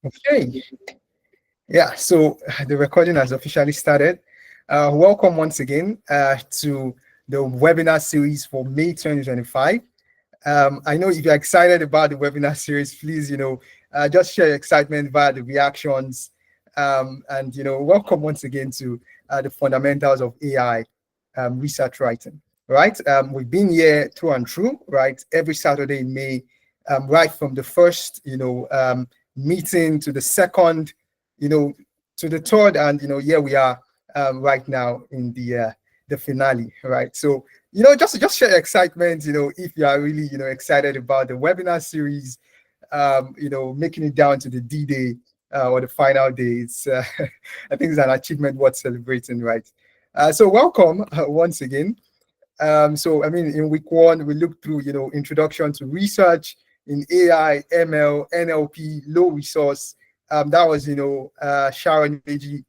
Okay, yeah, so the recording has officially started. Welcome once again to the webinar series for May 2025. I know if you're excited about the webinar series, please, just share your excitement via the reactions. And, welcome once again to the fundamentals of AI research writing, right? We've been here through and through, right? Every Saturday in May, right from the first, meeting to the second, to the third, and, here we are right now in the finale, right? So, just share your excitement, if you are really, excited about the webinar series, making it down to the D-Day or the final day. It's, I think it's an achievement worth celebrating, right? So welcome once again. In week one, we looked through, introduction to research in AI, ML, NLP, low resource. That was, Sharon Meji,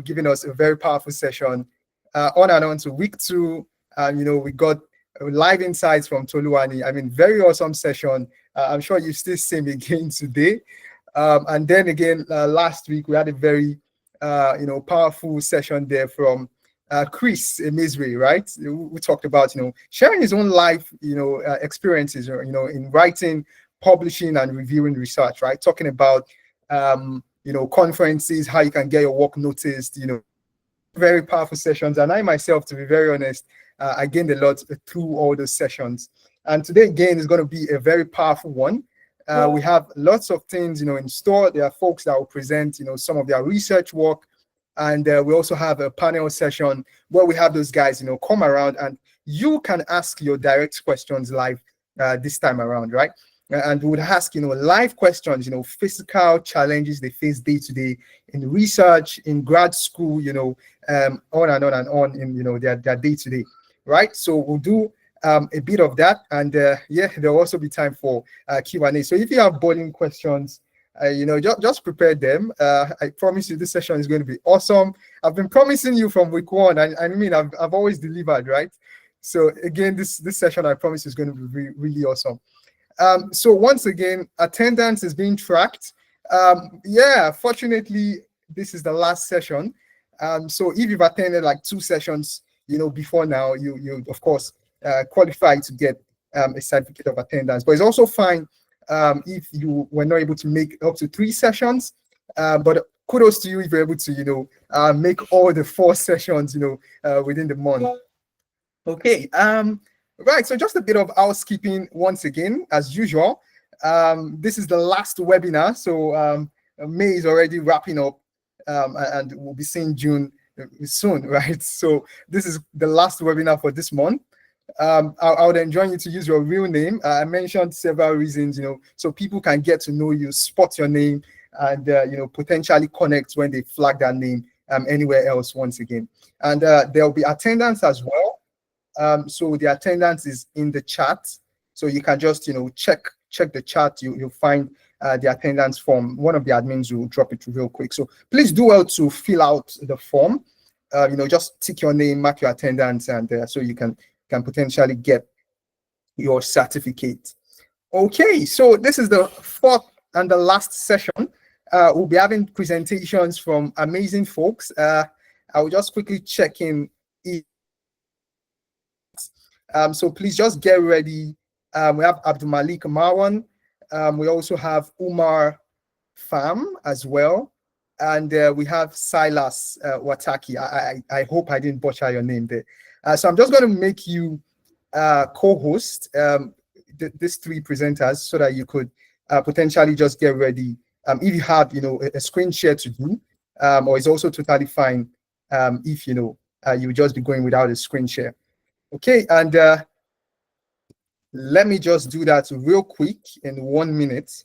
giving us a very powerful session. On and on to week two, we got live insights from Toluwani. Very awesome session. I'm sure you still see me again today. And then again, last week, we had a very, powerful session there from Chris Emezwe, right? We talked about, sharing his own life, experiences, in writing, publishing, and reviewing research, right? Talking about, conferences, how you can get your work noticed, very powerful sessions. And I myself, to be very honest, I gained a lot through all those sessions. And today, again, is going to be a very powerful one. We have lots of things, in store. There are folks that will present, some of their research work. And we also have a panel session where we have those guys, come around and you can ask your direct questions live this time around, right? And we would ask, live questions, physical challenges they face day to day in research, in grad school, on and on and on in, their day to day, right? So we'll do a bit of that. And there'll also be time for Q&A. So if you have burning questions, just prepare them. I promise you this session is going to be awesome. I've been promising you from week one. I've always delivered, right? So again, this session, I promise, is going to be really awesome. So once again, attendance is being tracked. Fortunately, this is the last session. So if you've attended like 2 sessions, before now, you of course qualify to get a certificate of attendance. But it's also fine if you were not able to make up to 3 sessions. But kudos to you if you're able to, make all the 4 sessions, within the month. Okay. Right, so just a bit of housekeeping once again, as usual. This is the last webinar, so May is already wrapping up, and we'll be seeing June soon, right? So this is the last webinar for this month. I would enjoy you to use your real name. I mentioned several reasons, so people can get to know you, spot your name, and potentially connect when they flag that name anywhere else once again. And there'll be attendance as well. So the attendance is in the chat. So you can just, check the chat. You'll find the attendance form. One of the admins will drop it real quick. So please do well to fill out the form. Just tick your name, mark your attendance, and so you can potentially get your certificate. Okay, so this is the 4th and the last session. We'll be having presentations from amazing folks. I will just quickly check in. So please just get ready. We have Abdul Malik Marwan. We also have Umar Pham as well. And we have Silas Wataki. I hope I didn't butcher your name there. So I'm just going to make you co-host these 3 presenters so that you could potentially just get ready. If you have, a screen share to do, or it's also totally fine if, you would just be going without a screen share. Okay, and let me just do that real quick in 1 minute.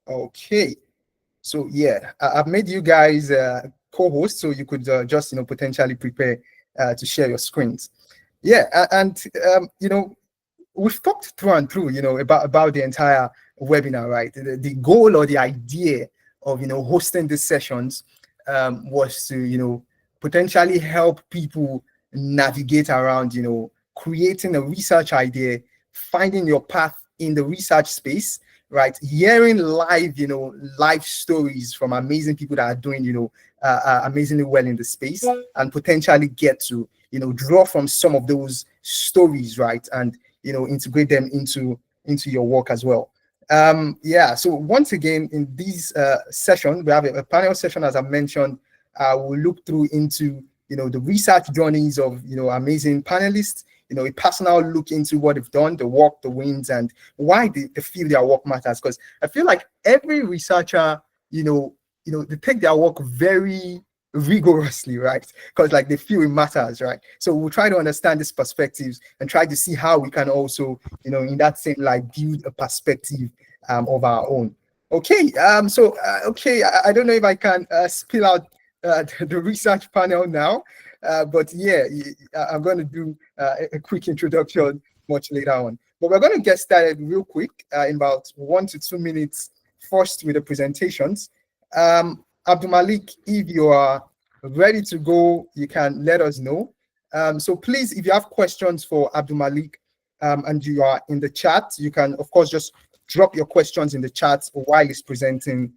Okay, so yeah, I've made you guys co-hosts, so you could just potentially prepare to share your screens. Yeah, and we've talked through and through, about the entire webinar, right? The goal or the idea of hosting these sessions was to potentially help people navigate around, creating a research idea, finding your path in the research space, right? Hearing live, live stories from amazing people that are doing, amazingly well in the space, and potentially get to, draw from some of those stories, right? And, integrate them into your work as well. Yeah, so once again, in this session, we have a panel session, as I mentioned. We'll look through into, the research journeys of, amazing panelists, a personal look into what they've done, the work, the wins, and why they feel their work matters. Because I feel like every researcher, they take their work very rigorously, right? Because like they feel it matters, right? So we'll try to understand these perspectives and try to see how we can also, in that same light, build a perspective of our own. Okay, okay, I don't know if I can spill out the research panel now, but yeah, I'm going to do a quick introduction much later on. But we're going to get started real quick in about 1 to 2 minutes, first with the presentations. Abdul Malik, if you are ready to go, you can let us know. So please, if you have questions for Abdul Malik and you are in the chat, you can, of course, just drop your questions in the chat while he's presenting.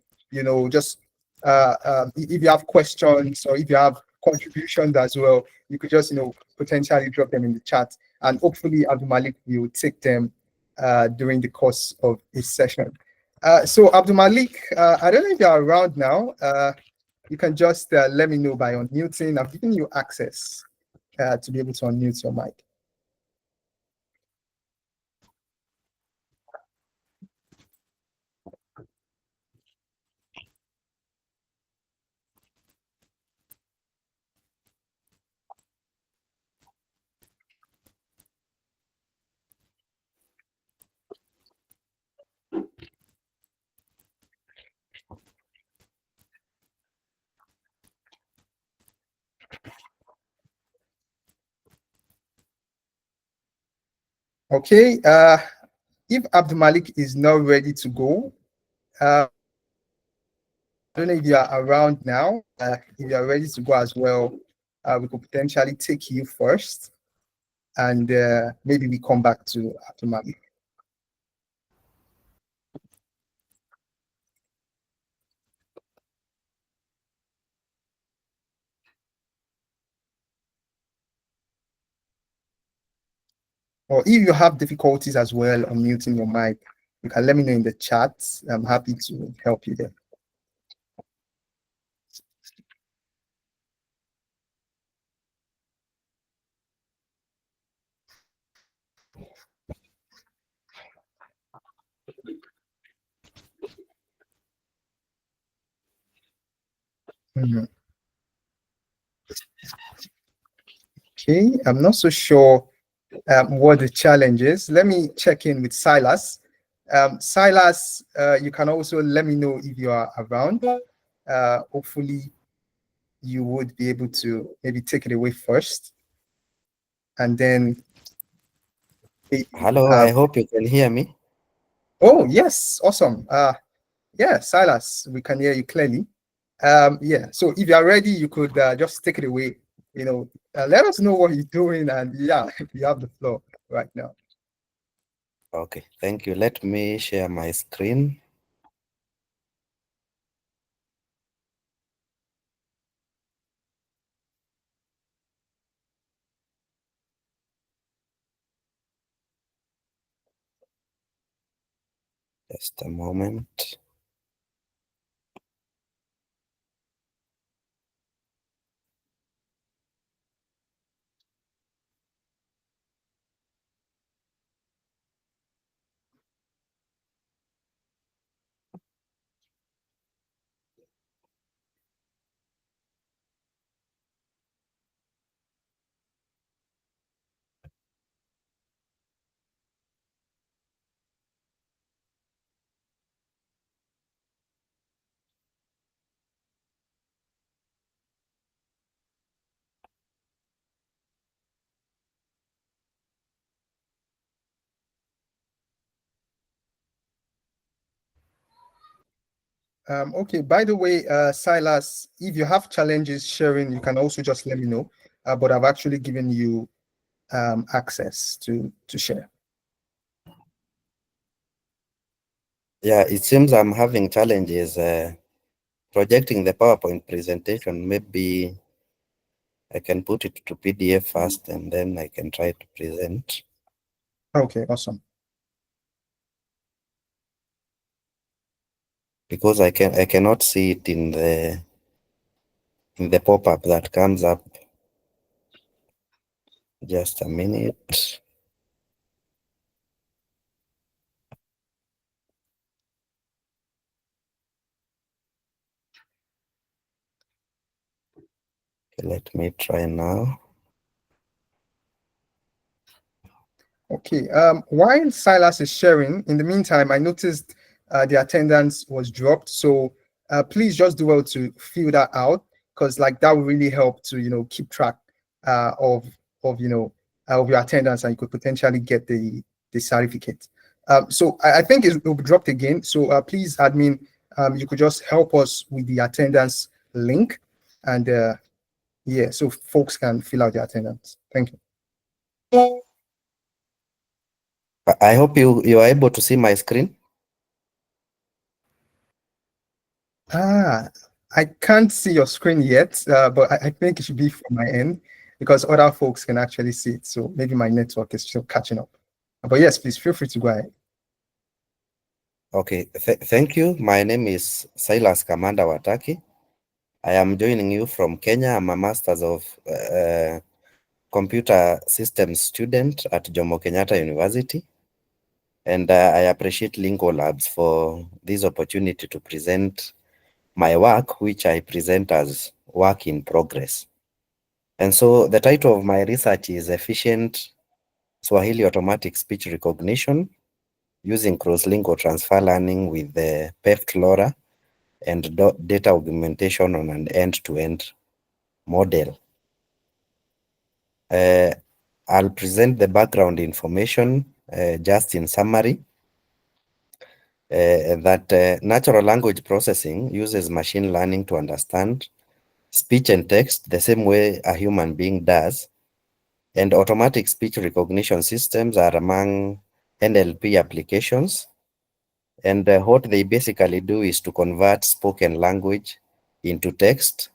Just if you have questions or if you have contributions as well, you could just, potentially drop them in the chat. And hopefully Abdul Malik will take them during the course of this session. So Abdul Malik, I don't know if you're around now. You can just let me know by unmuting. I've given you access to be able to unmute your mic. Okay, if Abdul Malik is not ready to go, I don't know if you are around now. If you are ready to go as well, we could potentially take you first, and maybe we come back to Abdul Malik. Or if you have difficulties as well on muting your mic, you can let me know in the chat. I'm happy to help you there. Mhm. Okay, I'm not so sure what the challenge is. Let me check in with Silas. Silas, you can also let me know if you are around. Hopefully, you would be able to maybe take it away first. And then... Hello, I hope you can hear me. Oh, yes, awesome. Yeah, Silas, we can hear you clearly. Yeah, so if you are ready, you could just take it away. Let us know what you're doing, and yeah, you have the floor right now. Okay, thank you. Let me share my screen. Just a moment. Okay, by the way, Silas, if you have challenges sharing, you can also just let me know. But I've actually given you access to share. Yeah, it seems I'm having challenges projecting the PowerPoint presentation. Maybe I can put it to PDF first and then I can try to present. Okay, awesome. Because I cannot see it in the pop-up that comes up. Just a minute. Okay, let me try now. Okay. While Silas is sharing, in the meantime, I noticed the attendance was dropped. So please just do well to fill that out, because like that will really help to keep track of of your attendance, and you could potentially get the certificate. So I think it will be dropped again. So please, admin, you could just help us with the attendance link, and yeah, so folks can fill out the attendance. Thank you. I hope you are able to see my screen. I can't see your screen yet, but I think it should be from my end, because other folks can actually see it. So maybe my network is still catching up. But yes, please feel free to go ahead. Okay, thank you. My name is Silas Kamanda Wataki. I am joining you from Kenya. I'm a Masters of Computer Systems student at Jomo Kenyatta University. And I appreciate LyngualLabs for this opportunity to present my work, which I present as work in progress. And so the title of my research is Efficient Swahili Automatic Speech Recognition using Cross-Lingual Transfer Learning with the PEFT LoRa and data augmentation on an end-to-end model. I'll present the background information just in summary. That natural language processing uses machine learning to understand speech and text the same way a human being does, and automatic speech recognition systems are among NLP applications. And what they basically do is to convert spoken language into text,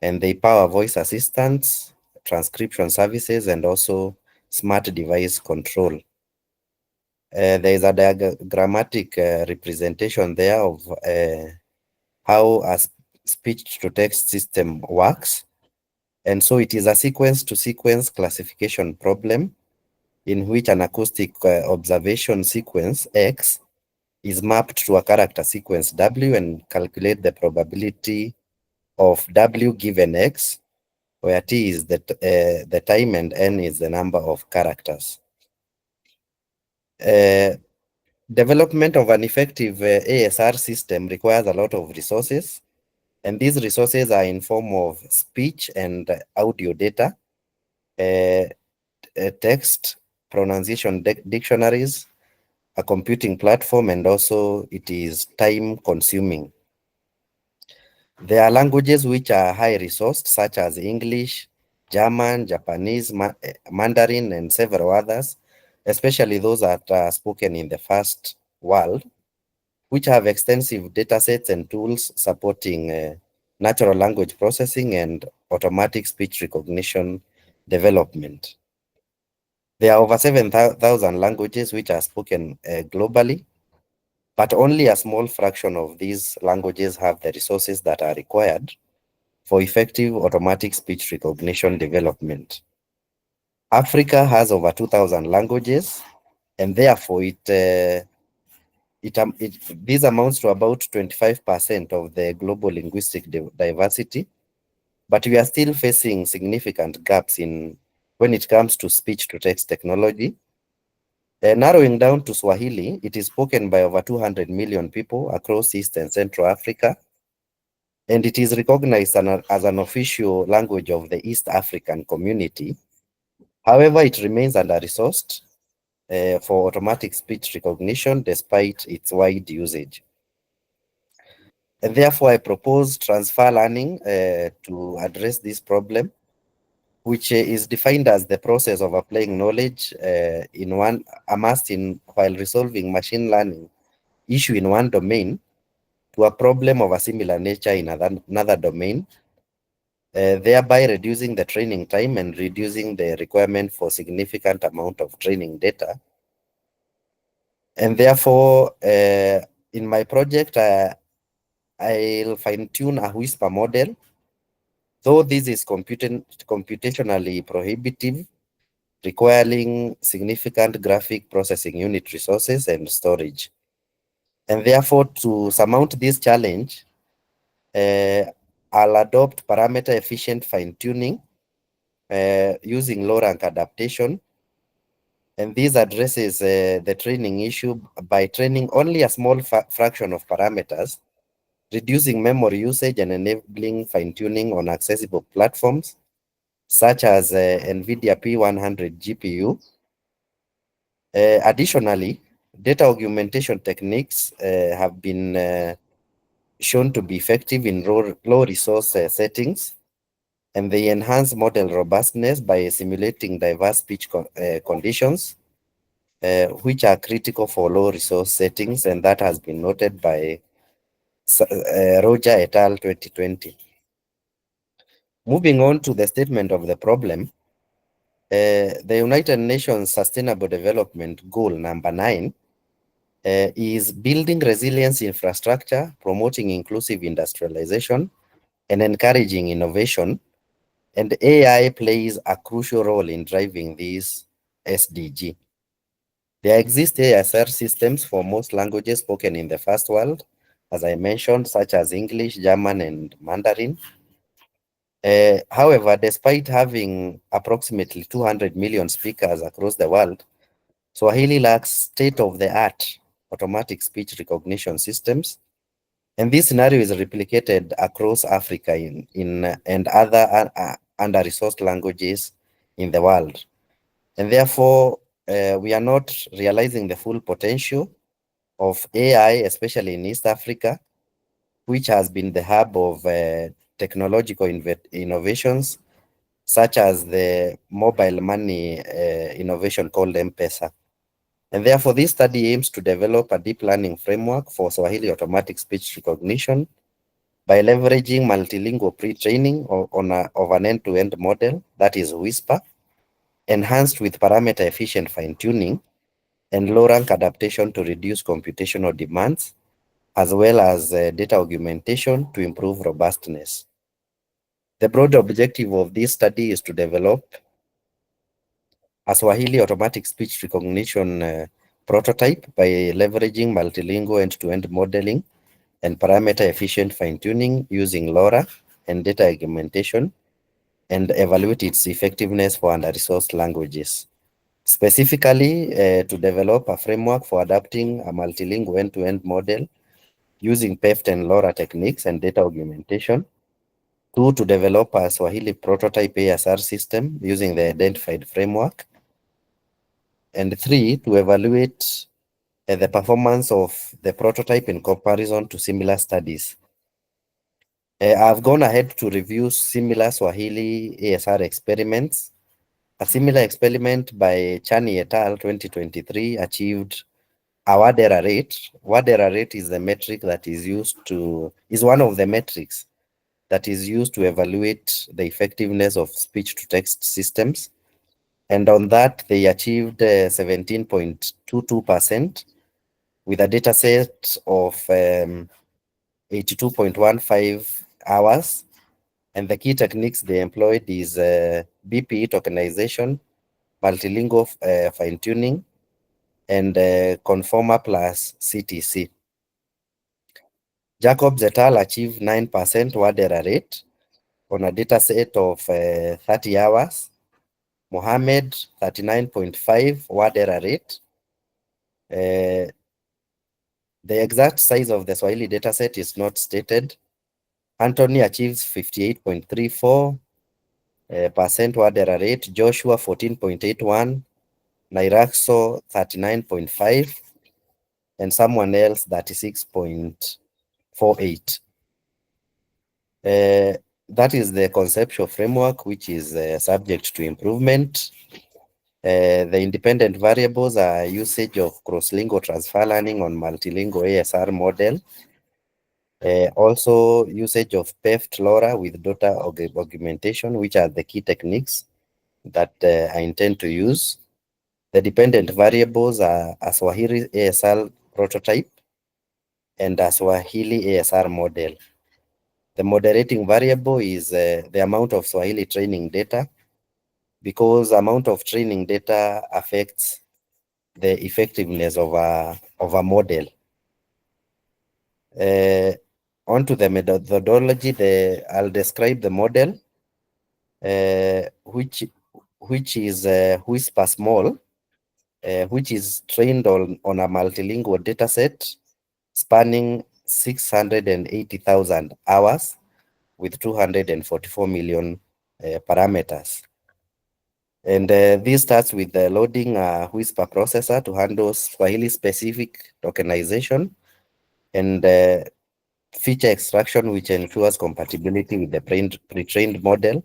and they power voice assistants, transcription services, and also smart device control. There is a diagrammatic representation there of how a speech-to-text system works. And so it is a sequence-to-sequence classification problem in which an acoustic observation sequence X is mapped to a character sequence W and calculate the probability of W given X, where T is the time and N is the number of characters. Development of an effective ASR system requires a lot of resources, and these resources are in form of speech and audio data, text, pronunciation dictionaries, a computing platform, and also it is time consuming. There are languages which are high resourced, such as English, German, Japanese, Mandarin, and several others, especially those that are spoken in the first world, which have extensive data sets and tools supporting natural language processing and automatic speech recognition development. There are over 7,000 languages which are spoken globally, but only a small fraction of these languages have the resources that are required for effective automatic speech recognition development. Africa has over 2,000 languages, and therefore this amounts to about 25% of the global linguistic diversity, but we are still facing significant gaps when it comes to speech-to-text technology. Narrowing down to Swahili, it is spoken by over 200 million people across East and Central Africa, and it is recognized as an official language of the East African community. However, it remains under-resourced for automatic speech recognition despite its wide usage. And therefore, I propose transfer learning to address this problem, which is defined as the process of applying knowledge amassed while resolving machine learning issue in one domain to a problem of a similar nature in another domain, thereby reducing the training time and reducing the requirement for significant amount of training data. And therefore, in my project, I'll fine-tune a Whisper model, though this is computationally prohibitive, requiring significant graphic processing unit resources and storage. And therefore, to surmount this challenge, I'll adopt parameter-efficient fine-tuning using low-rank adaptation. And this addresses the training issue by training only a small fraction of parameters, reducing memory usage and enabling fine-tuning on accessible platforms, such as NVIDIA P100 GPU. Additionally, data augmentation techniques have been shown to be effective in low resource settings, and they enhance model robustness by simulating diverse speech conditions, which are critical for low resource settings, and that has been noted by Roger et al. 2020. Moving on to the statement of the problem, the United Nations Sustainable Development Goal number 9 is building resilience infrastructure, promoting inclusive industrialization, and encouraging innovation. And AI plays a crucial role in driving this SDG. There exist ASR systems for most languages spoken in the first world, as I mentioned, such as English, German, and Mandarin. However, despite having approximately 200 million speakers across the world, Swahili lacks state-of-the-art automatic speech recognition systems, and this scenario is replicated across Africa and other under-resourced languages in the world. And therefore, we are not realizing the full potential of AI, especially in East Africa, which has been the hub of technological innovations, such as the mobile money innovation called M-Pesa. And therefore, this study aims to develop a deep learning framework for Swahili automatic speech recognition by leveraging multilingual pre-training of an end-to-end model, that is Whisper, enhanced with parameter-efficient fine-tuning and low-rank adaptation to reduce computational demands, as well as data augmentation to improve robustness. The broad objective of this study is to develop a Swahili automatic speech recognition prototype by leveraging multilingual end-to-end modeling and parameter-efficient fine-tuning using LoRa and data augmentation, and evaluate its effectiveness for under-resourced languages. Specifically, to develop a framework for adapting a multilingual end-to-end model using PEFT and LoRa techniques and data augmentation. 2, to develop a Swahili prototype ASR system using the identified framework. And 3, to evaluate the performance of the prototype in comparison to similar studies. I've gone ahead to review similar Swahili ASR experiments. A similar experiment by Chani et al. 2023 achieved a word error rate. Word error rate is the metric that is one of the metrics that is used to evaluate the effectiveness of speech-to-text systems. And on that, they achieved 17.22% with a data set of 82.15 hours. And the key techniques they employed is BPE tokenization, multilingual fine-tuning, and conformer plus CTC. Jacobs et al. Achieved 9% word error rate on a data set of 30 hours. Mohammed, 39.5 word error rate. The exact size of the Swahili dataset is not stated. Anthony achieves 58.34% word error rate. Joshua, 14.81. Nairaxo, 39.5. And someone else, 36.48. That is the conceptual framework, which is subject to improvement. The independent variables are usage of cross-lingual transfer learning on multilingual ASR model. Also usage of PEFT LoRa with data augmentation, which are the key techniques that I intend to use. The dependent variables are a Swahili ASR prototype and a Swahili ASR model. The moderating variable is the amount of Swahili training data, because amount of training data affects the effectiveness of a model. Onto the methodology, I'll describe the model, which is Whisper Small, which is trained on a multilingual dataset spanning 680,000 hours with 244 million parameters. And this starts with the loading a Whisper processor to handle Swahili-specific tokenization and feature extraction, which ensures compatibility with the pre-trained model.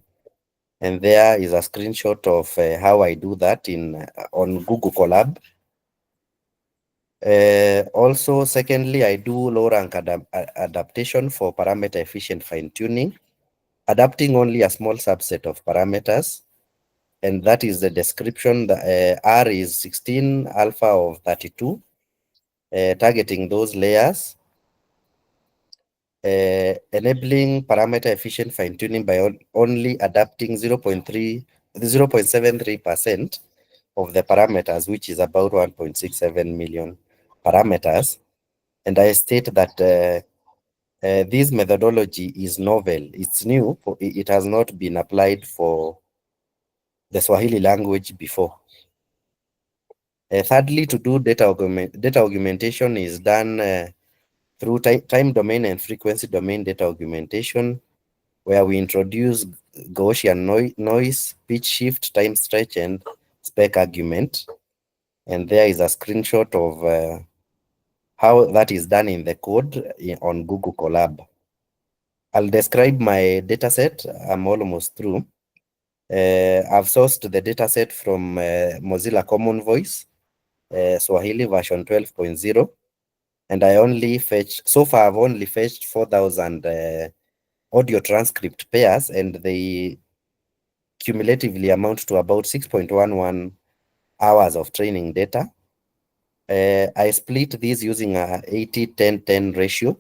And there is a screenshot of how I do that on Google Colab. Also, secondly, I do low rank adaptation for parameter efficient fine tuning, adapting only a small subset of parameters. And that is the description. The R is 16 alpha of 32, targeting those layers. Enabling parameter efficient fine tuning by only adapting 0.73% of the parameters, which is about 1.67 million parameters. And I state that this methodology is novel. It's new. It has not been applied for the Swahili language before. Thirdly, to do data augmentation is done through time domain and frequency domain data augmentation, where we introduce Gaussian noise, pitch shift, time stretch, and spec argument. And there is a screenshot of how that is done in the code on Google Colab. I'll describe my dataset. I'm almost through. I've sourced the dataset from Mozilla Common Voice, Swahili version 12.0. And I only fetched, so far I've only fetched 4,000 audio transcript pairs, and they cumulatively amount to about 6.11 hours of training data. I split these using a 80-10-10 ratio,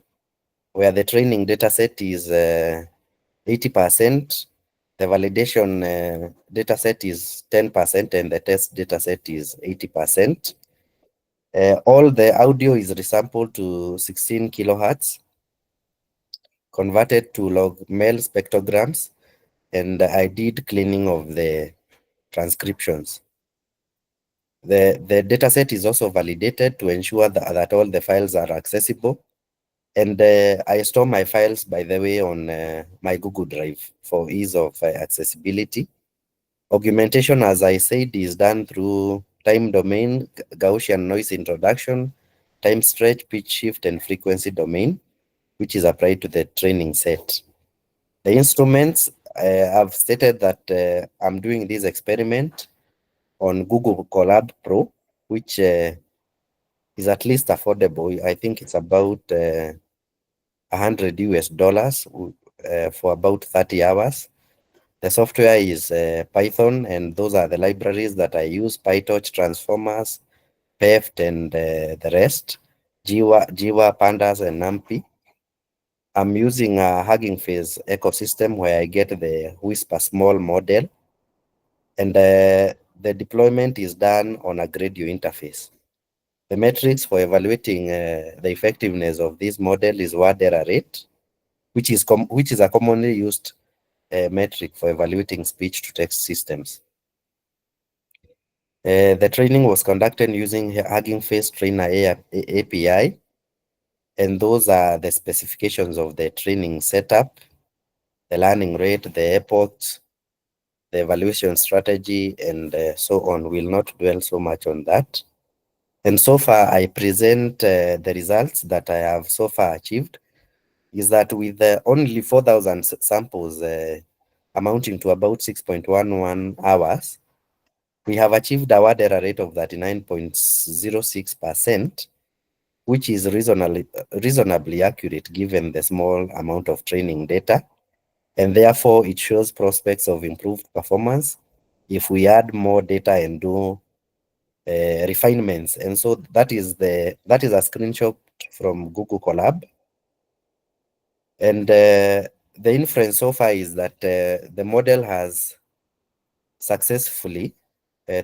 where the training data set is 80%, the validation data set is 10%, and the test data set is 80%. All the audio is resampled to 16 kilohertz, converted to log mel spectrograms, and I did cleaning of the transcriptions. The dataset is also validated to ensure that all the files are accessible. And I store my files, by the way, on my Google Drive for ease of accessibility. Augmentation, as I said, is done through time domain, Gaussian noise introduction, time stretch, pitch shift, and frequency domain, which is applied to the training set. The instruments, I've stated that I'm doing this experiment on Google Colab Pro, which is at least affordable. I think it's about $100 US for about 30 hours. The software is Python, and those are the libraries that I use: PyTorch, Transformers, PEFT, and the rest, Jiwa, Pandas, and NumPy. I'm using a Hugging Face ecosystem where I get the Whisper Small model, and the deployment is done on a Gradio interface. The metrics for evaluating the effectiveness of this model is word error rate, which is a commonly used metric for evaluating speech-to-text systems. The training was conducted using Hugging Face Trainer API, and those are the specifications of the training setup, the learning rate, the epochs, the evaluation strategy, and so on. We'll not dwell so much on that. And so far, I present the results that I have so far achieved, is that with only 4,000 samples amounting to about 6.11 hours, we have achieved a word error rate of 39.06%, which is reasonably accurate given the small amount of training data, and therefore it shows prospects of improved performance if we add more data and do refinements. And so that is a screenshot from Google Colab. And the inference so far is that the model has successfully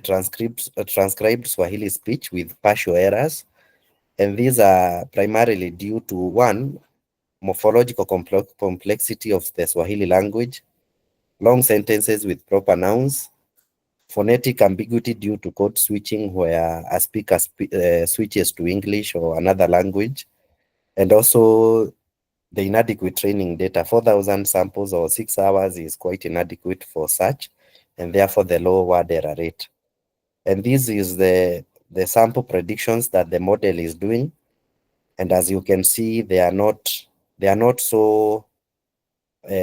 transcribed Swahili speech with partial errors. And these are primarily due to, one, morphological complexity of the Swahili language, long sentences with proper nouns, phonetic ambiguity due to code switching where a speaker switches to English or another language, and also the inadequate training data. 4,000 samples or 6 hours is quite inadequate for such, and therefore the low word error rate. And this is the sample predictions that the model is doing. And as you can see, they are not so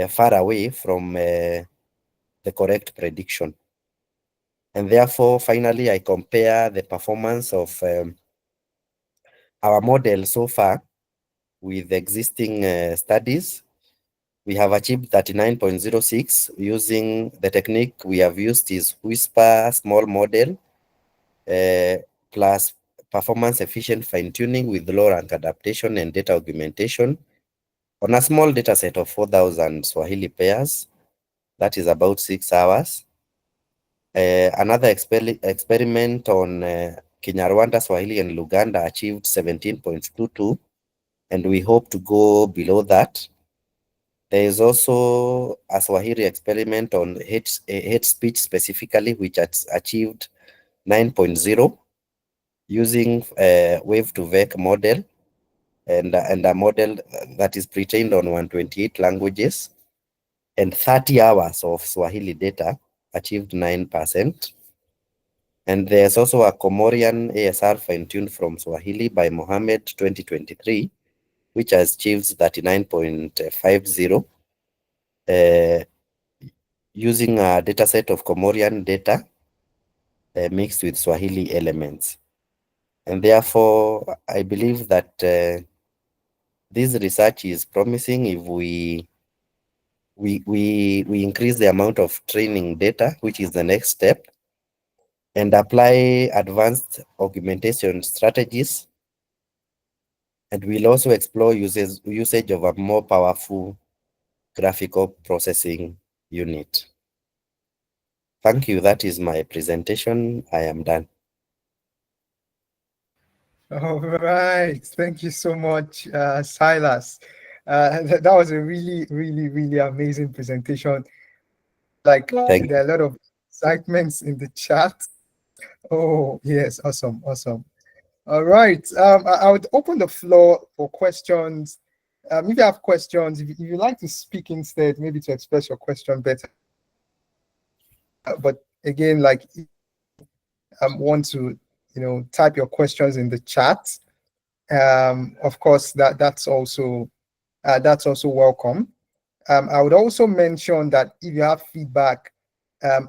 far away from the correct prediction. And therefore, finally, I compare the performance of our model so far with existing studies. We have achieved 39.06 using the technique we have used is Whisper small model plus performance efficient fine-tuning with low rank adaptation and data augmentation on a small data set of 4,000 Swahili pairs. That is about 6 hours. Another experiment on Kinyarwanda, Swahili, and Luganda achieved 17.22, and we hope to go below that. There is also a Swahili experiment on hate speech specifically, which has achieved 9.0 using wave to vec model and a model that is pre-trained on 128 languages, and 30 hours of Swahili data achieved 9%. And there's also a Comorian ASR fine-tuned from Swahili by Mohammed 2023, which has achieved 39.50 using a dataset of Comorian data mixed with Swahili elements. And therefore, I believe that this research is promising if we increase the amount of training data, which is the next step, and apply advanced augmentation strategies. And we'll also explore usage of a more powerful graphical processing unit. Thank you. That is my presentation. I am done. All right. Thank you so much, Silas. That was a really, really, really amazing presentation. Like, Thank there are a lot of excitements in the chat. Oh, yes. Awesome. Awesome. All right. I would open the floor for questions. If you have questions, if you like to speak instead, maybe to express your question better. But again, like, want to, type your questions in the chat. Of course, that's also welcome. I would also mention that if you have feedback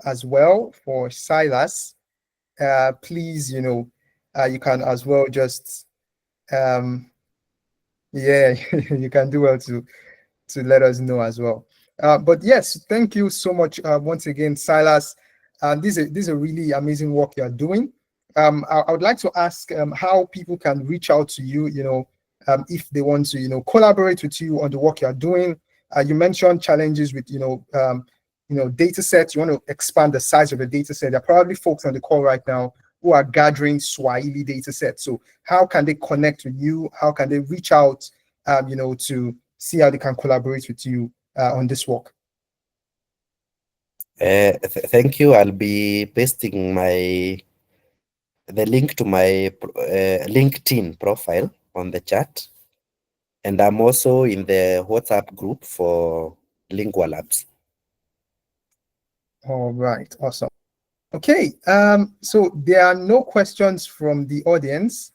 as well for Silas, please, you can as well just, yeah, you can do well to let us know as well. But yes, thank you so much once again, Silas. This is a really amazing work you are doing. I would like to ask how people can reach out to you, if they want to, collaborate with you on the work you are doing. You mentioned challenges with, data sets. You want to expand the size of the data set. There are probably folks on the call right now who are gathering Swahili data sets. So how can they connect with you? How can they reach out, to see how they can collaborate with you on this work? Thank you. I'll be pasting the link to my LinkedIn profile on the chat. And I'm also in the WhatsApp group for LyngualLabs. All right, awesome. Okay, so there are no questions from the audience.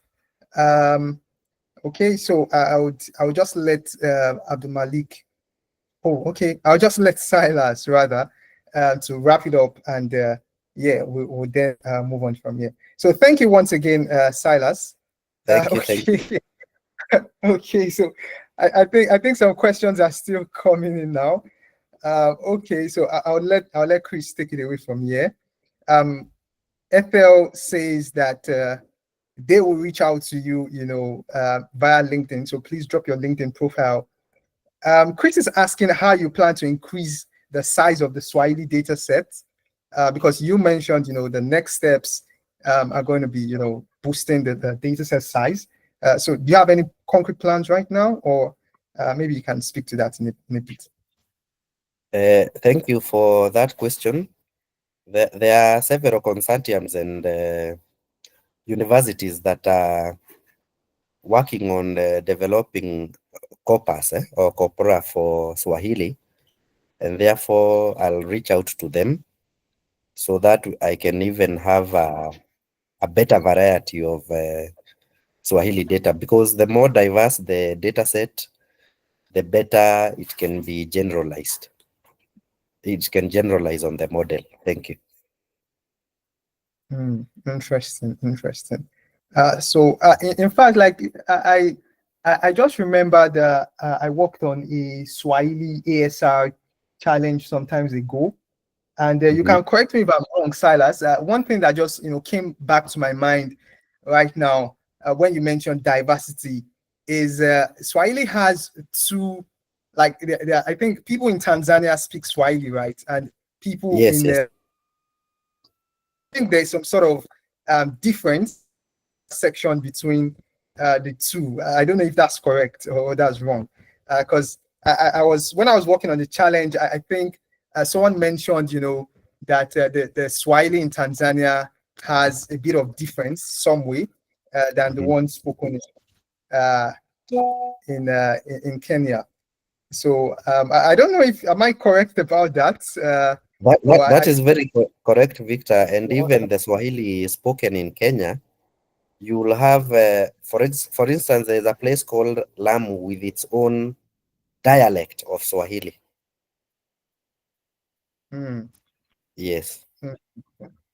Okay, so I would just let Abdul Malik. Oh, okay. I'll just let Silas rather to wrap it up and yeah, we'll then move on from here. So thank you once again, Silas. Thank you. Okay. Thank you. Okay, so I think some questions are still coming in now. Okay, so I'll let Chris take it away from here. Ethel says that they will reach out to you, via LinkedIn. So please drop your LinkedIn profile. Chris is asking how you plan to increase the size of the Swahili data set, because you mentioned, the next steps are going to be, boosting the data set size. So do you have any concrete plans right now, or maybe you can speak to that in a bit? Thank you for that question. There are several consortiums and universities that are working on developing corpus or corpora for Swahili, and therefore I'll reach out to them so that I can even have a better variety of Swahili data, because the more diverse the data set, the better it can be generalized. It can generalize on the model. Thank you. Interesting. So in fact, like I just remember that I worked on a Swahili ASR challenge some times ago, and you can correct me if I'm wrong, Silas. One thing that just came back to my mind right now when you mentioned diversity is Swahili has two, like I think people in Tanzania speak Swahili, right? And people Yes, in yes. I think there's some sort of difference section between the two. I don't know if that's correct or that's wrong, because I was when I was working on the challenge, I think someone mentioned, that the Swahili in Tanzania has a bit of difference some way than the one spoken uh, in Kenya. So I don't know if am I correct about that? Or That is very correct, Victor. And even the Swahili spoken in Kenya, you will have, for instance, there's a place called Lamu with its own dialect of Swahili. Yes.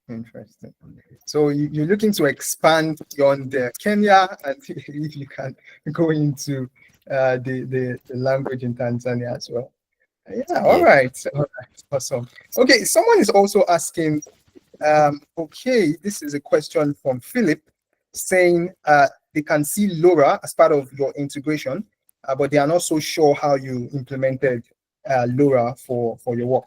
Interesting. So you're looking to expand beyond Kenya, and if you can go into the language in Tanzania as well. Yeah, all Yes. right, awesome. Okay, someone is also asking, okay, this is a question from Philip saying they can see LoRa as part of your integration, but they are not so sure how you implemented LoRa for your work.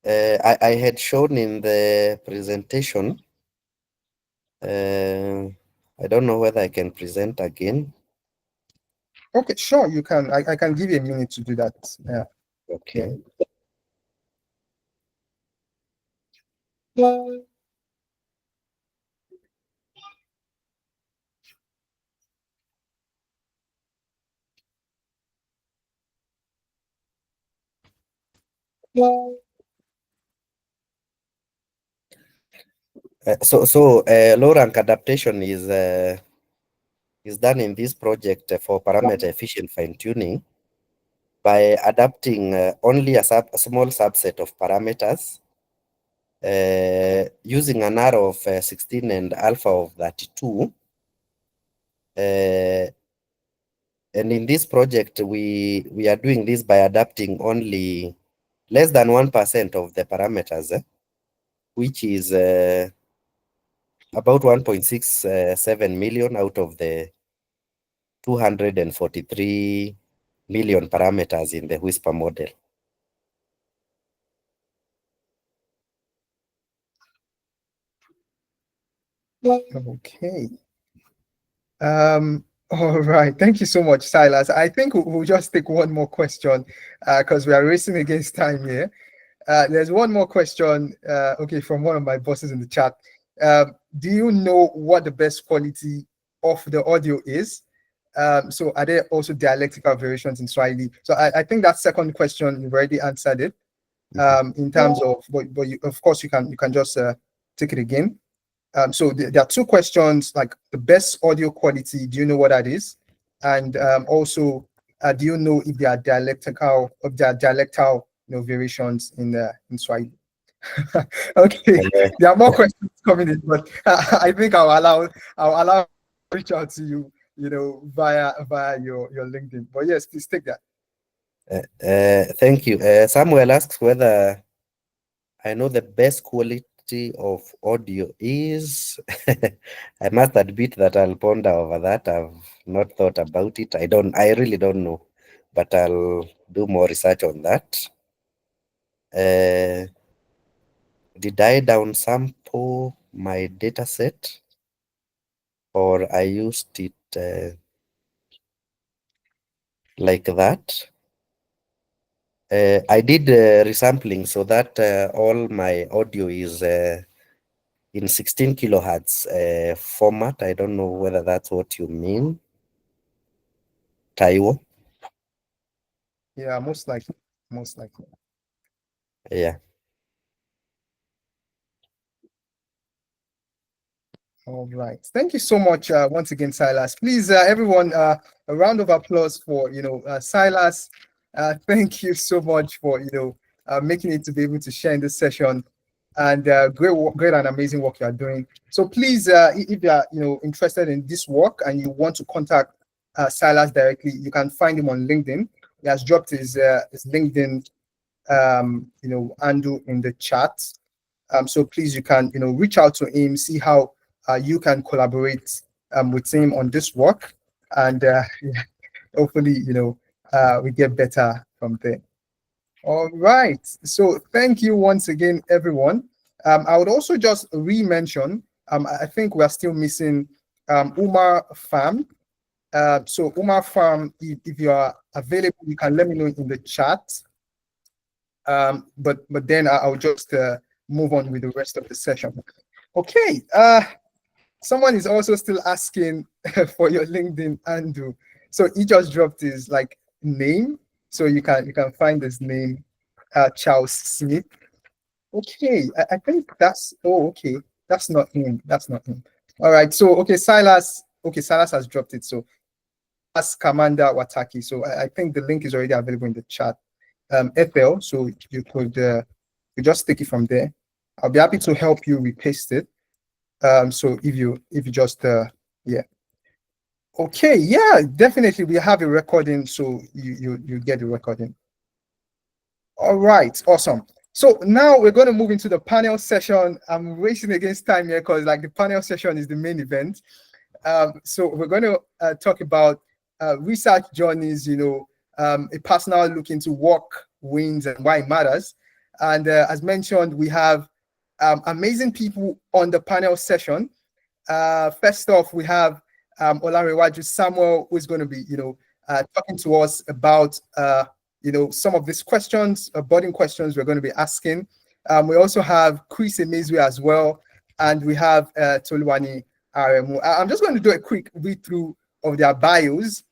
I had shown in the presentation. I don't know whether I can present again. Okay, sure, you can. I can give you a minute to do that. Yeah. Okay. So low rank adaptation is done in this project for parameter efficient fine tuning by adapting only a small subset of parameters using an R of 16 and alpha of 32. And in this project, we are doing this by adapting only less than 1% of the parameters, which is about 1.67 million out of the 243 million parameters in the Whisper model. Okay. All right. Thank you so much, Silas. I think we'll just take one more question because we are racing against time here. There's one more question, okay, from one of my bosses in the chat. Do you know what the best quality of the audio is? So are there also dialectical variations in Swahili? So I think that second question, you've already answered it in terms of, but of course you can just take it again. So there are two questions, like the best audio quality, do you know what that is? And also, do you know if there are dialectal variations in Swahili. Okay, Uh, there are more questions coming in, but I think I'll allow reach out to you, via your LinkedIn. But yes, please take that. thank you. Samuel asks whether I know the best quality of audio is. I must admit that I'll ponder over that. I've not thought about it. I really don't know, but I'll do more research on that. Did I downsample my data set or I used it like that? I did resampling so that all my audio is in 16 kilohertz format. I don't know whether that's what you mean, Taiwo. Yeah, most likely. Yeah. All right. Thank you so much once again, Silas. Please, everyone, a round of applause for Silas. Thank you so much for making it to be able to share in this session, and great and amazing work you are doing. So please, if you are interested in this work and you want to contact Silas directly, you can find him on LinkedIn. He has dropped his LinkedIn handle in the chat. So please, you can reach out to him, see how you can collaborate with him on this work, and hopefully we get better from there. All right. So thank you once again, everyone. I would also just re-mention. I think we are still missing Umar Farm. So Umar Farm, if you are available, you can let me know in the chat. But then I'll just move on with the rest of the session. Okay. Someone is also still asking for your LinkedIn handle. So he just dropped his name, so you can find his name, Charles Smith. Okay, I think that's okay. That's not him. All right. So okay, Silas. Okay, Silas has dropped it. So as Commander Wataki. So I think the link is already available in the chat. Ethel, so you could just take it from there. I'll be happy to help you repaste it. So if you just yeah. Okay, yeah, definitely we have a recording, so you get the recording. All right, awesome. So now we're going to move into the panel session. I'm racing against time here because the panel session is the main event. So we're going to talk about research journeys, a personal look into work, wins, and why it matters. And as mentioned, we have amazing people on the panel session. First off, we have Olanrewaju Samuel, who is going to be, talking to us about, some of these questions, burning questions we're going to be asking. We also have Chris Emezue as well, and we have Toluwani Aremu. I'm just going to do a quick read through of their bios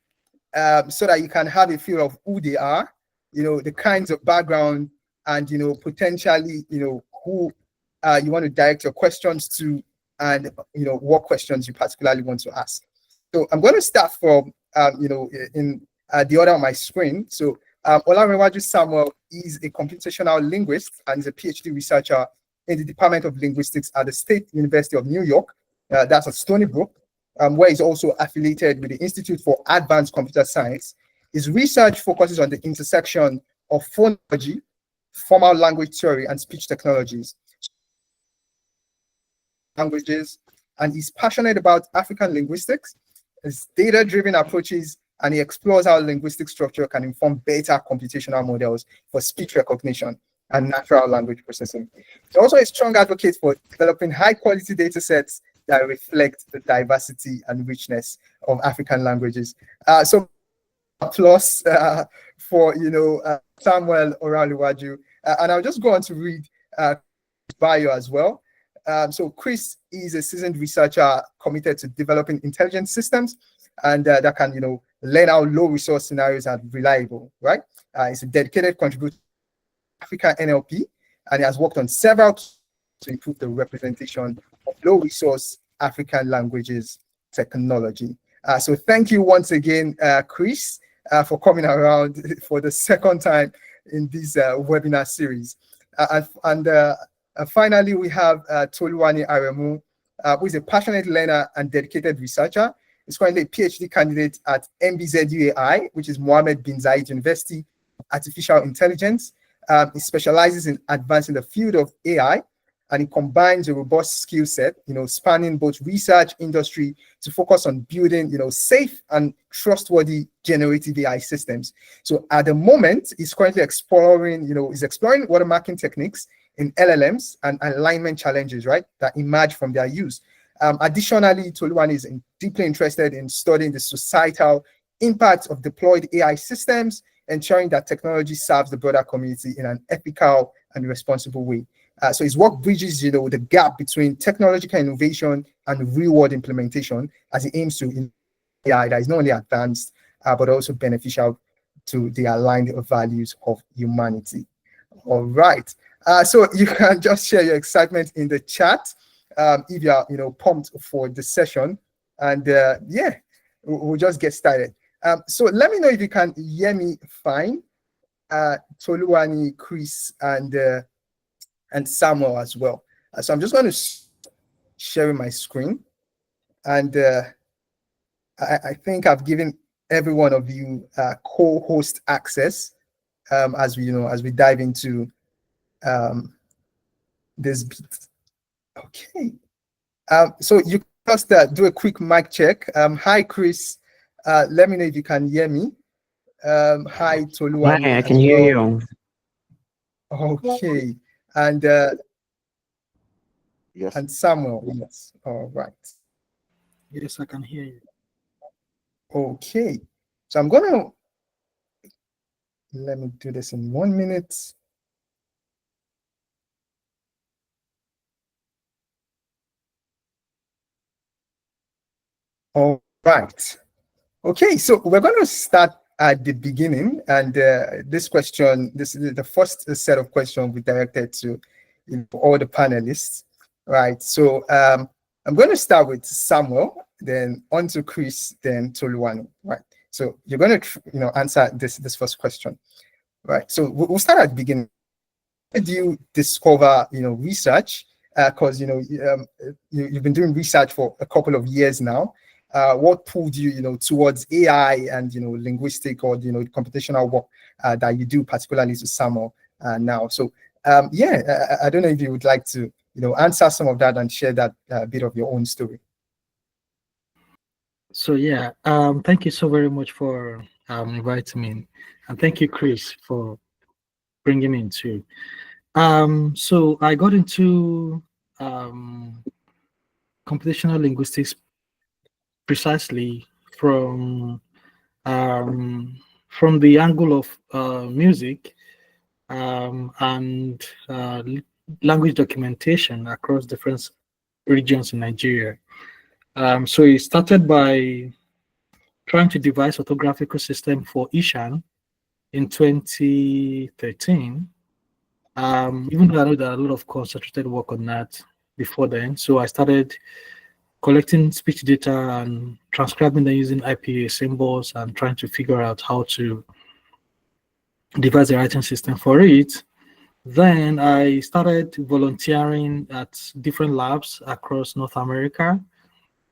so that you can have a feel of who they are, the kinds of background, and potentially who you want to direct your questions to, and what questions you particularly want to ask. So I'm going to start from in the order on my screen. So Olanrewaju Samuel is a computational linguist and is a PhD researcher in the Department of Linguistics at the State University of New York. That's at Stony Brook, where he's also affiliated with the Institute for Advanced Computer Science. His research focuses on the intersection of phonology, formal language theory, and speech technologies. Languages, and he's passionate about African linguistics, his data-driven approaches, and he explores how linguistic structure can inform better computational models for speech recognition and natural language processing. He's also a strong advocate for developing high-quality data sets that reflect the diversity and richness of African languages. So applause for Samuel Olanrewaju, and I'll just go on to read his bio as well. So Chris is a seasoned researcher committed to developing intelligent systems and that can, learn how low resource scenarios are reliable, right? He's a dedicated contributor to Africa NLP, and he has worked on several to improve the representation of low resource African languages technology. So thank you once again, Chris, for coming around for the second time in this webinar series. And finally, we have Toluwani Aremu, who is a passionate learner and dedicated researcher. He's currently a PhD candidate at MBZUAI, which is Mohammed bin Zayed University of Artificial Intelligence. He specializes in advancing the field of AI, and it combines a robust skill set, spanning both research, industry, to focus on building, safe and trustworthy generative AI systems. So at the moment, he's currently exploring watermarking techniques in LLMs and alignment challenges, right, that emerge from their use. Additionally, Toluwani is deeply interested in studying the societal impact of deployed AI systems, ensuring that technology serves the broader community in an ethical and responsible way. So his work bridges, the gap between technological innovation and real-world implementation, as he aims to AI that is not only advanced, but also beneficial to the aligned values of humanity. All right. So you can just share your excitement in the chat if you are, pumped for the session. And yeah, we'll just get started. So let me know if you can hear me fine. Toluwani, Chris, and Samuel as well. So I'm just going to share my screen, and I think I've given every one of you co-host access as we dive into this bit. Okay. So you just do a quick mic check. Hi, Chris. Let me know if you can hear me. Hi, Toluwani. Hi, I can hear you. Okay. And Yes. and Samuel, yes. All right. Yes, I can hear you. Okay. So I'm gonna let me do this in 1 minute. All right. Okay, so we're going to start at the beginning, and this is the first set of questions we directed to all the panelists, right? So I'm going to start with Samuel, then on to Chris, then Toluwani, right? So you're going to answer this first question, right? So we'll start at the beginning. How did you discover research? Because you've been doing research for a couple of years now. What pulled you, towards AI and linguistic or computational work that you do, particularly to Samuel now? So yeah, I don't know if you would like to answer some of that and share that bit of your own story. So yeah, thank you so very much for inviting me, and thank you, Chris, for bringing me into. So I got into computational linguistics precisely from the angle of music and language documentation across different regions in Nigeria. So it started by trying to devise orthographical system for Ishan in 2013. Even though I know there are a lot of concentrated work on that before then, so I started collecting speech data and transcribing them using IPA symbols and trying to figure out how to devise a writing system for it. Then I started volunteering at different labs across North America.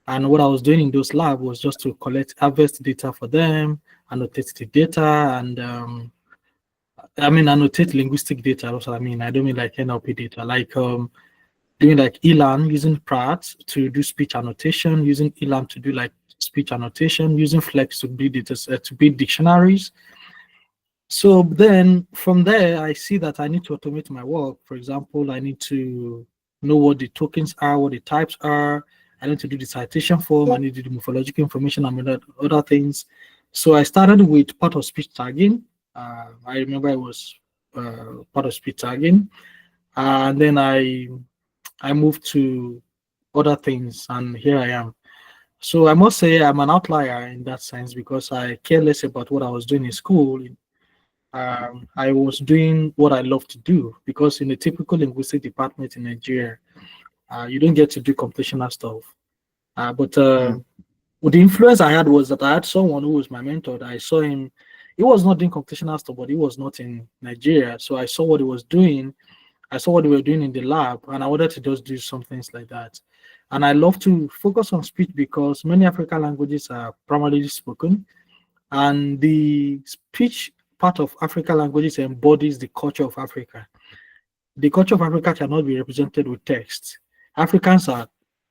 And what I was doing in those labs was just to harvest data for them, annotate the data, and annotate linguistic data. Also, I don't mean like NLP data, like doing like ELAN, using Pratt to do speech annotation, using ELAN to do like speech annotation, using Flex to build data to build dictionaries. So then from there, I see that I need to automate my work. For example, I need to know what the tokens are, what the types are. I need to do the citation form. I need to do morphological information and other things. So I started with part of speech tagging. I remember it was part of speech tagging. And then I moved to other things, and here I am. So I must say I'm an outlier in that sense because I care less about what I was doing in school. I was doing what I love to do, because in a typical linguistic department in Nigeria, you don't get to do computational stuff. But the influence I had was that I had someone who was my mentor. I saw him He was not doing computational stuff, but he was not in Nigeria. So I saw what he was doing. I saw what they were doing in the lab, and I wanted to just do some things like that. And I love to focus on speech because many African languages are primarily spoken, and the speech part of African languages embodies the culture of Africa. The culture of Africa cannot be represented with text. Africans are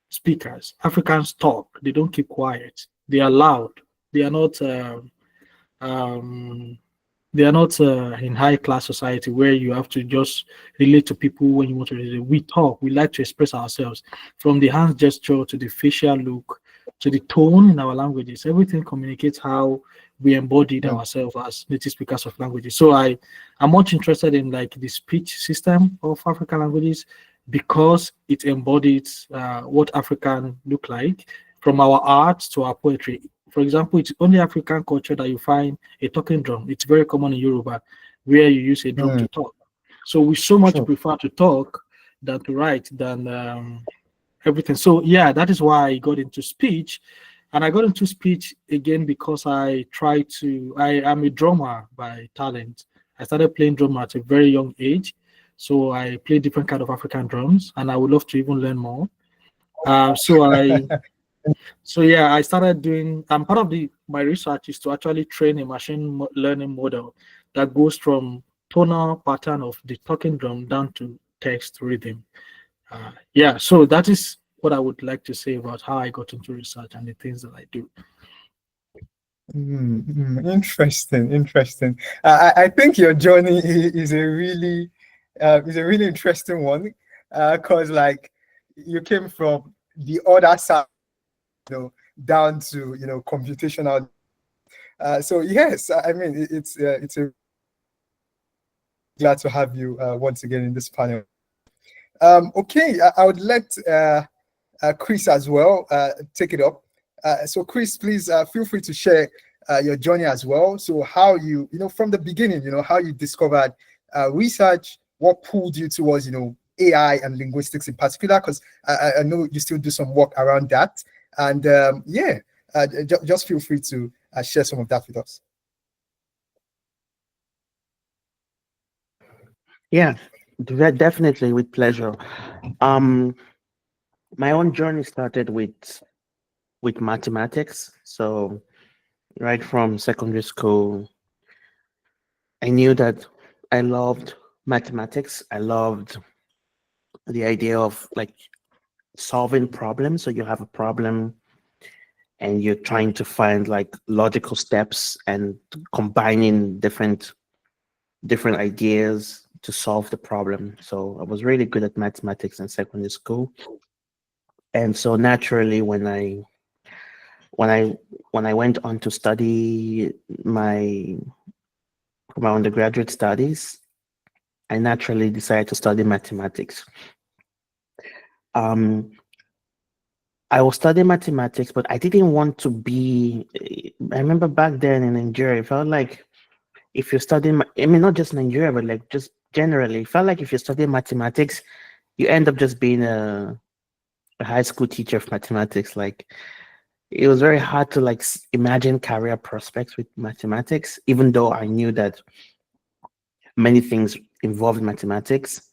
speakers. Africans talk. They don't keep quiet. They are loud. They are not. Um, they are not in high class society where you have to just relate to people when you want to relate. We talk. We like to express ourselves, from the hand gesture to the facial look to the tone in our languages. Everything communicates how we embodied ourselves as native speakers of languages. So I'm much interested in like the speech system of African languages because it embodies what African look like, from our art to our poetry. For example, it's only African culture that you find a talking drum. It's very common in Yoruba, where you use a drum to talk. So we so much prefer to talk than to write than everything. So yeah, that is why I got into speech. And I got into speech again because I am a drummer by talent. I started playing drum at a very young age. So I play different kind of African drums, and I would love to even learn more. So yeah, I started doing. And part of my research is to actually train a machine learning model that goes from tonal pattern of the talking drum down to text rhythm. Yeah, so that is what I would like to say about how I got into research and the things that I do. Interesting. I think your journey is a really interesting one, because like you came from the other side, down to computational. So yes, I mean it's a glad to have you once again in this panel. Okay, I would let Chris as well take it up. So Chris, please feel free to share your journey as well. So how you from the beginning, how you discovered research, what pulled you towards AI and linguistics in particular, because I know you still do some work around that. And just feel free to share some of that with us. Yeah, definitely, with pleasure. My own journey started with mathematics. So right from secondary school, I knew that I loved mathematics. I loved the idea of like solving problems. So you have a problem and you're trying to find like logical steps and combining different ideas to solve the problem. So I was really good at mathematics in secondary school. And so naturally when I went on to study my undergraduate studies, I naturally decided to study mathematics. I was studying mathematics, but I didn't want to be. I remember back then in Nigeria, it felt like if you're studying, I mean, not just Nigeria, but like just generally, it felt like if you're studying mathematics, you end up just being a high school teacher of mathematics. Like it was very hard to like imagine career prospects with mathematics, even though I knew that many things involved mathematics,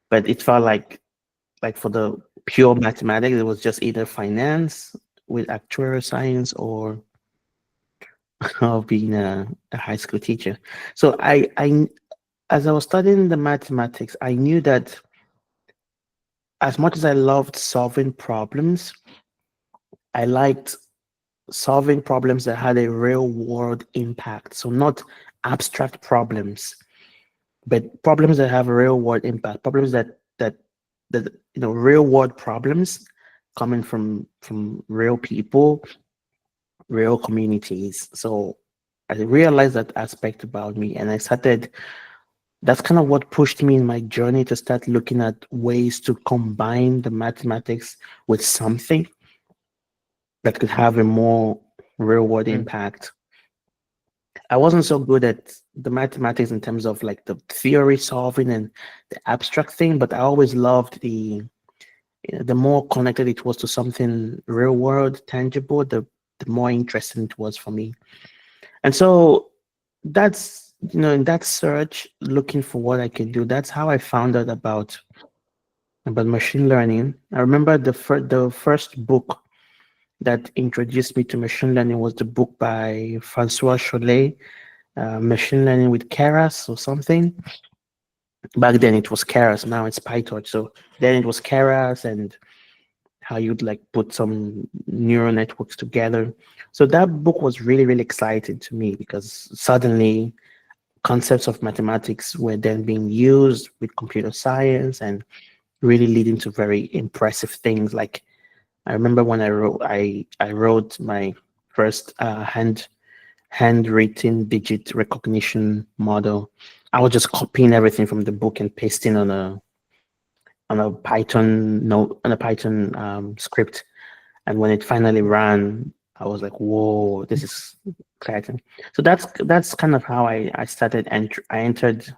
but it felt like for the pure mathematics, it was just either finance with actuarial science or being a high school teacher. So I as I was studying the mathematics, I knew that as much as I loved solving problems, I liked solving problems that had a real world impact. So not abstract problems, but problems that have a real world impact, problems that real world problems coming from real people, real communities. So I realized that aspect about me, and that's kind of what pushed me in my journey to start looking at ways to combine the mathematics with something that could have a more real world impact. I wasn't so good at the mathematics in terms of like the theory solving and the abstract thing, but I always loved the more connected it was to something real world, tangible, the more interesting it was for me. And so that's, in that search, looking for what I could do, that's how I found out about machine learning. I remember the first book that introduced me to machine learning was the book by Francois Chollet, Machine Learning with Keras or something. Back then it was Keras, now it's PyTorch. So then it was Keras and how you'd like put some neural networks together. So that book was really, really exciting to me because suddenly concepts of mathematics were then being used with computer science and really leading to very impressive things. Like I remember when I wrote my first handwritten digit recognition model. I was just copying everything from the book and pasting on a Python script. And when it finally ran, I was like, "Whoa, this is exciting!" So that's kind of how I started, and I entered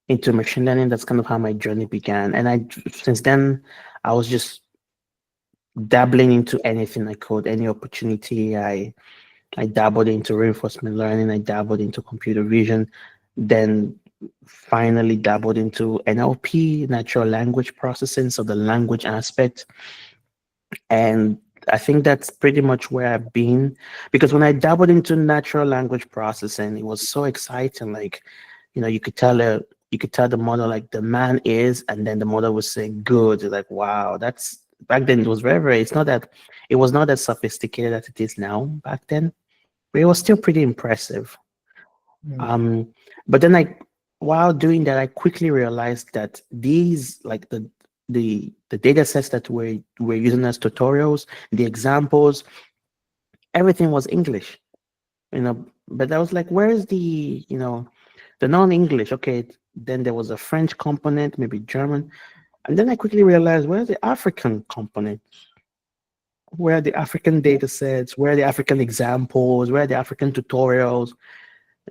into machine learning. That's kind of how my journey began. And since then, I was just dabbling into anything I could, any opportunity. I dabbled into reinforcement learning. I dabbled into computer vision, then finally dabbled into NLP, natural language processing, so the language aspect. And I think that's pretty much where I've been, because when I dabbled into natural language processing, it was so exciting. Like, you could tell the model like the man is, and then the model would say good. Like, wow, that's back then it was very, very, it was not as sophisticated as it is now back then, but it was still pretty impressive. But then while doing that, I quickly realized that these, like the data sets that we're using as tutorials, the examples, everything was English, But I was like, where is the non-English? Okay, then there was a French component, maybe German, and then I quickly realized, where's the African component? Where are the African data sets? Where are the African examples? Where are the African tutorials?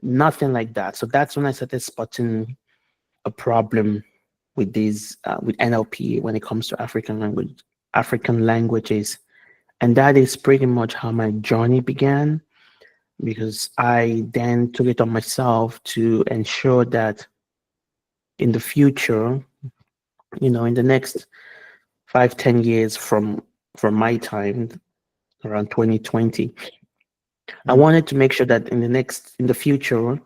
Nothing like that. So that's when I started spotting a problem with with NLP when it comes to African languages. And that is pretty much how my journey began, because I then took it on myself to ensure that in the future, in the next 5-10 years from my time, around 2020, I wanted to make sure that in the future,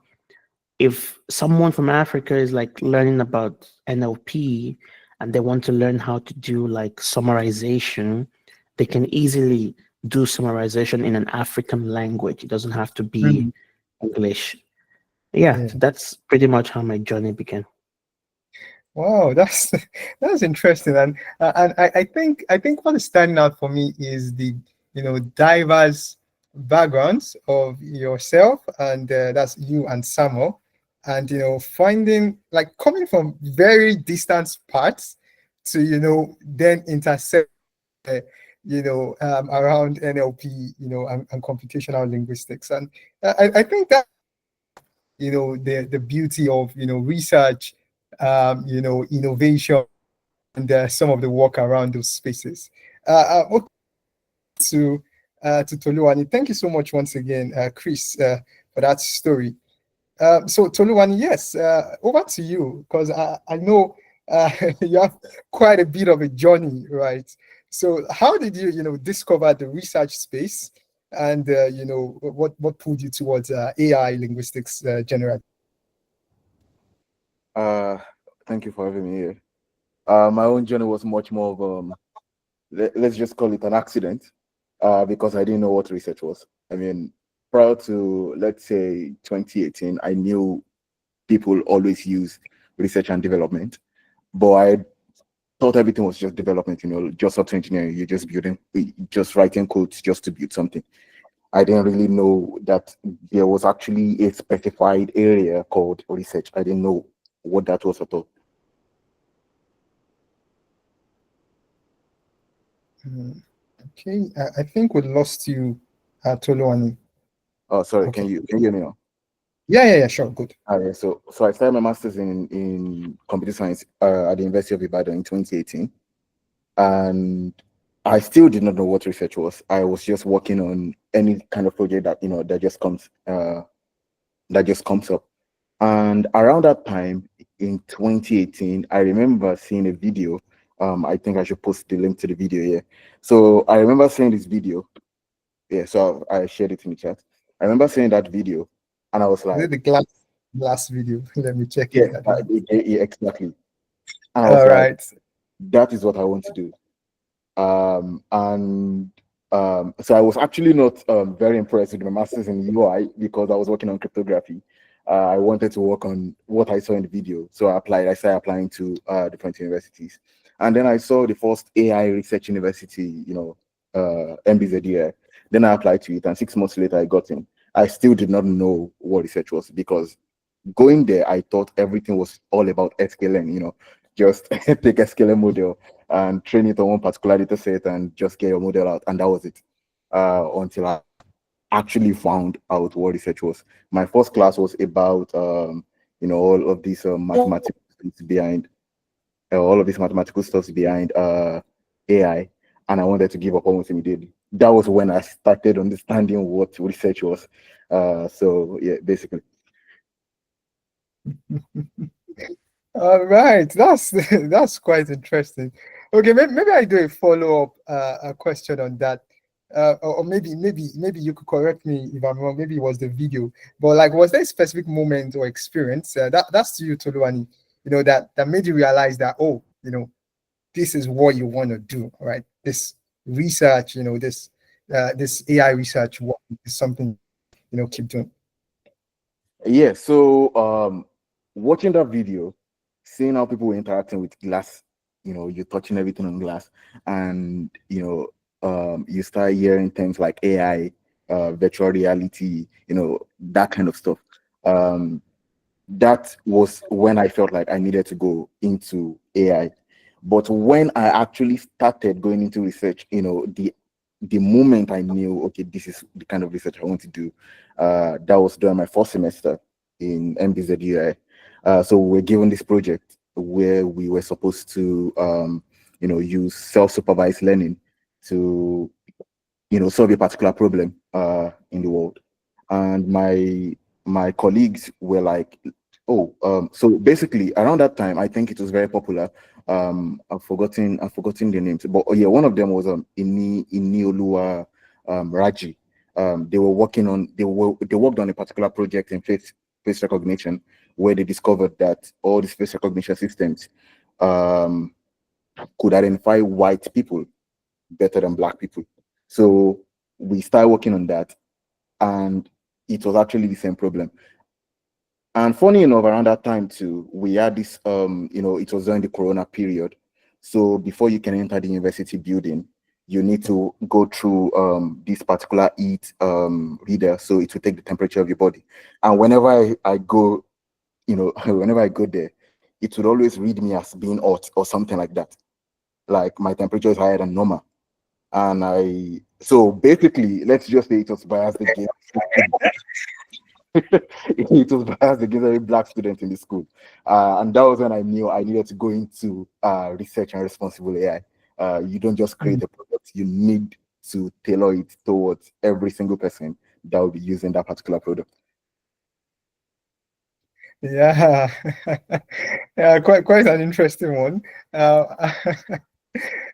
if someone from Africa is like learning about NLP and they want to learn how to do like summarization, they can easily do summarization in an African language. It doesn't have to be English. Yeah, so that's pretty much how my journey began. Wow, that's interesting, and I think what is standing out for me is the diverse backgrounds of yourself, and that's you and Samuel, and finding like coming from very distant parts to then intersect around NLP and computational linguistics, and I think that the beauty of research, innovation, and some of the work around those spaces. Okay, to Toluwani, thank you so much once again, Chris, for that story. So Toluwani, yes, over to you, because I know you have quite a bit of a journey, right? So how did you discover the research space, and what pulled you towards AI linguistics generally? Thank you for having me here. My own journey was much more of let's just call it an accident, because I didn't know what research was. I mean, prior to, let's say, 2018, I knew people always use research and development, but I thought everything was just development, just software engineering. You're just writing codes just to build something. I didn't really know that there was actually a specified area called research. I didn't know what that was at all. Okay, I think we lost you, Toluwani. Oh, sorry. Okay. Can you hear me now? Yeah, sure, good. So I started my master's in computer science at the University of Ibadan in 2018, and I still did not know what research was. I was just working on any kind of project that that just comes that just comes up. And around that time in 2018, I remember seeing a video. I think I should post the link to the video here. So I remember seeing this video. Yeah, so I shared it in the chat. I remember seeing that video, and I was Is like, it the glass video? Let me check yeah, it again. yeah, exactly. And I was All like, right. that is what I want to do. And so I was actually not very impressed with my master's in UI because I was working on cryptography. I wanted to work on what I saw in the video, so I applied. I started applying to different universities, and then I saw the first AI research university, MBZUI. Then I applied to it, and 6 months later I got in. I still did not know what research was because going there, I thought everything was all about SQLN, just take a SQLN model and train it on one particular data set and just get your model out. And that was it. Until I actually found out what research was. My first class was about, all of these mathematical stuff behind, all of these mathematical stuff behind AI. And I wanted to give up almost immediately. That was when I started understanding what research was. So yeah, basically. All right, that's quite interesting. Okay, maybe I do a follow-up a question on that. Or maybe you could correct me if I'm wrong. Maybe it was the video, but like, was there a specific moment or experience that's to you, Toluwani, that made you realize that, oh, this is what you want to do, right? This research, this AI research work is something, keep doing. Yeah, so watching that video, seeing how people were interacting with glass, you're touching everything on glass, and you start hearing things like AI, virtual reality, that kind of stuff. That was when I felt like I needed to go into AI. But when I actually started going into research, the moment I knew, okay, this is the kind of research I want to do, that was during my first semester in MBZUI. So we were given this project where we were supposed to, use self-supervised learning to, solve a particular problem in the world. And my colleagues were like, oh, so basically around that time, I think it was very popular. I've forgotten the names, but oh yeah, one of them was Iniolua Raji. They worked on a particular project in face recognition where they discovered that all these face recognition systems could identify white people better than black people. So we started working on that, and it was actually the same problem. And funny enough, around that time too, we had this, it was during the Corona period. So before you can enter the university building, you need to go through this particular heat reader. So it will take the temperature of your body. And whenever I go, whenever I go there, it would always read me as being hot or something like that. Like my temperature is higher than normal. And so basically, let's just say it was biased against it was biased against every black student in the school. And that was when I knew I needed to go into research and responsible AI. You don't just create a product, you need to tailor it towards every single person that will be using that particular product. Yeah, yeah, quite an interesting one. Uh,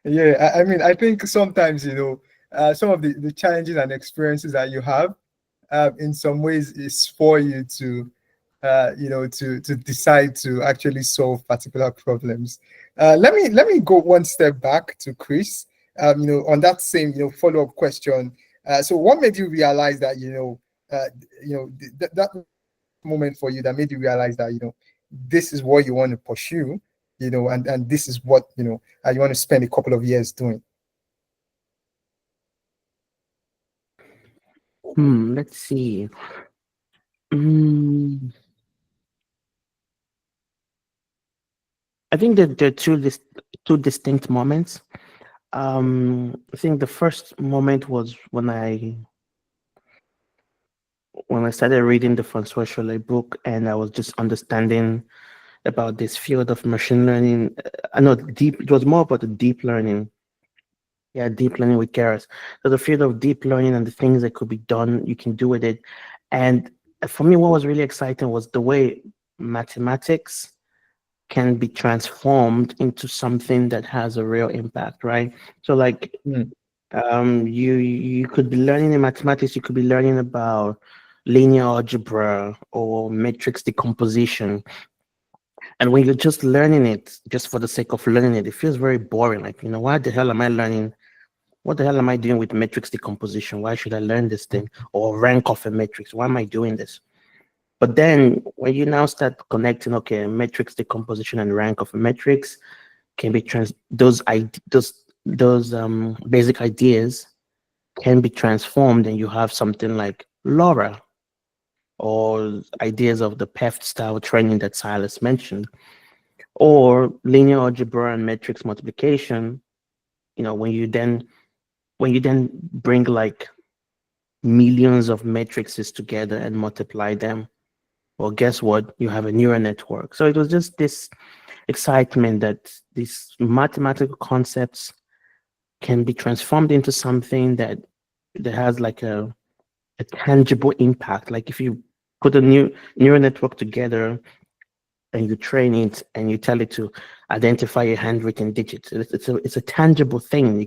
yeah, I mean, I think sometimes, some of the challenges and experiences that you have, in some ways, is for you to, to decide to actually solve particular problems. Let me go one step back to Chris. On that same, follow-up question. So, what made you realize that, that moment for you that made you realize that this is what you want to pursue, and this is what you want to spend a couple of years doing? Let's see. Mm, I think that there are two distinct moments. I think the first moment was when I started reading the Francois Cholet book, and I was just understanding about this field of machine learning. I know deep. It was more about the deep learning. Yeah, deep learning with Keras. So the field of deep learning and the things that could be done, you can do with it. And for me, what was really exciting was the way mathematics can be transformed into something that has a real impact, right? So like Mm. you could be learning in mathematics, you could be learning about linear algebra or matrix decomposition. And when you're just learning it just for the sake of learning it, it feels very boring. Like, why the hell am I learning? What the hell am I doing with matrix decomposition? Why should I learn this thing? Or rank of a matrix? Why am I doing this? But then when you now start connecting, okay, matrix decomposition and rank of a matrix can be those basic ideas can be transformed, and you have something like LoRa or ideas of the PEFT style training that Silas mentioned, or linear algebra and matrix multiplication. When you then bring like millions of matrices together and multiply them, well, guess what? You have a neural network. So it was just this excitement that these mathematical concepts can be transformed into something that has like a tangible impact. Like if you put a new neural network together and you train it and you tell it to identify a handwritten digit, it's a tangible thing.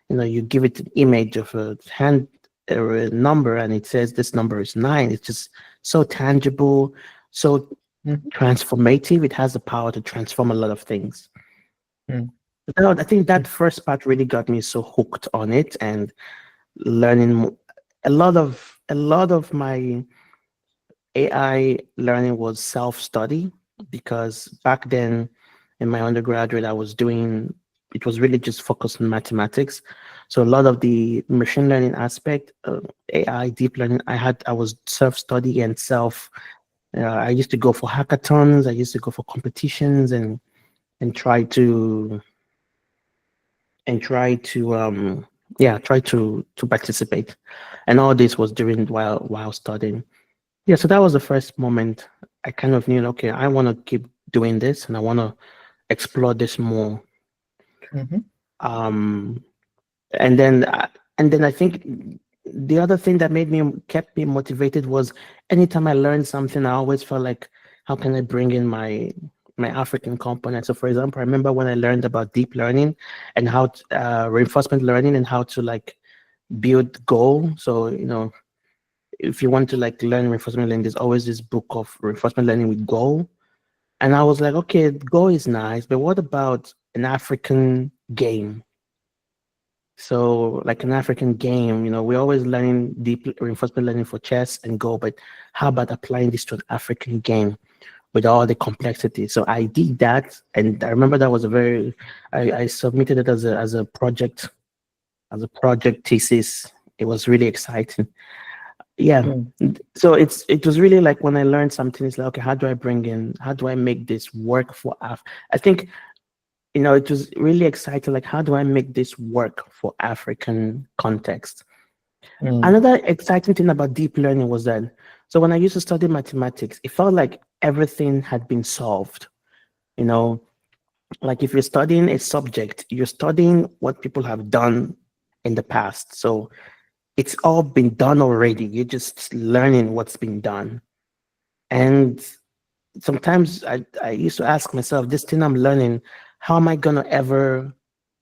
You give it an image of a hand or a number and it says this number is 9. It's just so tangible, so transformative. It has the power to transform a lot of things. Mm. I think that first part really got me so hooked on it, and learning a lot of my AI learning was self-study, because back then in my undergraduate it was really just focused on mathematics. So a lot of the machine learning aspect, AI, deep learning, I was self-study and I used to go for hackathons, I used to go for competitions and try to participate. And all this was during while studying. Yeah, so that was the first moment I kind of knew, okay, I want to keep doing this and I want to explore this more. Mhm. Um, and then I think the other thing that kept me motivated was anytime I learned something, I always felt like, how can I bring in my African component? So, for example, I remember when I learned about deep learning and how reinforcement learning and how to like build Go. So, if you want to like learn reinforcement learning, there's always this book of reinforcement learning with Go. And I was like, okay, Go is nice, but what about an African game? So like an African game, we're always learning deep reinforcement learning for chess and Go, but how about applying this to an African game with all the complexity? So I did that, and I remember that was I submitted it as a project thesis. It was really exciting. Yeah. Mm. So it was really like when I learned something, it's like, okay, how do I make this work for I think, it was really exciting. Like, how do I make this work for African context? Mm. Another exciting thing about deep learning was that, so when I used to study mathematics, it felt like everything had been solved. You know, like if you're studying a subject, you're studying what people have done in the past. So it's all been done already. You're just learning what's been done. And sometimes I used to ask myself, this thing I'm learning, how am I going to ever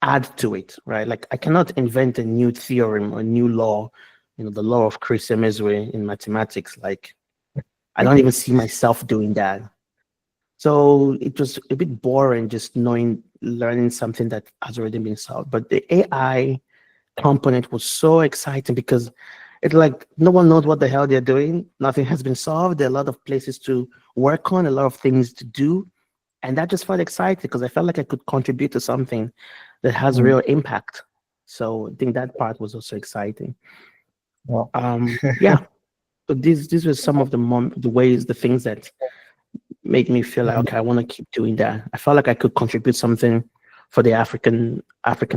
add to it, right? Like I cannot invent a new theorem or a new law, the law of Chris Emezwe in mathematics. Like I don't even see myself doing that. So it was a bit boring just learning something that has already been solved. But the AI component was so exciting because it's like no one knows what the hell they're doing. Nothing has been solved. There are a lot of places to work on, a lot of things to do. And that just felt exciting because I felt like I could contribute to something that has Mm. real impact. So I think that part was also exciting. Wow. Yeah. So these were some of the ways, the things that made me feel like, okay, I want to keep doing that. I felt like I could contribute something for the African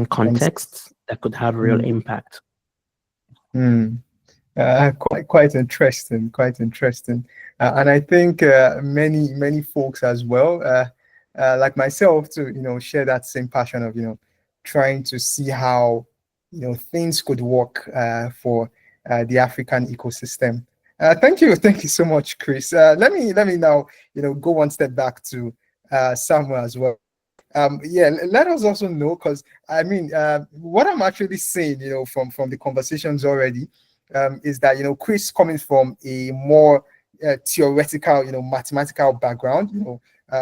context that could have real Mm. impact. Mm. Quite interesting, quite interesting. And I think many folks as well, like myself, to share that same passion of trying to see how things could work for the African ecosystem. Thank you so much, Chris. Let me now, go one step back to Samuel as well. Yeah, let us also know, because I mean, what I'm actually saying, from the conversations already, is that Chris coming from a more theoretical, mathematical background,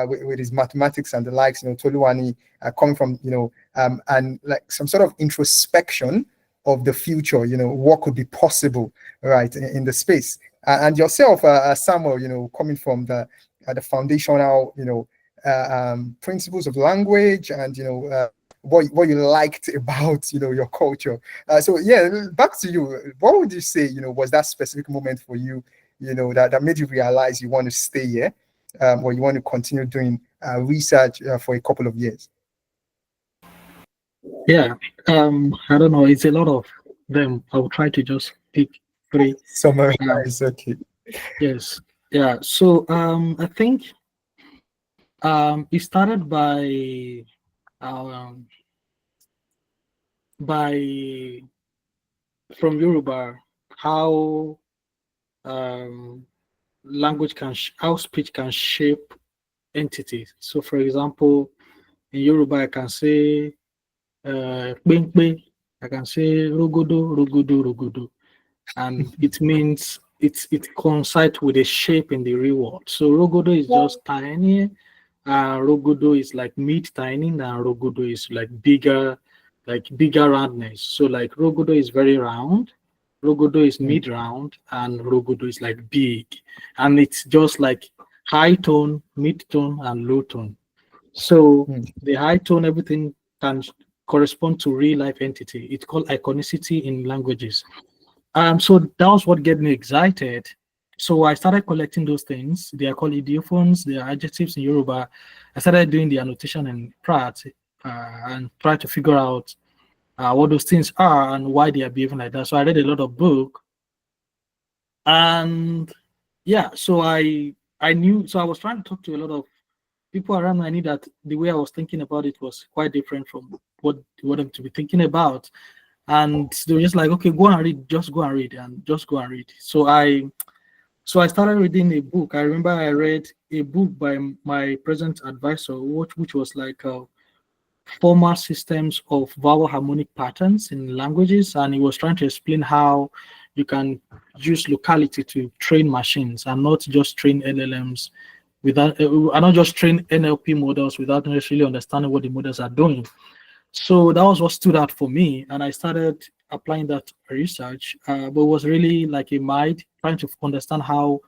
with his mathematics and the likes, Toluwani coming from, and like some sort of introspection of the future, what could be possible, right, in the space. And yourself, Samuel, coming from the foundational, principles of language, and what you liked about your culture. So yeah, back to you. What would you say was that specific moment for you, that made you realize you want to stay here, or you want to continue doing research for a couple of years? Yeah, I don't know. It's a lot of them. I will try to just pick three. Summarize. Okay. Yes. Yeah. So I think it started um, by from Yoruba, how um, how speech can shape entities. So, for example, in Yoruba, I can say "pengpe," I can say "rogodo, rogodo, rogodo," and it means it coincides with a shape in the real world. So, rogodo is just tiny. Rogodo is like mid tiny, and rogodo is like bigger roundness. So like rogodo is very round, rogodo is mid round, and rogodo is like big, and it's just like high tone, mid tone, and low tone. So the high tone, everything can correspond to real life entity. It's called iconicity in languages. So that was what get me excited. So I started collecting those things. They are called ideophones, they are adjectives in Yoruba. I started doing the annotation in Pratt, and try to figure out what those things are and why they are behaving like that. So I read a lot of book, and yeah, so I knew. So I was trying to talk to a lot of people around me. I knew that the way I was thinking about it was quite different from what you want them to be thinking about. And they were just like, okay, go and read, just go and read, and just go and read. So I started reading a book. I remember I read a book by my present advisor, which was like formal systems of vowel harmonic patterns in languages, and he was trying to explain how you can use locality to train machines and not just train LLMs without, and not just train NLP models without necessarily understanding what the models are doing. So that was what stood out for me, and I started applying that research. But it was really like a mind trying to understand how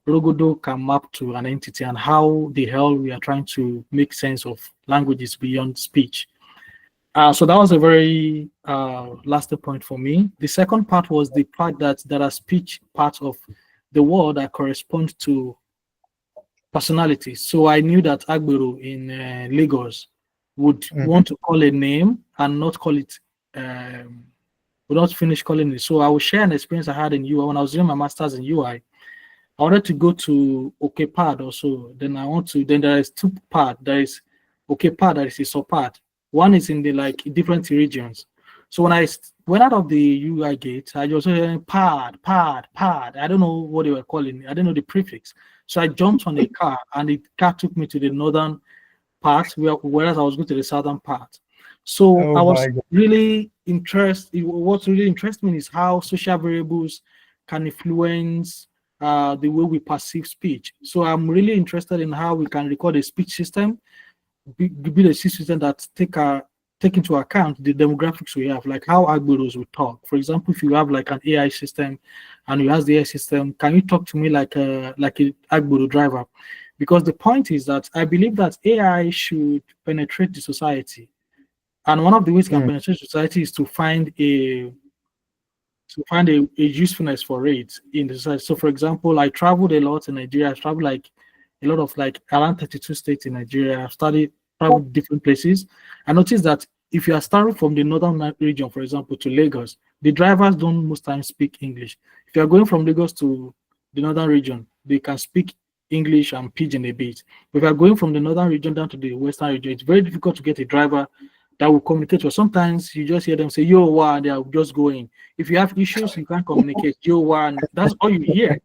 Rogodo can map to an entity and how the hell we are trying to make sense of languages beyond speech. So that was a very lasting point for me. The second part was the part that there are speech parts of the world that correspond to personality. So I knew that Agbero in Lagos would want to call a name and not call it, would not finish calling it. So I will share an experience I had in UI when I was doing my master's in UI. I wanted to go to OKPAD also. Then there is two part. There is OKPAD, there is a subpart. One is in the like different regions. So when I went out of the UI gate, I just heard pad. I don't know what they were calling it. I didn't know the prefix. So I jumped on a car, and the car took me to the northern part, whereas I was going to the southern part. So I was really interested. What really interested me is how social variables can influence the way we perceive speech. So I'm really interested in how we can record a speech system, build a system that take into account the demographics we have, like how Agberos will talk. For example, if you have like an AI system and you ask the AI system, can you talk to me like a Agbero driver? Because the point is that I believe that AI should penetrate the society. And one of the ways it can penetrate society is to find a usefulness for it in the society. So for example, I traveled a lot in Nigeria. I traveled like a lot of like around 32 states in Nigeria. I've traveled different places. I noticed that if you are starting from the northern region, for example, to Lagos, the drivers don't most times speak English. If you are going from Lagos to the northern region, they can speak English and pidgin a bit. But if you are going from the northern region down to the western region, it's very difficult to get a driver that will communicate. Or sometimes you just hear them say, yo, wow, they are just going. If you have issues, you can't communicate. Yo, wow, and that's all you hear.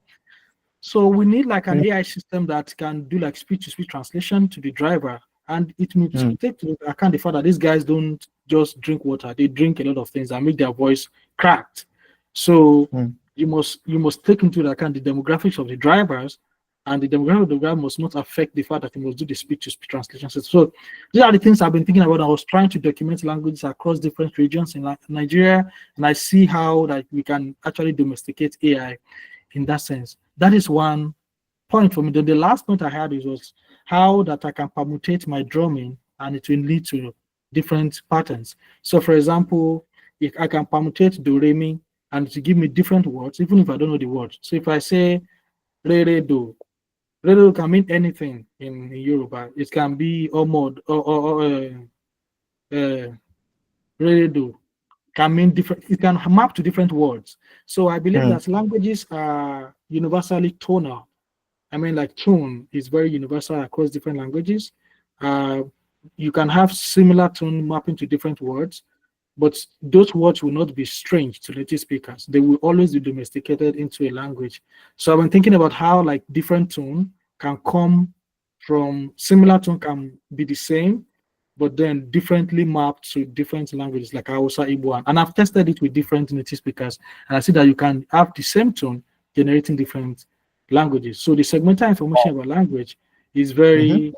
So we need like an AI system that can do like speech-to-speech translation to the driver. And it must take into account the fact that these guys don't just drink water, they drink a lot of things that make their voice cracked. So you must take into account the demographics of the drivers, and the demographic of the driver must not affect the fact that you must do the speech-to-speech translation system. So these are the things I've been thinking about. I was trying to document languages across different regions in Nigeria, and I see how like we can actually domesticate AI in that sense. That is one point for me. Then the last point I had was how that I can permutate my drumming and it will lead to different patterns. So for example, if I can permutate do re mi and to give me different words, even if I don't know the word. So if I say re do can mean anything in Yoruba. It can be omod or re do can mean different, it can map to different words. So I believe that languages are universally tonal. I mean, like tone is very universal across different languages. You can have similar tone mapping to different words, but those words will not be strange to native speakers. They will always be domesticated into a language. So I've been thinking about how like different tone can come from similar tone can be the same, but then differently mapped to different languages like Hausa, Igbo, and I've tested it with different native speakers, and I see that you can have the same tone generating different languages. So the segmental information about language is very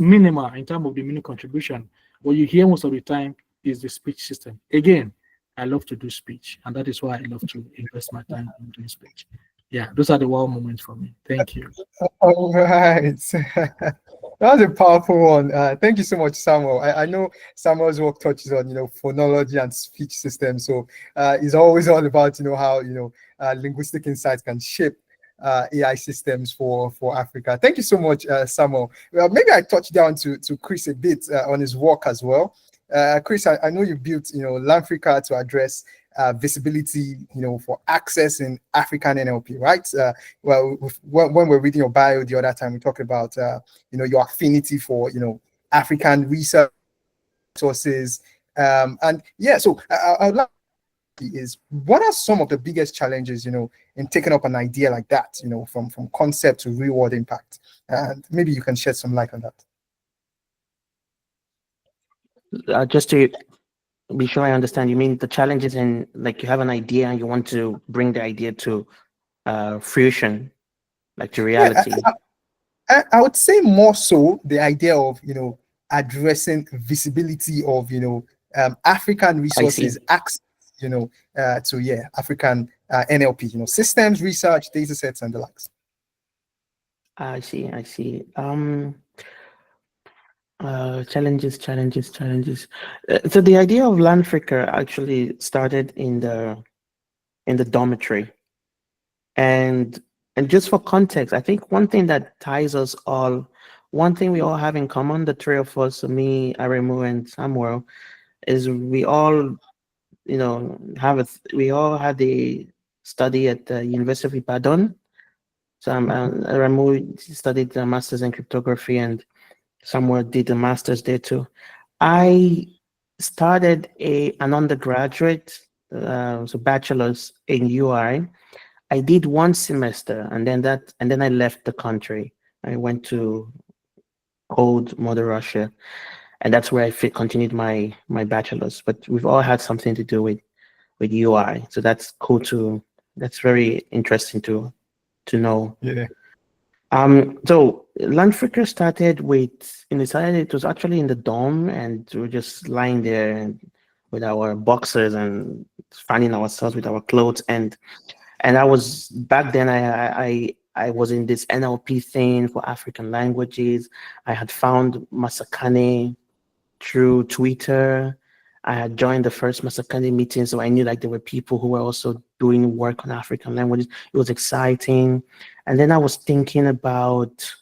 minimal in terms of the meaning contribution. What you hear most of the time is the speech system. Again, I love to do speech, and that is why I love to invest my time in doing speech. Yeah, those are the wow moments for me. Thank you. All right. That was a powerful one. Thank you so much, Samuel. I know Samuel's work touches on, phonology and speech systems. So it's always all about, how, linguistic insights can shape AI systems for Africa. Thank you so much, Samuel. Well, maybe I touch down to Chris a bit on his work as well. Chris, I know you built, Lanfrica to address visibility, for access in African NLP, right? Well, when we're reading your bio the other time, we talked about, your affinity for, African research sources. And yeah, so I would like is what are some of the biggest challenges, in taking up an idea like that, from concept to real world impact? And maybe you can shed some light on that. Just to be sure I understand, you mean the challenges in like you have an idea and you want to bring the idea to fruition, like to reality? Yeah, I would say more so the idea of, addressing visibility of, African resources access, to African NLP, systems, research, data sets, and the likes. I see. Challenges. So the idea of Landfricker actually started in the dormitory, and just for context, I think one thing that ties us all, one thing we all have in common, the three of us, me, Aremu, and Samuel, is we all, we all had a study at the University of Ibadan. So Aremu studied the master's in cryptography, and Samuel did a master's there too. I started an undergraduate, so bachelor's in UI. I did one semester, and then I left the country. I went to cold Mother Russia, and that's where I continued my bachelor's. But we've all had something to do with UI, so that's cool too. That's very interesting to know. Yeah. So Landfricker started with, it was actually in the dorm, and we were just lying there with our boxers and fanning ourselves with our clothes. And I was, back then I was in this NLP thing for African languages. I had found Masakane through Twitter. I had joined the first Masakane meeting, so I knew like there were people who were also doing work on African languages. It was exciting. And then I was thinking about,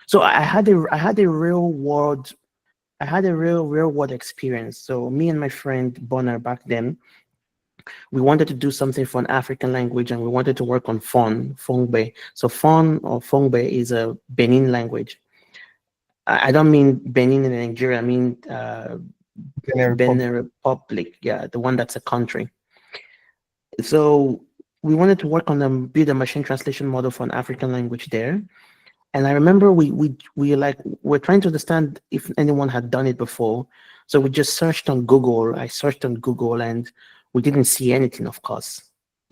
so I had a real world experience. So me and my friend Bonner back then, we wanted to do something for an African language, and we wanted to work on Fongbe. So Fon or Fongbe is a Benin language. I don't mean Benin in Nigeria. I mean Benin Benin Republic. Yeah, the one that's a country. So we wanted to work on build a machine translation model for an African language there. And I remember we're trying to understand if anyone had done it before. So we just searched on Google. I searched on Google and we didn't see anything, of course.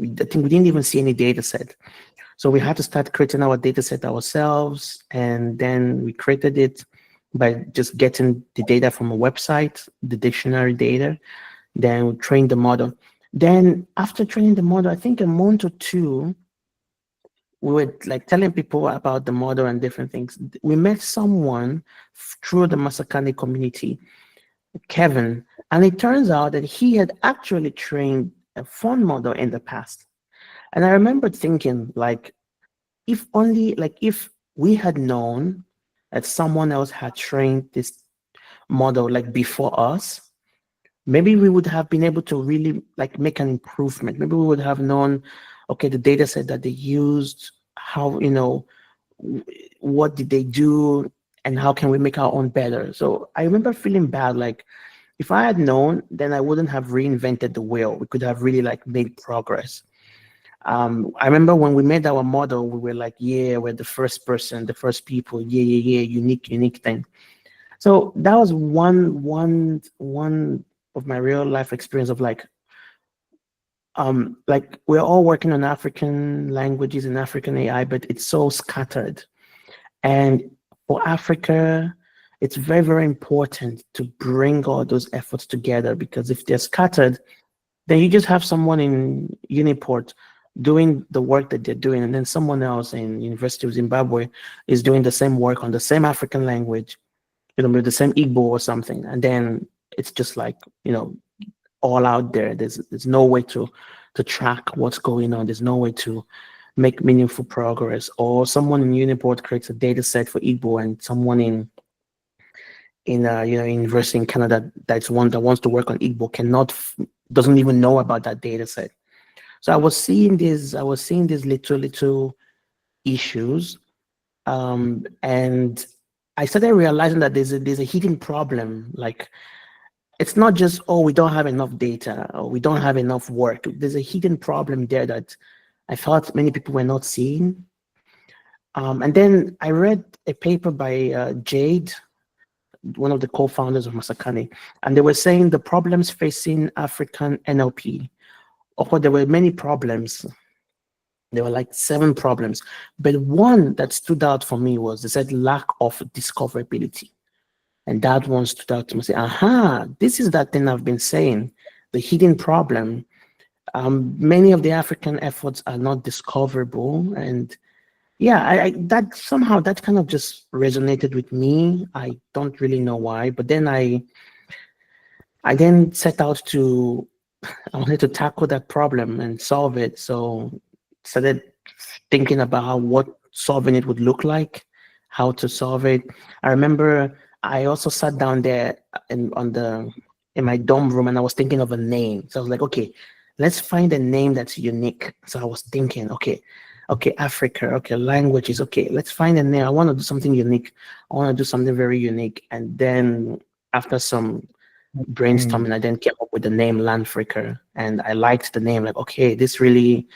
I think we didn't even see any data set. So we had to start creating our data set ourselves. And then we created it by just getting the data from a website, the dictionary data. Then we trained the model. Then after training the model, I think a month or two, we were like telling people about the model and different things. We met someone through the Masakani community, Kevin, and it turns out that he had actually trained a phone model in the past. And I remember thinking, like, if only, like, if we had known that someone else had trained this model like before us, maybe we would have been able to really like make an improvement. Maybe we would have known, okay, the data set that they used, how, what did they do, and how can we make our own better. So I remember feeling bad, like if I had known, then I wouldn't have reinvented the wheel. We could have really like made progress. I remember when we made our model, we were like, yeah, we're the first person, the first people, yeah, unique thing. So that was one of my real life experience of like we're all working on African languages and African AI, but it's so scattered. And for Africa, it's very, very important to bring all those efforts together, because if they're scattered, then you just have someone in Uniport doing the work that they're doing, and then someone else in University of Zimbabwe is doing the same work on the same African language, with the same Igbo or something. And then it's just like, all out there. There's no way to track what's going on. There's no way to make meaningful progress. Or someone in Uniport creates a data set for Igbo, and someone in university in Canada that wants to work on Igbo doesn't even know about that data set. So I was seeing these little issues, and I started realizing that there's a hidden problem. Like, it's not just, oh, we don't have enough data or we don't have enough work. There's a hidden problem there that I thought many people were not seeing. And then I read a paper by Jade, one of the co-founders of Masakane, and they were saying the problems facing African NLP. Of course, there were many problems. There were like 7 problems, but one that stood out for me was, they said, lack of discoverability. And that one stood out to me. Say, aha, this is that thing I've been saying, the hidden problem. Many of the African efforts are not discoverable. And yeah, that somehow that kind of just resonated with me. I don't really know why, but then I then set out I wanted to tackle that problem and solve it. So started thinking about what solving it would look like, how to solve it. I remember I also sat down there in my dorm room, and I was thinking of a name. So I was like, okay, let's find a name that's unique. So I was thinking, okay, Africa, okay, languages, okay, let's find a name. I want to do something unique. I want to do something very unique. And then after some brainstorming, I then came up with the name Landfricker, and I liked the name. Like, okay, this really,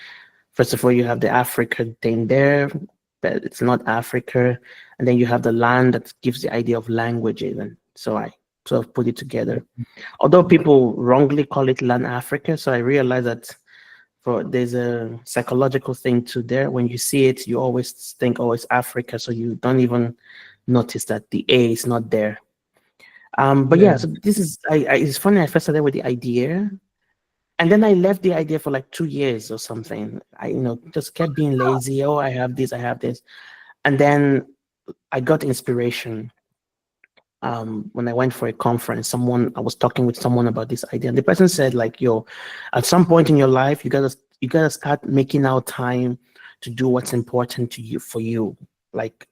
first of all, you have the Africa thing there, but it's not Africa, and then you have the land that gives the idea of language even. So I sort of put it together. Although people wrongly call it Land Africa, so I realized that there's a psychological thing to there. When you see it, you always think, oh, it's Africa, so you don't even notice that the A is not there. But yeah, so this is, it's funny, I first started with the idea, and then I left the idea for like 2 years or something. I, just kept being lazy. Oh, I have this. And then I got inspiration. When I went for a conference, I was talking with someone about this idea, and the person said, like, yo, at some point in your life, you gotta start making out time to do what's important to you, for you. Like,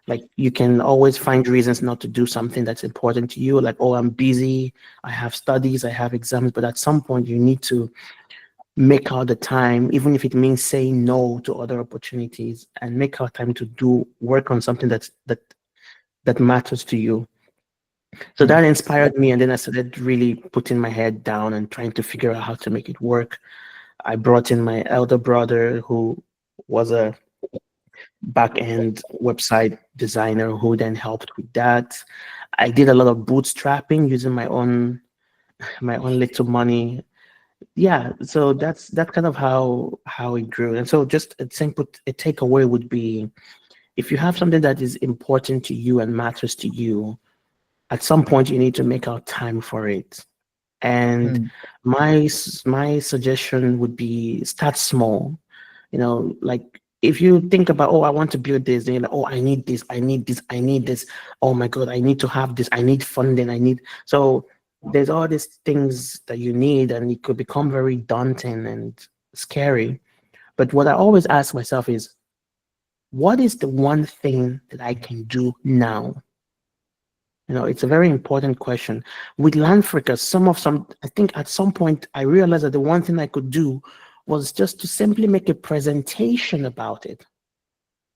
like you can always find reasons not to do something that's important to you. Like, oh, I'm busy, I have studies, I have exams, but at some point you need to make out the time, even if it means saying no to other opportunities, and make out time to work on something that that matters to you. So that inspired me, and then I started really putting my head down and trying to figure out how to make it work. I brought in my elder brother, who was a back-end website designer, who then helped with that. I did a lot of bootstrapping using my own little money. Yeah, so that's kind of how it grew. And so just a simple a takeaway would be, if you have something that is important to you and matters to you, at some point you need to make out time for it. And my suggestion would be, start small. You know, like if you think about, oh, I want to build this, then you're like, oh, I need this, I need this, I need this. Oh my God, I need to have this, I need funding, I need. So there's all these things that you need, and it could become very daunting and scary. But what I always ask myself is, what is the one thing that I can do now? You know, it's a very important question. With Landfreaker, I think at some point I realized that the one thing I could do was just to simply make a presentation about it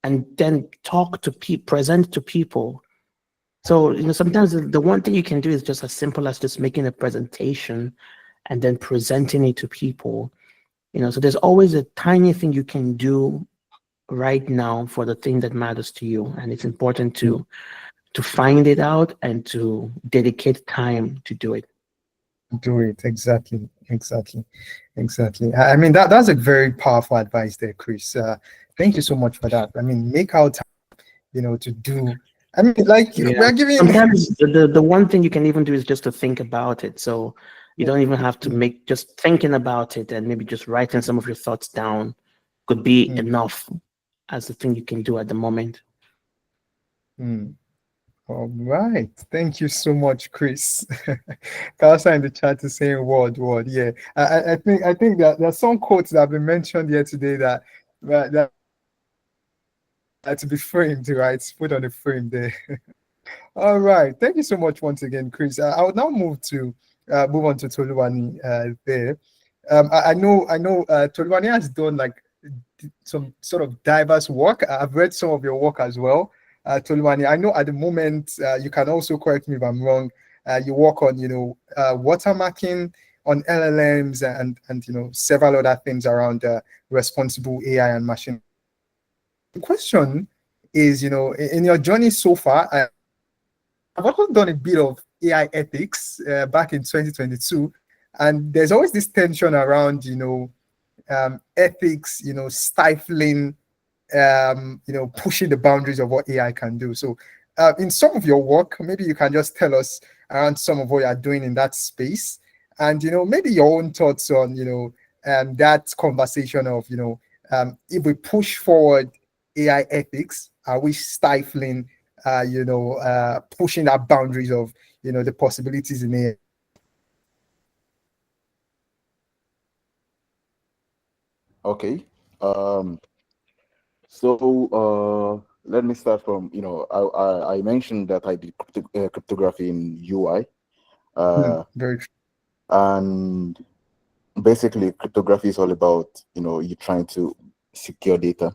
and then talk to people, present to people. So, you know, sometimes the one thing you can do is just as simple as just making a presentation and then presenting it to people. You know, so there's always a tiny thing you can do right now for the thing that matters to you. And it's important to find it out and to dedicate time to do it. Do it. Exactly. I mean, that's a very powerful advice there, Chris. Thank you so much for that. I mean, make out time, you know, to do. I mean, like, we're giving. Sometimes the one thing you can even do is just to think about it. So you don't even have to make, just thinking about it and maybe just writing some of your thoughts down could be enough as the thing you can do at the moment. All right. Thank you so much, Chris. Kalsa in the chat is saying word. Yeah. I think that there's some quotes that have been mentioned here today that to be framed, right? Put on the frame there. All right. Thank you so much once again, Chris. I would now move on to Toluwani there. I know Toluwani has done like some sort of diverse work. I've read some of your work as well. Toluwani, I know at the moment, you can also correct me if I'm wrong, you work on, watermarking on LLMs and several other things around responsible AI and machine. The question is, in your journey so far, I've also done a bit of AI ethics back in 2022, and there's always this tension around, ethics, stifling, pushing the boundaries of what AI can do. So in some of your work, maybe you can just tell us around some of what you're doing in that space, and maybe your own thoughts on that conversation of if we push forward AI ethics, are we stifling pushing that boundaries of the possibilities in AI? Okay. So let me start from, I mentioned that I did cryptography in UI. Very true. And basically cryptography is all about, you trying to secure data.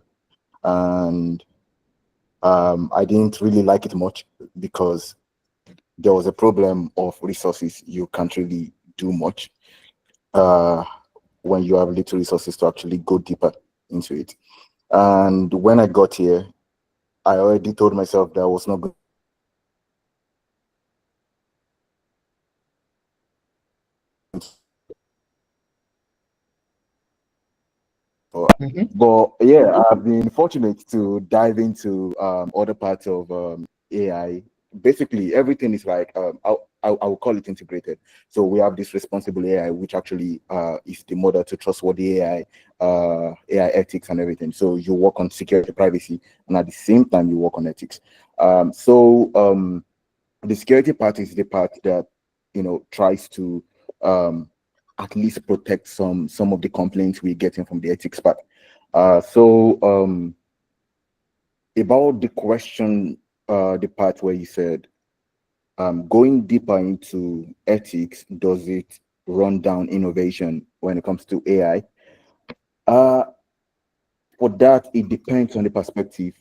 And I didn't really like it much because there was a problem of resources. You can't really do much when you have little resources to actually go deeper into it. And when I got here, I already told myself that I was not good. But yeah, I've been fortunate to dive into other parts of AI. Basically, everything is like I will call it integrated. So we have this responsible AI, which actually is the model to trustworthy AI, AI ethics and everything. So you work on security, privacy, and at the same time you work on ethics. The security part is the part that tries to at least protect some of the complaints we're getting from the ethics part. About the question, the part where you said, going deeper into ethics, does it run down innovation when it comes to AI? For that, it depends on the perspective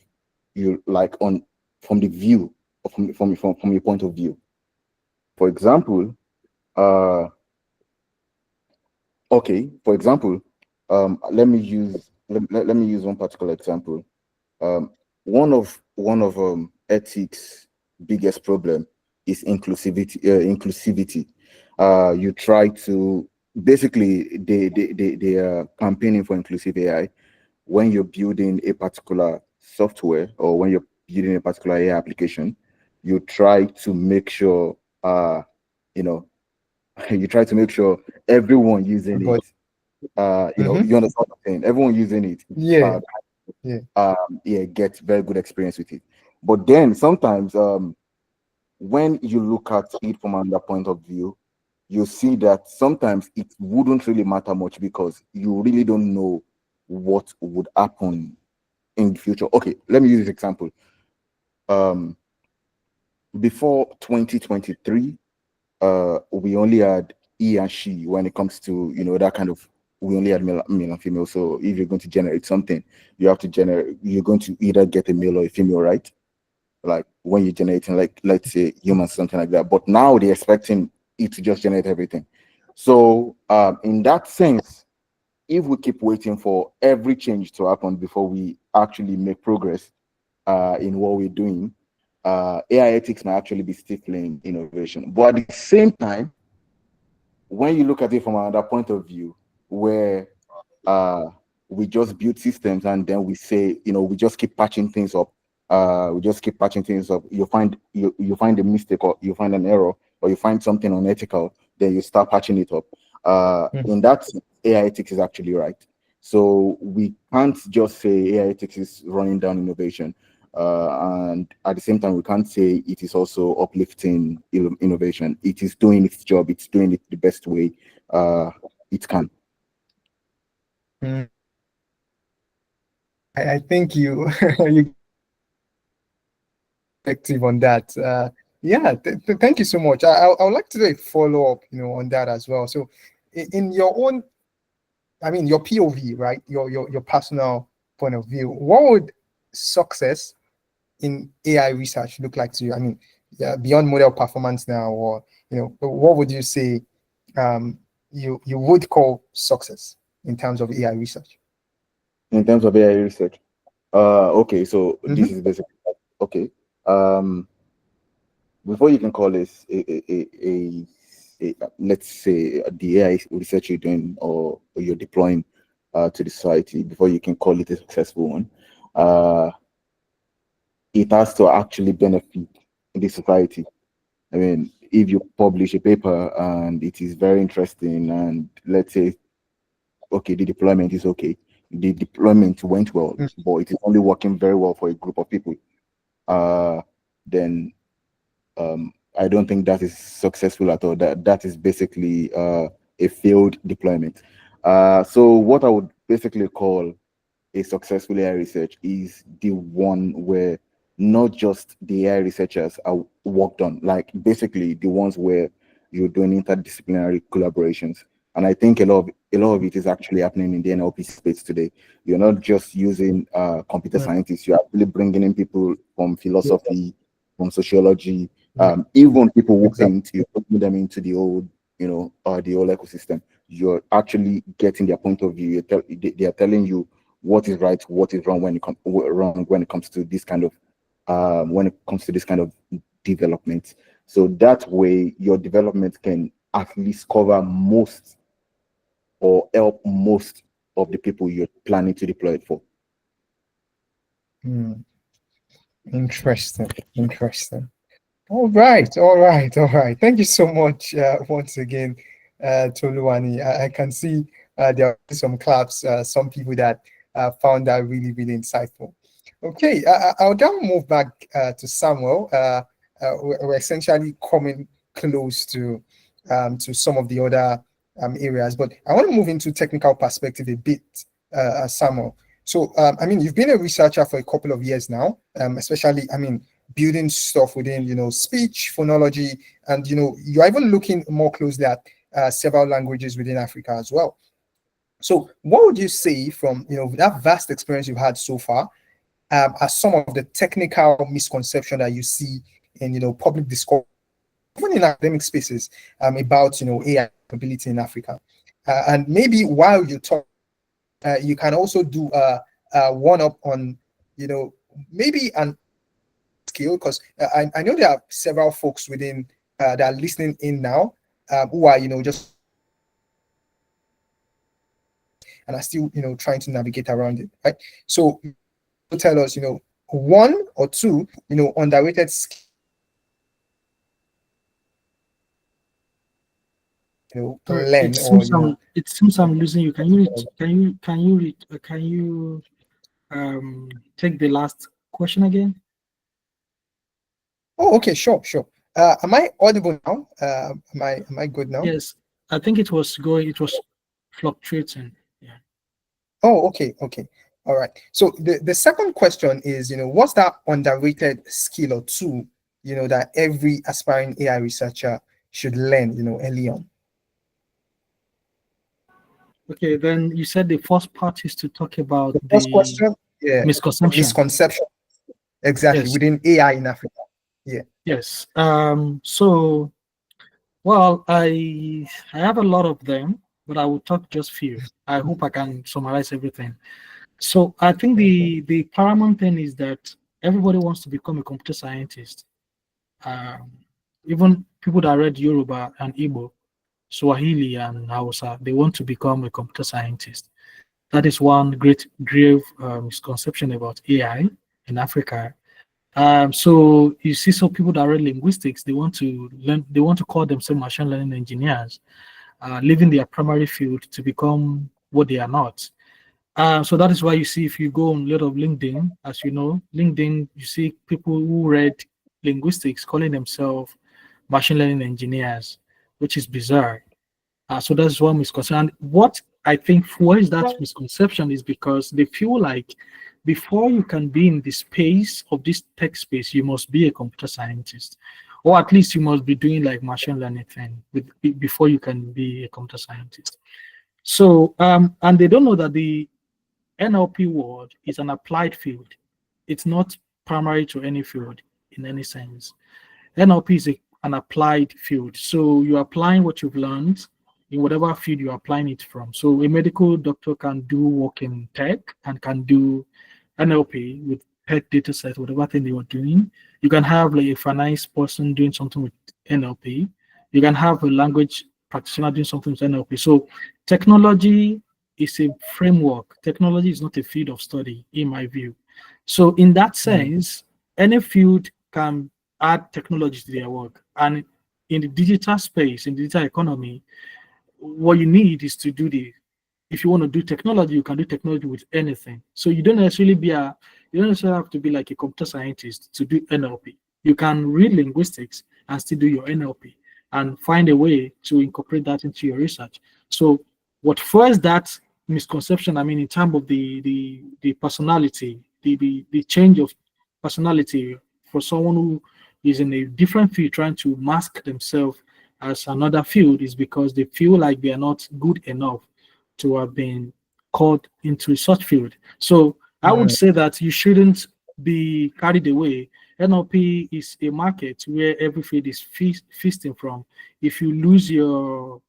you like on from the view from your point of view. For example, okay, for example, let me use one particular example. One of ethics' biggest problem is inclusivity. You try to basically they are campaigning for inclusive AI. When you're building a particular software or when you're building a particular AI application, you try to make sure you know you try to make sure everyone using But it you understand what I'm saying, everyone using it yeah, get very good experience with it. But then sometimes when you look at it from another point of view, you see that sometimes it wouldn't really matter much because you really don't know what would happen in the future. Okay, let me use this example. Before 2023, we only had he and she when it comes to that kind of, we only had male and female. So if you're going to generate something, you're going to either get a male or a female, right? Like when you're generating, like let's say humans, something like that. But now they're expecting it to just generate everything. So in that sense, if we keep waiting for every change to happen before we actually make progress in what we're doing, AI ethics might actually be stifling innovation. But at the same time, when you look at it from another point of view, where we just build systems and then we say, we just keep patching things up. We just keep patching things up. You find a mistake or you find an error or you find something unethical, then you start patching it up. In that sense, AI ethics is actually right. So we can't just say AI ethics is running down innovation. And at the same time, we can't say it is also uplifting innovation. It is doing its job. It's doing it the best way it can. I think you you perspective on that. Yeah, thank you so much. I would like to do a follow up, on that as well. So, in your own, I mean, your POV, right? Your personal point of view. What would success in AI research look like to you? I mean, yeah, beyond model performance now, or what would you say you would call success in terms of AI research? In terms of AI research, okay, so this is basically okay. Before you can call this a let's say the AI research you're doing or you're deploying to the society, before you can call it a successful one, it has to actually benefit the society. I mean, if you publish a paper and it is very interesting, and let's say, okay, the deployment is okay, the deployment went well, but it is only working very well for a group of people, then I don't think that is successful at all. That is basically a failed deployment. So what I would basically call a successful AI research is the one where not just the AI researchers are worked on, like basically the ones where you're doing interdisciplinary collaborations. And I think a lot of it is actually happening in the NLP space today. You're not just using computer scientists, you're actually bringing in people from philosophy, from sociology, even people who paint, you're putting them into the old, the old ecosystem. You're actually getting their point of view. They are telling you what is right, what is wrong when it comes to this kind of development. So that way, your development can at least cover most or help most of the people you're planning to deploy it for. Interesting. All right. Thank you so much once again, Toluwani. I can see there are some claps, some people that found that really, really insightful. Okay, I'll now move back to Samuel. We're essentially coming close to some of the other areas, but I want to move into technical perspective a bit, Samuel. So, I mean, you've been a researcher for a couple of years now, especially, I mean, building stuff within, speech, phonology, and, you're even looking more closely at several languages within Africa as well. So what would you say from, that vast experience you've had so far, are some of the technical misconceptions that you see in public discourse, even in academic spaces, about AI capability in Africa. And maybe while you talk, you can also do one up on maybe an skill, because I know there are several folks within that are listening in now, who are just and are still trying to navigate around it, right? So tell us one or two underrated skills Sorry, learn, or it seems I'm losing you. Can you take the last question again? Oh, okay, sure. Am I audible now? Am I good now? Yes, I think it was fluctuating. Yeah. Oh, okay. All right. So the second question is, what's that underrated skill or tool, that every aspiring AI researcher should learn, early on? Okay, then you said the first part is to talk about The first question, yeah, misconception. Exactly, yes. within AI in Africa. Yeah. Yes. So, well, I have a lot of them, but I will talk just few. I hope I can summarize everything. So I think the paramount thing is that everybody wants to become a computer scientist. Um, Even people that read Yoruba and Igbo, Swahili and Hausa, they want to become a computer scientist. That is one great grave misconception about AI in Africa. So you see some people that read linguistics, they want to learn, they want to call themselves machine learning engineers, leaving their primary field to become what they are not. So that is why you see, if you go on a lot of LinkedIn, as you know, LinkedIn, you see people who read linguistics calling themselves machine learning engineers, which is bizarre. So that's one misconception. And what I think fuels that misconception is because they feel like before you can be in the space of this tech space, you must be a computer scientist, or at least you must be doing like machine learning thing before you can be a computer scientist. So, and they don't know that the NLP world is an applied field. It's not primary to any field in any sense. NLP is an applied field. So you're applying what you've learned in whatever field you're applying it from. So a medical doctor can do work in tech and can do NLP with tech data set, whatever thing they were doing. You can have like a finance person doing something with NLP. You can have a language practitioner doing something with NLP. So technology is a framework. Technology is not a field of study, in my view. So in that sense, any field can add technology to their work. And in the digital space, in the digital economy, what you need is to do if you want to do technology, you can do technology with anything. So you don't necessarily have to be like a computer scientist to do NLP. You can read linguistics and still do your NLP and find a way to incorporate that into your research. So what first that misconception, I mean, in terms of the personality, the change of personality for someone who is in a different field trying to mask themselves as another field, is because they feel like they are not good enough to have been called into such field. So I would say that you shouldn't be carried away. NLP is a market where every field is feasting from. If you lose your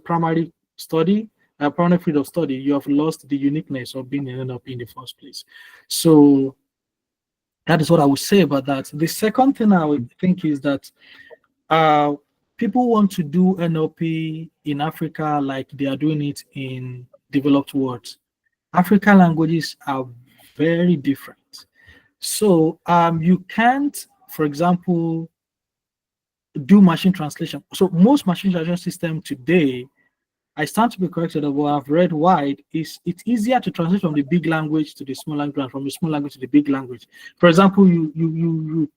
primary study, primary field of study, you have lost the uniqueness of being in NLP in the first place. So that is what I would say about that. The second thing I would think is that people want to do NLP in Africa like they are doing it in developed worlds. African languages are very different. So you can't, for example, do machine translation. So most machine translation systems today, I stand to be corrected, but I've read wide, it's easier to translate from the big language to the small language and from the small language to the big language. For example, you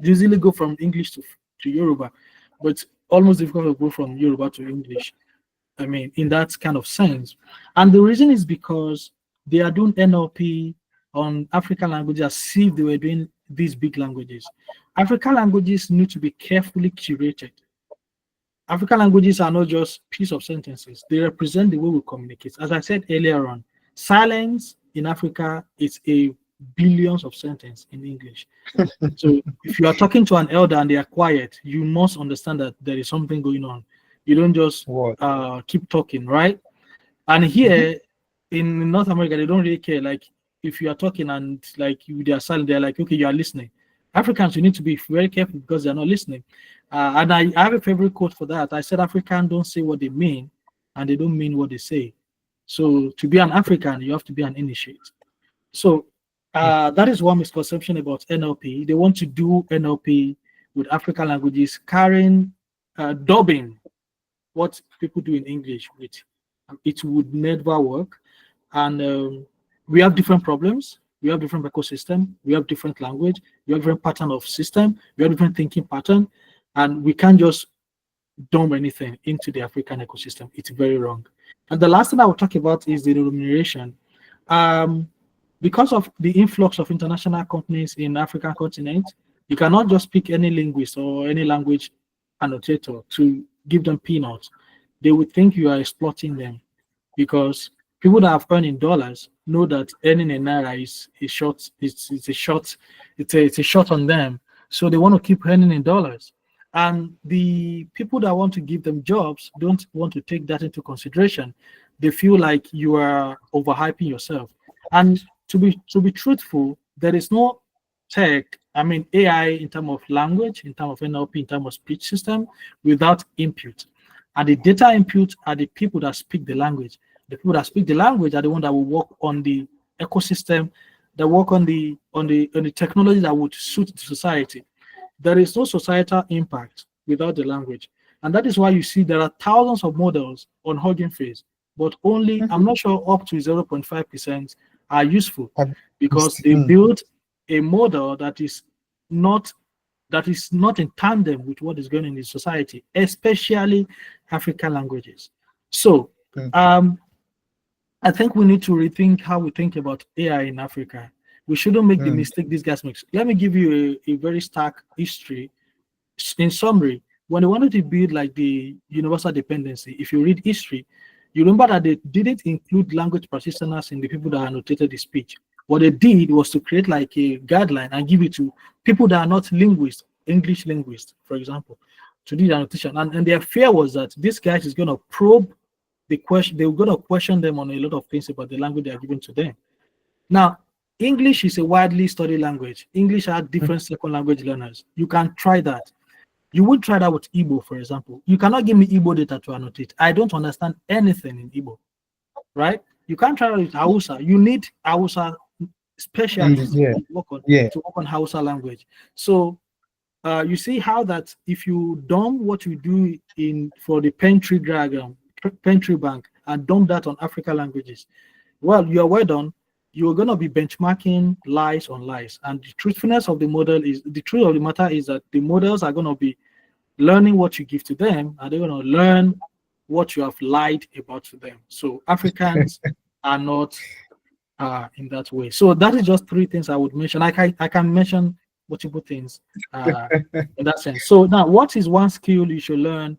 usually go from English to Yoruba, but it's almost difficult to go from Yoruba to English. I mean, in that kind of sense. And the reason is because they are doing NLP on African languages as if they were doing these big languages. African languages need to be carefully curated. African languages are not just piece of sentences. They represent the way we communicate. As I said earlier on, silence in Africa is a billions of sentences in English. So if you are talking to an elder and they are quiet, you must understand that there is something going on. You don't just keep talking, right? And here in North America, they don't really care. Like if you are talking and like they are silent, they're like, okay, you are listening. Africans, you need to be very careful because they're not listening. And I have a favorite quote for that. I said, Africans don't say what they mean, and they don't mean what they say. So to be an African, you have to be an initiate. So that is one misconception about NLP. They want to do NLP with African languages, carrying, dubbing what people do in English with. It would never work. And we have different problems. We have different ecosystem. We have different language. We have different pattern of system. We have different thinking pattern. And we can't just dump anything into the African ecosystem. It's very wrong. And the last thing I will talk about is the remuneration. Because of the influx of international companies in African continent, you cannot just pick any linguist or any language annotator to give them peanuts. They would think you are exploiting them, because people that have earned in dollars know that earning in naira is a short. It's a shot on them. So they want to keep earning in dollars. And the people that want to give them jobs don't want to take that into consideration. They feel like you are overhyping yourself. And to be truthful, there is no tech, I mean AI in terms of language, in terms of NLP, in terms of speech system, without input. And the data input are the people that speak the language. The people that speak the language are the ones that will work on the ecosystem, that work on the technology that would suit the society. There is no societal impact without the language. And that is why you see there are thousands of models on Hugging Face, but only, I'm not sure, up to 0.5% are useful, because they build a model that is not in tandem with what is going on in the society, especially African languages. So I think we need to rethink how we think about AI in Africa. We shouldn't make the mistake these guys make. Let me give you a very stark history. In summary, when they wanted to build like the universal dependency, if you read history, you remember that they didn't include language practitioners in the people that annotated the speech. What they did was to create like a guideline and give it to people that are not linguists, English linguists, for example, to do the annotation. And their fear was that this guy is going to probe the question. They're going to question them on a lot of things about the language they are giving to them. Now, English is a widely studied language. English has different second language learners. You can try that. You would try that with Igbo, for example. You cannot give me Igbo data to annotate. I don't understand anything in Igbo, right? You can't try that with Hausa. You need Hausa specialists to work on Hausa language. So you see how that if you dump what you do for the Pentry diagram, Pentry bank, and dump that on African languages, well, you are well done. You're going to be benchmarking lies on lies. And the truthfulness of the model is, the truth of the matter is that the models are going to be learning what you give to them, and they're going to learn what you have lied about to them. So Africans are not in that way. So that is just three things I would mention. I can mention multiple things in that sense. So now, what is one skill you should learn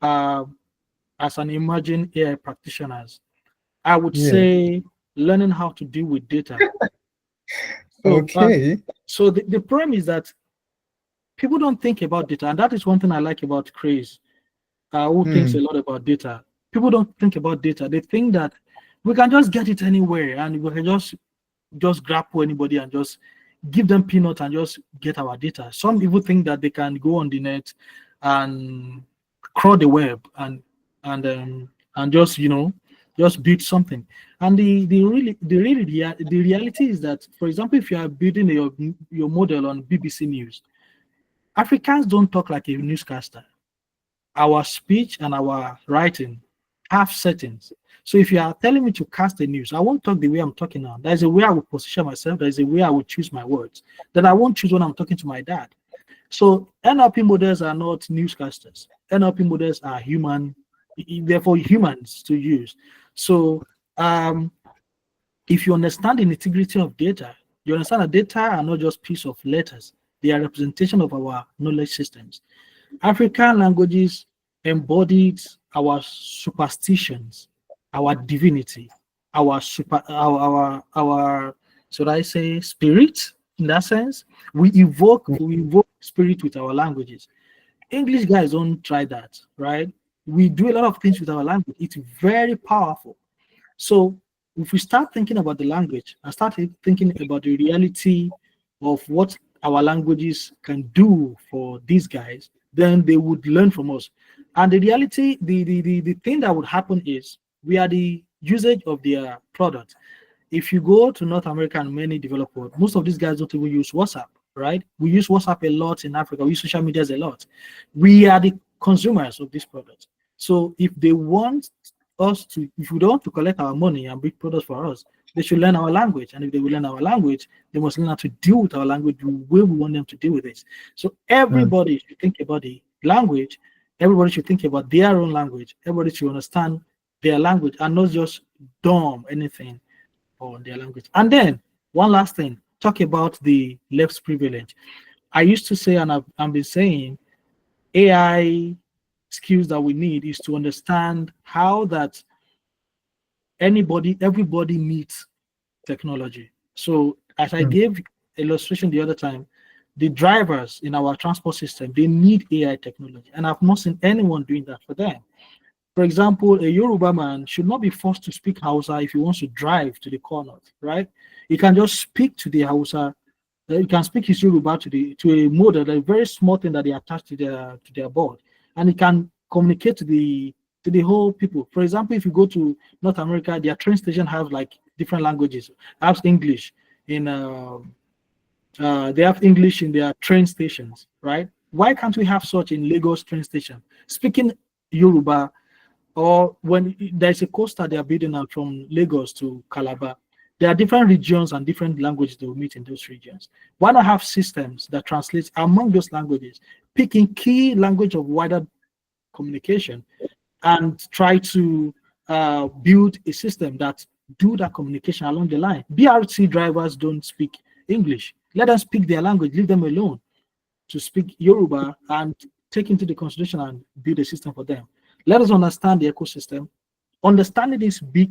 as an emerging AI practitioners? I would say learning how to deal with data. So, so the problem is that people don't think about data, and that is one thing I like about Craze, who thinks a lot about data. People don't think about data. They think that we can just get it anywhere, and we can just grapple anybody and just give them peanuts and just get our data. Some people think that they can go on the net and crawl the web and just just build something. And the reality is that, for example, if you are building your model on BBC News, Africans don't talk like a newscaster. Our speech and our writing have settings. So if you are telling me to cast the news, I won't talk the way I'm talking now. There's a way I will position myself. There's a way I will choose my words. Then I won't choose when I'm talking to my dad. So NLP models are not newscasters. NLP models are human, therefore humans to use. So if you understand the integrity of data, you understand that data are not just piece of letters. They are representation of our knowledge systems. African languages embodied our superstitions, our divinity, our should I say, spirit in that sense. We evoke spirit with our languages. English guys don't try that, right? We do a lot of things with our language. It's very powerful. So if we start thinking about the language and start thinking about the reality of what our languages can do for these guys, then they would learn from us. And the reality, the thing that would happen is we are the usage of their product. If you go to North America and many developed world, most of these guys don't even use WhatsApp, right? We use WhatsApp a lot in Africa. We use social medias a lot. We are the consumers of this product. So if they want us to, if we don't want to collect our money and bring products for us, they should learn our language. And if they will learn our language, they must learn how to deal with our language the way we want them to deal with it. So everybody should think about the language. Everybody should think about their own language. Everybody should understand their language and not just dumb anything on their language. And then one last thing, talk about the left's privilege. I used to say, and I've been saying, AI skills that we need is to understand how that everybody needs technology. So as I gave illustration the other time, the drivers in our transport system, they need AI technology, and I've not seen anyone doing that for them. For example, a Yoruba man should not be forced to speak Hausa if he wants to drive to the corner, right? He can just speak to the Hausa. He can speak his Yoruba to a model, a very small thing that they attach to their board, and he can communicate to the whole people. For example, if you go to North America, their train station have like different languages. Have English in they have English in their train stations, right? Why can't we have such in Lagos train station? Speaking Yoruba, or when there's a coaster they are building out from Lagos to Calabar, there are different regions and different languages they will meet in those regions. Why not have systems that translate among those languages, picking key language of wider communication, and try to build a system that do that communication along the line? BRT drivers don't speak English. Let them speak their language. Leave them alone to speak Yoruba and take into the consideration and build a system for them. Let us understand the ecosystem, understanding this bit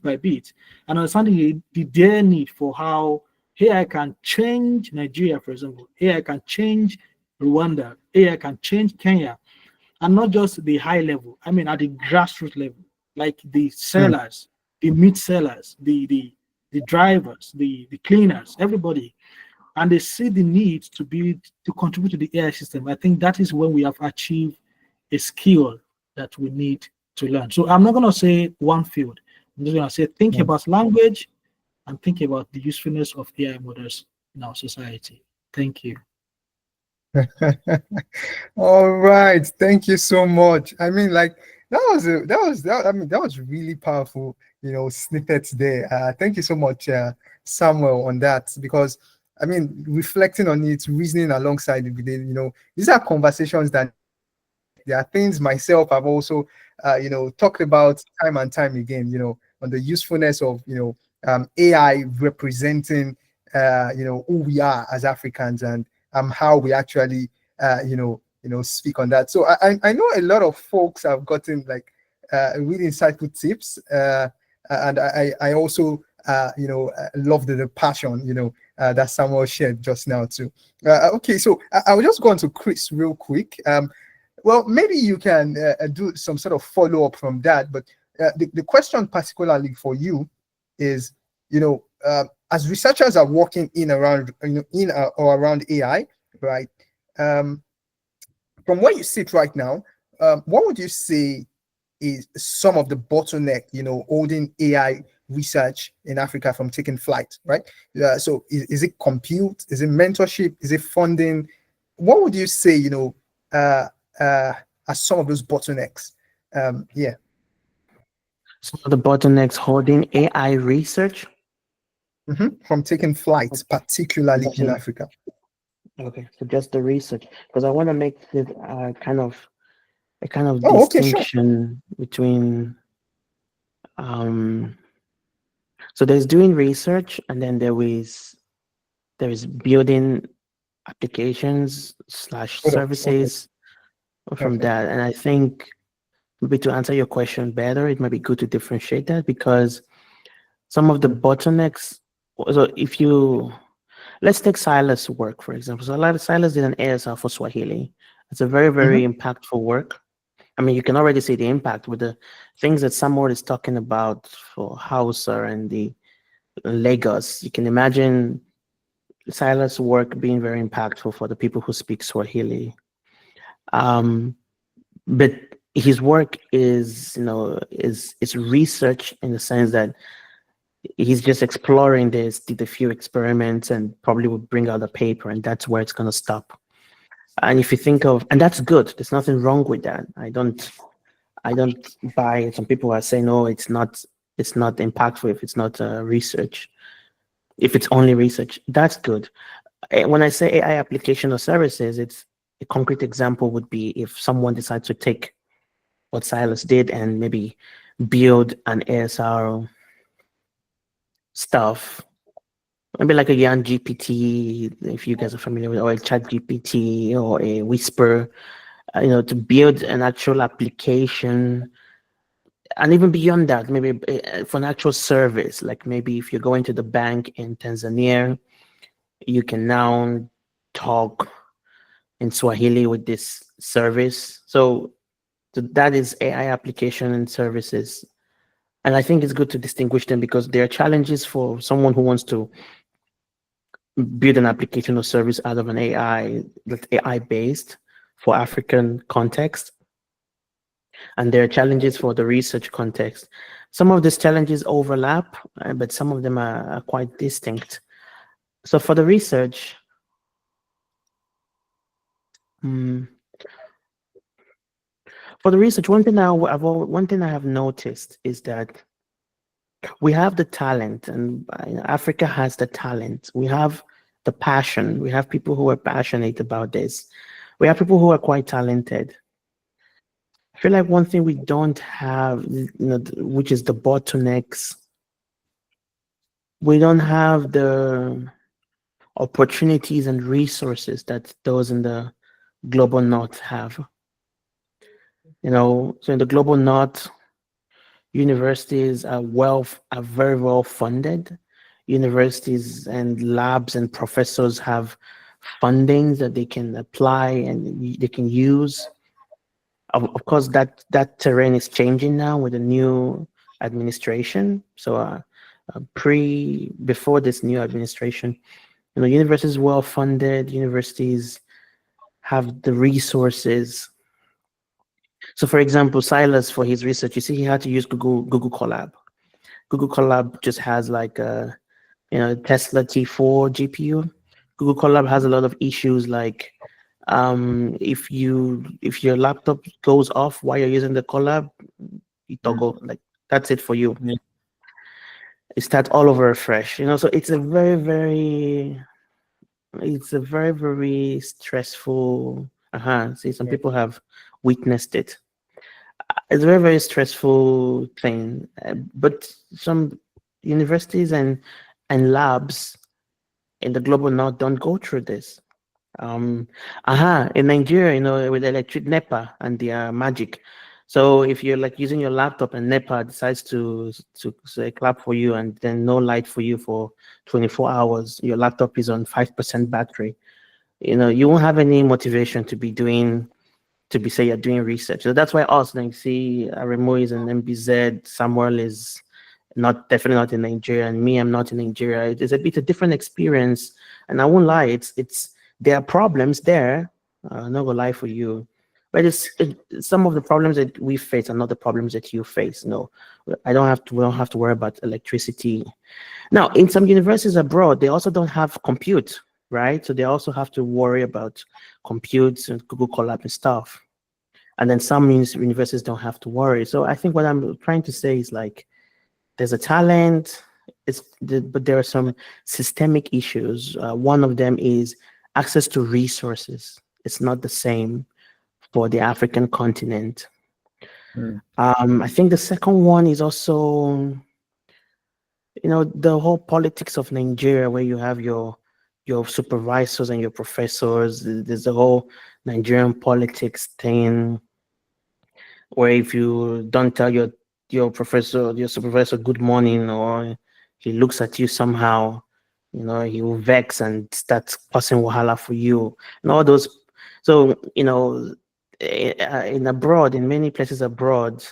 by bit, and understanding their need for how AI can change Nigeria, for example. AI can change Rwanda. AI can change Kenya, and not just the high level. I mean, at the grassroots level, like the sellers, the meat sellers, the drivers, the cleaners, everybody, and they see the need to contribute to the AI system. I think that is when we have achieved a skill that we need to learn. So I'm not going to say one field. I'm just going to say think about language and think about the usefulness of AI models in our society. Thank you. All right, thank you so much. I mean, like that was really powerful, snippets there. Thank you so much, Samuel, on that, because I mean, reflecting on it, reasoning alongside it, these are conversations that there are things myself I've also, talked about time and time again, on the usefulness of, AI representing, who we are as Africans, and how we actually, speak on that. So I know a lot of folks have gotten like really insightful tips, and I also, love the passion, that Samuel shared just now too. Okay, so I will just go on to Chris real quick. Well, maybe you can do some sort of follow-up from that, but the question particularly for you is, as researchers are working in or around AI, right? From where you sit right now, what would you say is some of the bottleneck, holding AI research in Africa from taking flight, right? So is it compute? Is it mentorship? Is it funding? What would you say, as some of those bottlenecks? Yeah. Some of the bottlenecks holding AI research from taking flights, particularly in Africa. Okay, so just the research, because I want to make it kind of distinction okay, sure. between so there's doing research, and then there is building applications / services from that. And I think maybe to answer your question better, it might be good to differentiate that, because some of the bottlenecks So if you let's take Silas' work for example. So Silas did an ASR for Swahili. It's a very, very impactful work. I mean, you can already see the impact with the things that Samuel is talking about for Hausa and the Lagos. You can imagine Silas' work being very impactful for the people who speak Swahili. But his work is, is research in the sense that he's just exploring this, did a few experiments, and probably will bring out a paper, and that's where it's going to stop. And if you think of, and that's good. There's nothing wrong with that. I don't buy it. Some people are saying, no, it's not impactful if it's not research. If it's only research, that's good. When I say AI application or services, it's a concrete example would be if someone decides to take what Silas did and maybe build an ASR stuff, maybe like a Yarn GPT, if you guys are familiar with, or a Chat GPT or a Whisper, to build an actual application. And even beyond that, maybe for an actual service, like maybe if you're going to the bank in Tanzania, you can now talk in Swahili with this service. So that is AI application and services. And I think it's good to distinguish them because there are challenges for someone who wants to build an application or service out of an AI that's AI based for African context. And there are challenges for the research context. Some of these challenges overlap, but some of them are quite distinct. So for the research, one thing I have noticed is that we have the talent, and Africa has the talent. We have the passion. We have people who are passionate about this. We have people who are quite talented. I feel like one thing we don't have, which is the bottlenecks. We don't have the opportunities and resources that those in the global north have. So in the global north, universities are very well funded. Universities and labs and professors have funding that they can apply and they can use. Of course, that terrain is changing now with the new administration. So before this new administration, universities well funded, universities have the resources. So for example, Silas, for his research, you see he had to use Google Colab. Google Colab just has like a Tesla T4 GPU. Google Colab has a lot of issues like if your laptop goes off while you're using the Colab, you toggle, like that's it for you. Yeah. It starts all over afresh. So it's a very, very stressful. See, some people have witnessed it. It's a very, very stressful thing. But some universities and labs in the global north don't go through this. In Nigeria, with electric NEPA and their magic. So if you're like using your laptop and NEPA decides to say clap for you and then no light for you for 24 hours, your laptop is on 5% battery. You won't have any motivation to say you're doing research. So that's why us, like, see, Aremo is in MBZ, Samuel is definitely not in Nigeria, and me, I'm not in Nigeria. It's a bit a different experience, and I won't lie, there are problems there. I'm not gonna lie for you, but some of the problems that we face are not the problems that you face. No, we don't have to worry about electricity. Now, in some universities abroad, they also don't have compute, right? So they also have to worry about compute and Google Colab and stuff. And then some universities don't have to worry. So I think what I'm trying to say is like, there's a talent, but there are some systemic issues. One of them is access to resources. It's not the same for the African continent. I think the second one is also, the whole politics of Nigeria, where you have your supervisors and your professors. There's a whole Nigerian politics thing, where if you don't tell your supervisor good morning, or he looks at you somehow, he will vex and start causing wahala for you and all those. So, in abroad, in many places abroad,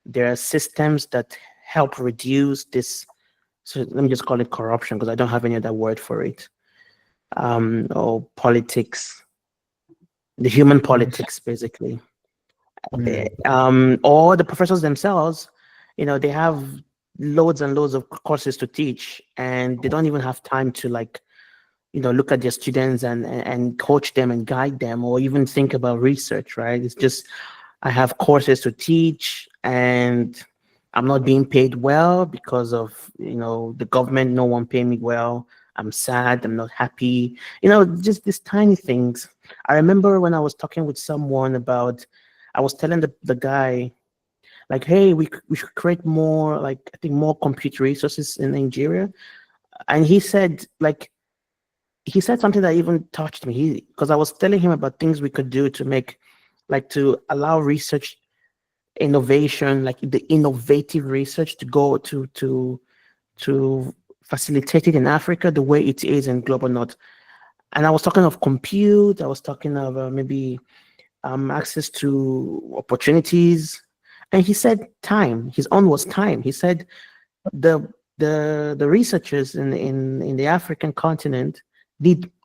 there are systems that help reduce this. So let me just call it corruption because I don't have any other word for it. Or politics, the human politics, basically. Or the professors themselves, they have loads and loads of courses to teach, and they don't even have time to look at their students and coach them and guide them, or even think about research. Right? It's just I have courses to teach, and I'm not being paid well because of the government. No one pay me well. I'm sad. I'm not happy. Just these tiny things. I remember when I was talking with someone about, I was telling the guy, like, hey, we should create more, like, I think more computer resources in Nigeria. And he said something that even touched me. Because I was telling him about things we could do to make, like, to allow research innovation, like the innovative research, to go to facilitate it in Africa the way it is in global north. And I was talking of compute. I was talking of maybe access to opportunities. And he said time. His own was time. He said the researchers in the African continent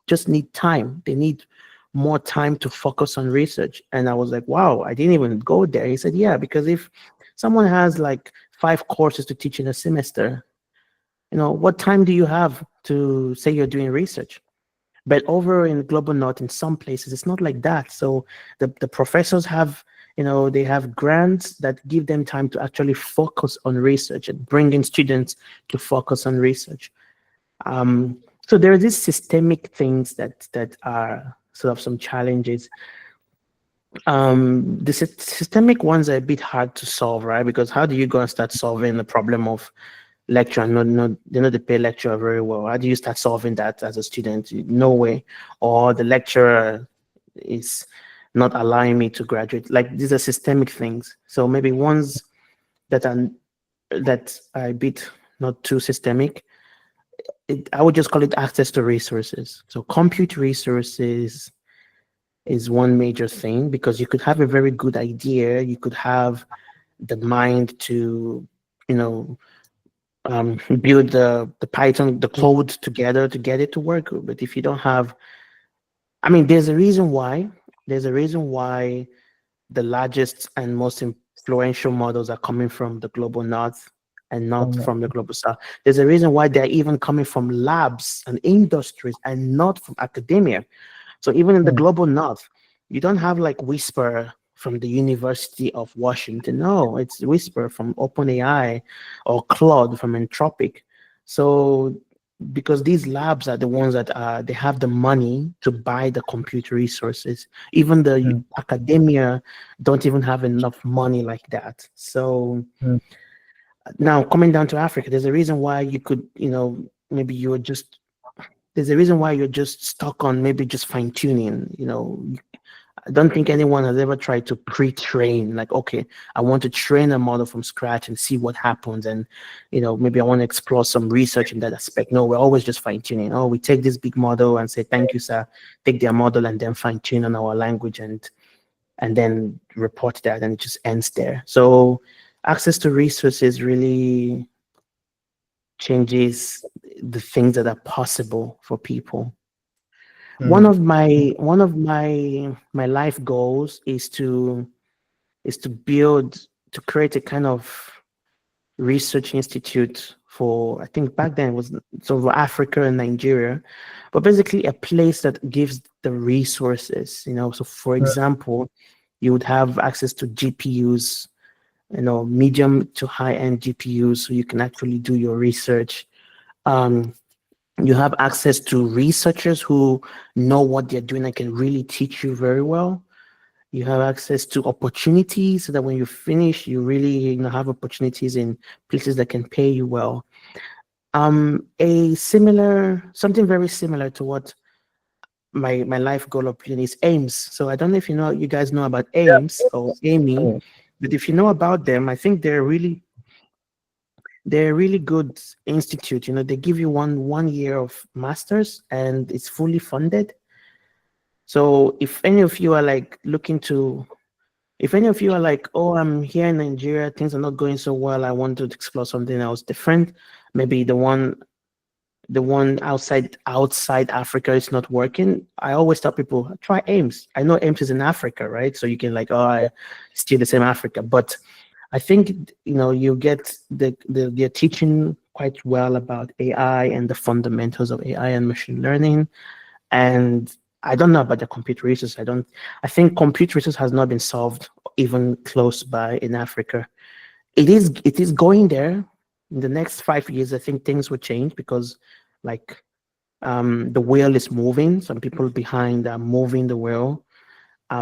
just need time. They need more time to focus on research. And I was like, wow, I didn't even go there. He said, yeah, because if someone has like 5 courses to teach in a semester, what time do you have to say you're doing research? But over in global north, in some places, it's not like that. So the professors have, they have grants that give them time to actually focus on research and bring in students to focus on research. So there are these systemic things that are sort of some challenges. The systemic ones are a bit hard to solve, right? Because how do you go and start solving the problem of lecture and they pay lecturer very well? How do you start solving that as a student? No way. Or the lecturer is not allowing me to graduate. Like, these are systemic things. So maybe ones that are a bit not too systemic, I would just call it access to resources. So compute resources is one major thing, because you could have a very good idea, you could have the mind to build the Python, the code together to get it to work. But if you don't have, there's a reason why the largest and most influential models are coming from the global north and not from the global south. There's a reason why they're even coming from labs and industries and not from academia. So even in the global north, you don't have like Whisper from the University of Washington. No, it's Whisper from OpenAI or Claude from Anthropic. So because these labs are the ones that they have the money to buy the computer resources. Even the academia don't even have enough money like that. So now coming down to Africa, there's a reason why you could, maybe there's a reason why you're just stuck on maybe just fine tuning. I don't think anyone has ever tried to pre-train, like, okay, I want to train a model from scratch and see what happens. And, maybe I want to explore some research in that aspect. No, we're always just fine tuning. Oh, we take this big model and say, thank you, sir, take their model and then fine tune on our language and then report that, and it just ends there. So access to resources really changes the things that are possible for people. One of my life goals is to create a kind of research institute for, I think back then it was sort of Africa and Nigeria, but basically a place that gives the resources. So for example, you would have access to GPUs, medium to high-end GPUs, so you can actually do your research. You have access to researchers who know what they're doing and can really teach you very well. You have access to opportunities so that when you finish, you really have opportunities in places that can pay you well. Something very similar to what my life goal opinion is AIMS. So I don't know if you guys know about AIMS or AIME, but if you know about them, I think they're they're a really good institute. You know, they give you one year of masters, and it's fully funded. So if any of you are like if any of you are like, oh, I'm here in Nigeria, things are not going so well, I want to explore something else different, maybe the one outside Africa is not working, I always tell people, try AIMS. I know AIMS is in Africa, right? So you can like, oh, I still the same Africa. But I think, you know, you get they're teaching quite well about AI and the fundamentals of AI and machine learning. And I don't know about the computer research. I think computer research has not been solved even close by in Africa. It is going there. In the next 5 years, I think things will change because like the wheel is moving. Some people behind are moving the wheel.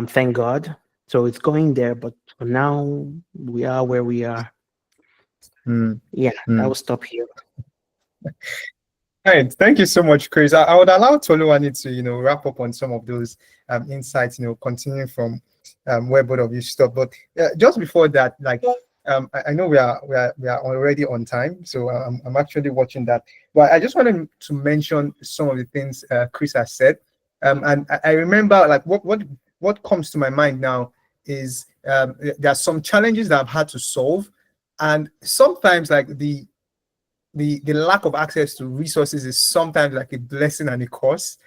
Thank God. So it's going there, but for now we are where we are. Yeah, I will stop here. All right, thank you so much, Chris. I would allow Toluwani to, you know, wrap up on some of those insights, you know, continuing from where both of you stop. But just before that, like, I know we are already on time, so I'm actually watching that. But I just wanted to mention some of the things Chris has said, and I remember like what comes to my mind now is there are some challenges that I've had to solve, and sometimes like the lack of access to resources is sometimes like a blessing and a curse.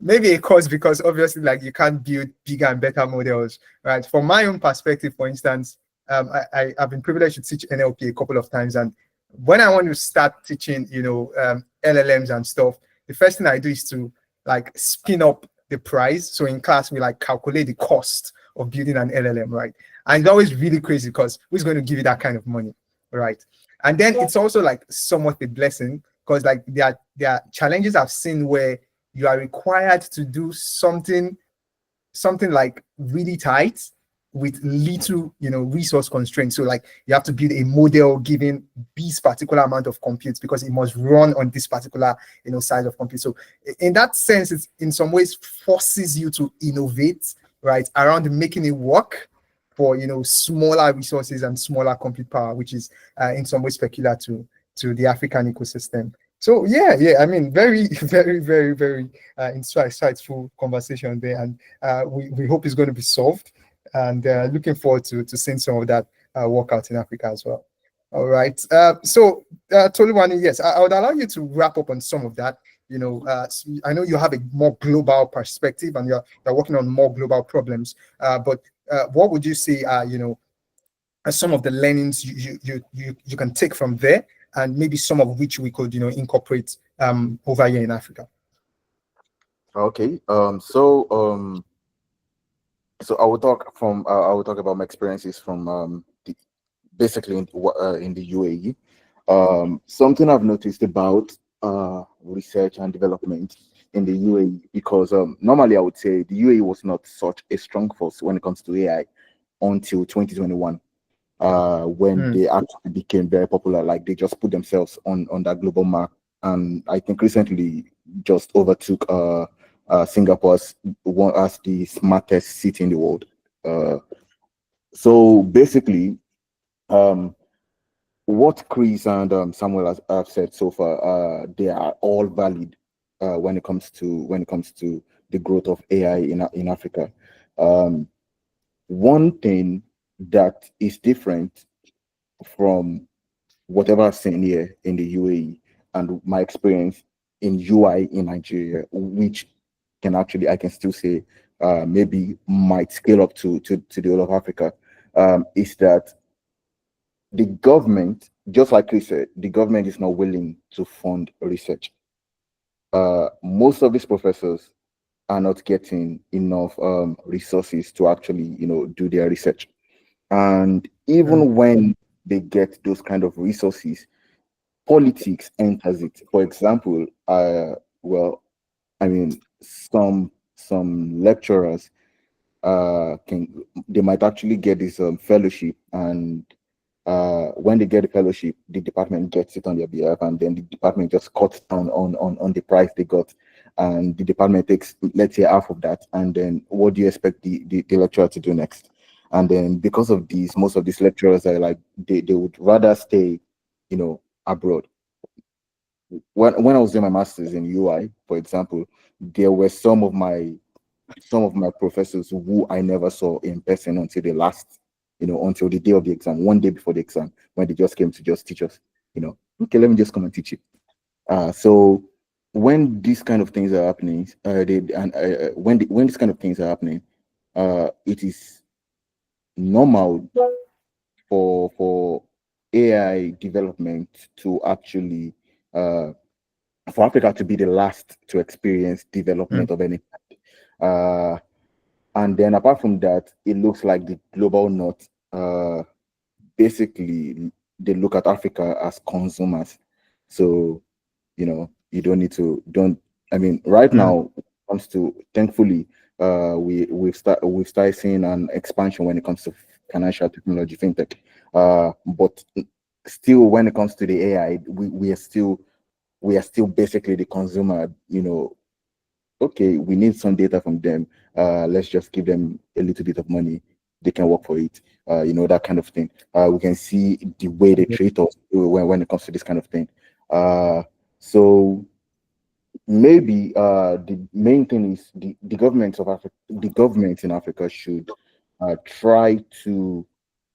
Maybe a curse because obviously like you can't build bigger and better models, right? From my own perspective, for instance, I've been privileged to teach NLP a couple of times, and when I want to start teaching, you know, LLMs and stuff, the first thing I do is to like spin up the price. So in class, we like calculate the cost of building an LLM, right? And it's always really crazy because who's going to give you that kind of money, right? And then it's also like somewhat a blessing because like there are challenges I've seen where you are required to do something like really tight with little, you know, resource constraints. So like you have to build a model given this particular amount of compute because it must run on this particular, you know, size of compute. So in that sense, it's in some ways forces you to innovate, right, around making it work for, you know, smaller resources and smaller compute power, which is in some ways peculiar to the African ecosystem. So yeah, I mean, very, very, very, very insightful conversation there, and we hope it's going to be solved, and looking forward to seeing some of that work out in Africa as well. All right. So Toluwani, yes, I would allow you to wrap up on some of that. You know, I know you have a more global perspective, and you're working on more global problems. But what would you say are, you know, some of the learnings you can take from there, and maybe some of which we could, you know, incorporate over here in Africa? Okay. So I will talk about my experiences from basically in the UAE. Something I've noticed about research and development in the UAE, because normally I would say the UAE was not such a strong force when it comes to AI until 2021, when they actually became very popular. Like they just put themselves on that global map, and I think recently just overtook Singapore as the smartest city in the world. So basically, what Chris and Samuel have said so far, they are all valid when it comes to the growth of AI in Africa. One thing that is different from whatever I've seen here in the UAE and my experience in UI in Nigeria, which I can still say maybe might scale up to the whole of Africa, is that the government, just like Chris said, the government is not willing to fund research. Most of these professors are not getting enough resources to actually, you know, do their research. And even when they get those kind of resources, politics enters it. For example, some lecturers they might actually get this fellowship, and when they get the fellowship, the department gets it on their behalf, and then the department just cuts down on the price they got, and the department takes, let's say, half of that. And then what do you expect the lecturer to do next? And then because of these, most of these lecturers are like, they would rather stay, you know, abroad. When I was doing my master's in UI, for example, there were some of my professors who I never saw in person until the last, until the day of the exam, one day before the exam, when they just came to just teach us, okay, let me just come and teach you. So when these kind of things are happening, when these kind of things are happening, it is normal for AI development to actually for Africa to be the last to experience development of any kind. And then apart from that, it looks like the global north, basically they look at Africa as consumers. So, you don't need to, right now, when it comes to, thankfully, we've started seeing an expansion when it comes to financial technology, fintech. But still, when it comes to the AI, we are still basically the consumer. Okay, we need some data from them. Let's just give them a little bit of money. They can work for it. That kind of thing. We can see the way they treat us when it comes to this kind of thing. So maybe the main thing is the governments of Africa, the governments in Africa should try to,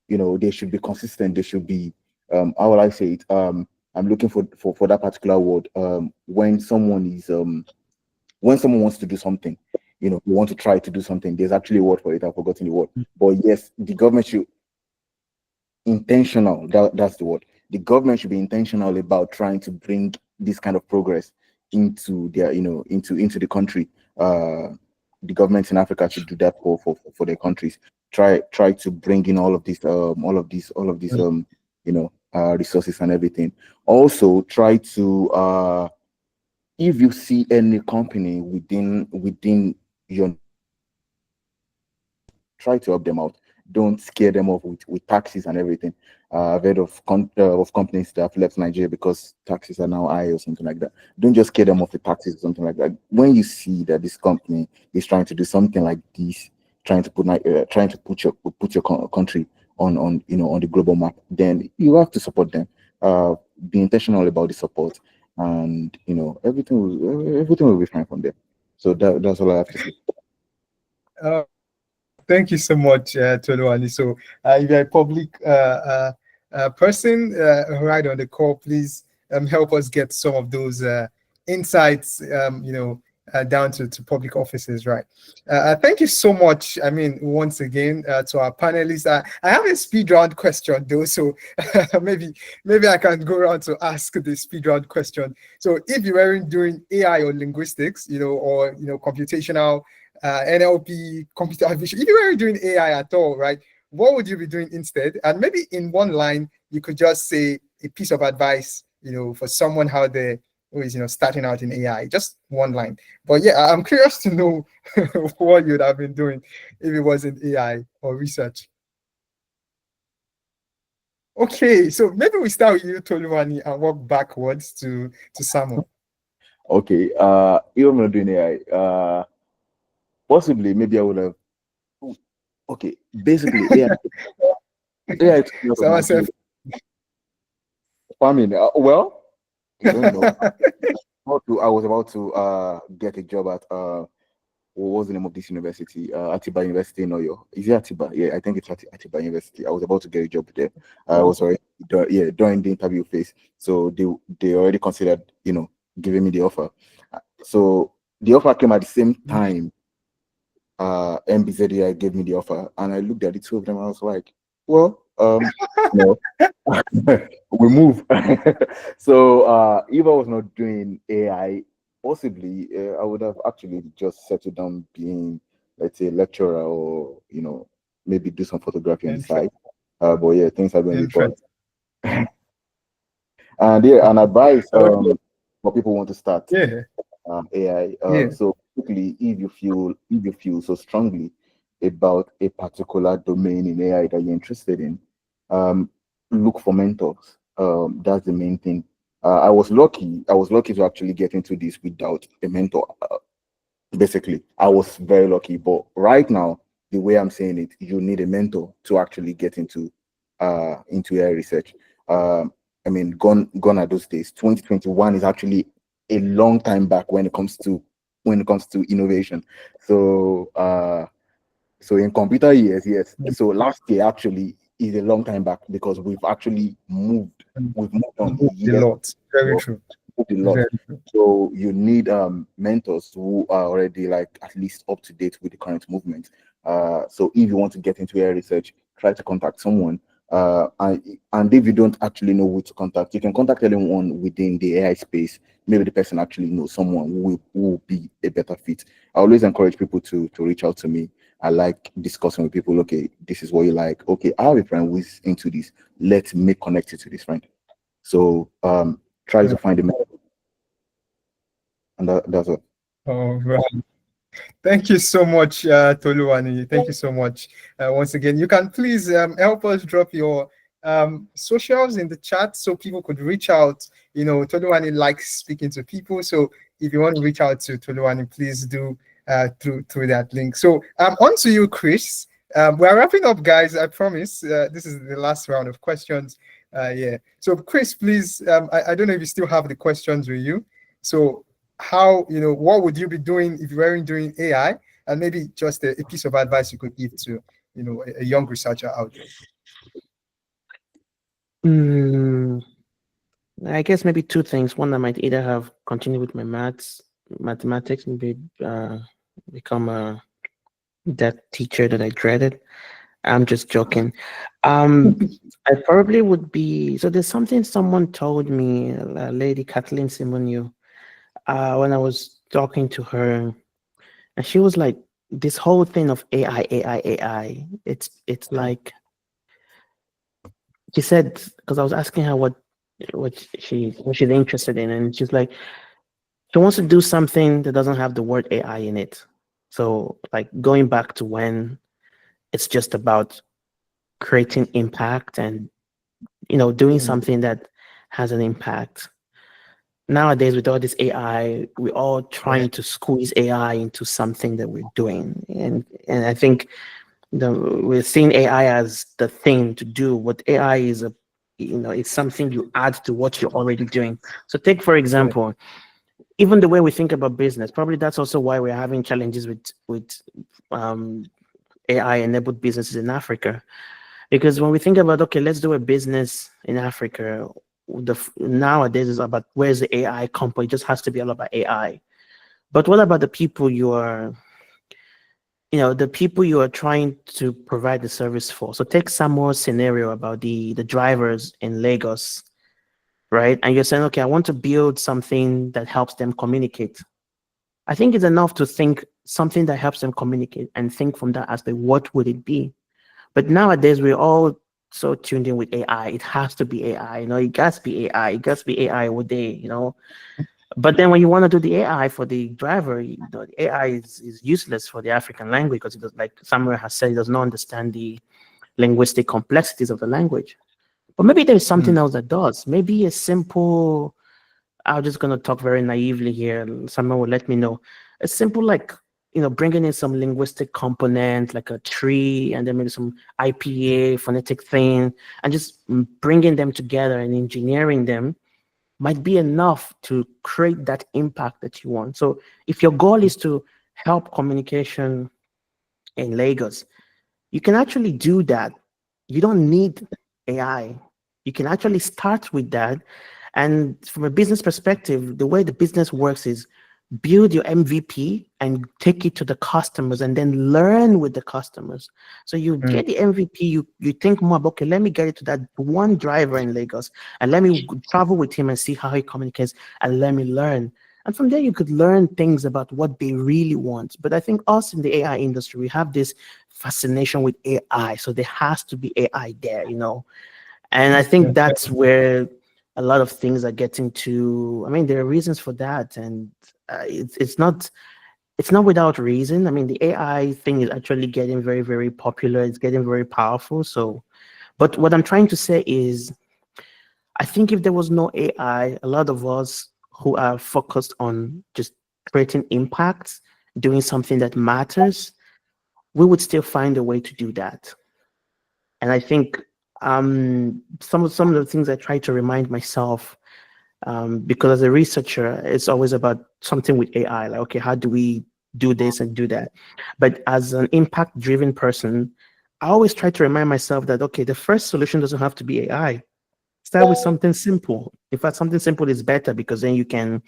they should be consistent. They should be, how will I say it? I'm looking for that particular word. When someone wants to do something, we want to try to do something. There's actually a word for it. I've forgotten the word. But yes, the government should intentional. That's the word. The government should be intentional about trying to bring this kind of progress into their, into the country. The governments in Africa should do that for their countries. Try to bring in all of these resources and everything. Also, try to if you see any company within your, try to help them out. Don't scare them off with taxes and everything. I've heard of companies that have left Nigeria because taxes are now high or something like that. Don't just scare them off with taxes or something like that. When you see that this company is trying to do something like this, trying to put your country on the global map, then you have to support them. Be intentional about the support, and everything will be fine from there. So that's all I have to say. Thank you so much, Toluwani. So, if you're a public person right on the call, please help us get some of those insights, down to public offices, right? Thank you so much. I mean, once again, to our panelists. I have a speed round question though, so maybe I can go around to ask the speed round question. So, if you weren't doing AI or linguistics, or computational NLP, computer vision, if you weren't doing AI at all, right, what would you be doing instead? And maybe in one line, you could just say a piece of advice, for someone out there who is, starting out in AI, just one line. But yeah, I'm curious to know what you'd have been doing if it wasn't AI or research. Okay, so maybe we start with you, Toluwani, and work backwards to Samuel. Okay, if I'm not doing AI, possibly, maybe I would have. Okay, basically, AI farming. Well, I don't know. I was about to get a job at what was the name of this university? Atiba University in Oyo. Is it Atiba? Yeah, I think it's Atiba University. I was about to get a job there. I was already during the interview phase, so they already considered giving me the offer. So the offer came at the same time. MBZDI gave me the offer, and I looked at the two of them. I was like, well, no, we move. So if I was not doing AI, possibly I would have actually just settled down being, let's say, a lecturer, or maybe do some photography on the side. But yeah, things are going to be fun. And yeah, an advice for people who want to start AI. So quickly, if you feel so strongly about a particular domain in AI that you're interested in, look for mentors. That's the main thing. I was lucky to actually get into this without a mentor. Basically, I was very lucky. But right now, the way I'm saying it, you need a mentor to actually get into AI research. I mean, gone are those days. 2021 is actually a long time back when it comes to innovation. So so in computer years, yes. So last year actually is a long time back because we've actually moved. We've moved on Moved a years. lot. Very true. Moved a lot. Very true. So you need mentors who are already like at least up to date with the current movement. So if you want to get into AI research, try to contact someone. And if you don't actually know who to contact, you can contact anyone within the AI space. Maybe the person actually knows someone who will be a better fit. I always encourage people to reach out to me. I like discussing with people. Okay, this is what you like. Okay, I have a friend who is into this. Let's make connected to this friend. So try to find a mentor. And that's it. All right. Thank you so much, Toluwani. Thank you so much. Once again, you can please help us drop your socials in the chat so people could reach out. You know, Toluwani likes speaking to people. So if you want to reach out to Toluwani, please do through that link. So on to you, Chris. We're wrapping up, guys. I promise. This is the last round of questions. Yeah. So Chris, please, I don't know if you still have the questions with you. So how, you know, what would you be doing if you weren't doing AI? And maybe just a piece of advice you could give to, you know, a young researcher out there. I guess maybe two things. One, I might either have continued with my mathematics, maybe become that teacher that I dreaded. I'm just joking. I probably would be. So there's something someone told me, Lady Kathleen Simoniu, when I was talking to her, and she was like, "This whole thing of AI. It's like," she said, because I was asking her what she's interested in, and she's like, she wants to do something that doesn't have the word AI in it. So like going back to when it's just about creating impact and, you know, doing something that has an impact. Nowadays, with all this AI, we're all trying to squeeze AI into something that we're doing. And I think we're seeing AI as the thing to do. What AI is it's something you add to what you're already doing. So take, for example, even the way we think about business, probably that's also why we're having challenges with AI-enabled businesses in Africa. Because when we think about, okay, let's do a business in Africa, nowadays is about where's the AI company. It just has to be all about AI. But what about the people you are trying to provide the service for? So take Samuel's scenario about the drivers in Lagos, right? And you're saying, okay, I want to build something that helps them communicate. I think it's enough to think something that helps them communicate and think from that aspect, what would it be? But nowadays, we're all so tuned in with AI. It has to be AI. It got to be AI. It got to be AI all day, But then when you want to do the AI for the driver, the AI is useless for the African language because it does, like Samuel has said, it does not understand the linguistic complexities of the language. But maybe there's something else that does. Maybe a simple, I'm just going to talk very naively here. Someone will let me know. A simple, like, bringing in some linguistic component, like a tree, and then maybe some IPA phonetic thing, and just bringing them together and engineering them might be enough to create that impact that you want. So if your goal is to help communication in Lagos, you can actually do that. You don't need AI. You can actually start with that. And from a business perspective, the way the business works is build your MVP and take it to the customers and then learn with the customers. So you get the MVP, you think more about, okay, let me get it to that one driver in Lagos and let me travel with him and see how he communicates and let me learn. And from there, you could learn things about what they really want. But I think us in the AI industry, we have this fascination with AI. So there has to be AI there, And I think that's where a lot of things are getting to. I mean, there are reasons for that. And it's not without reason. I mean, the AI thing is actually getting very, very popular. It's getting very powerful. So, but what I'm trying to say is, I think if there was no AI, a lot of us who are focused on just creating impact, doing something that matters, we would still find a way to do that. And I think some of the things I try to remind myself, because as a researcher, it's always about something with AI. Like, okay, how do we do this and do that? But as an impact-driven person, I always try to remind myself that, okay, the first solution doesn't have to be AI. Start with something simple. In fact, something simple is better, because then you can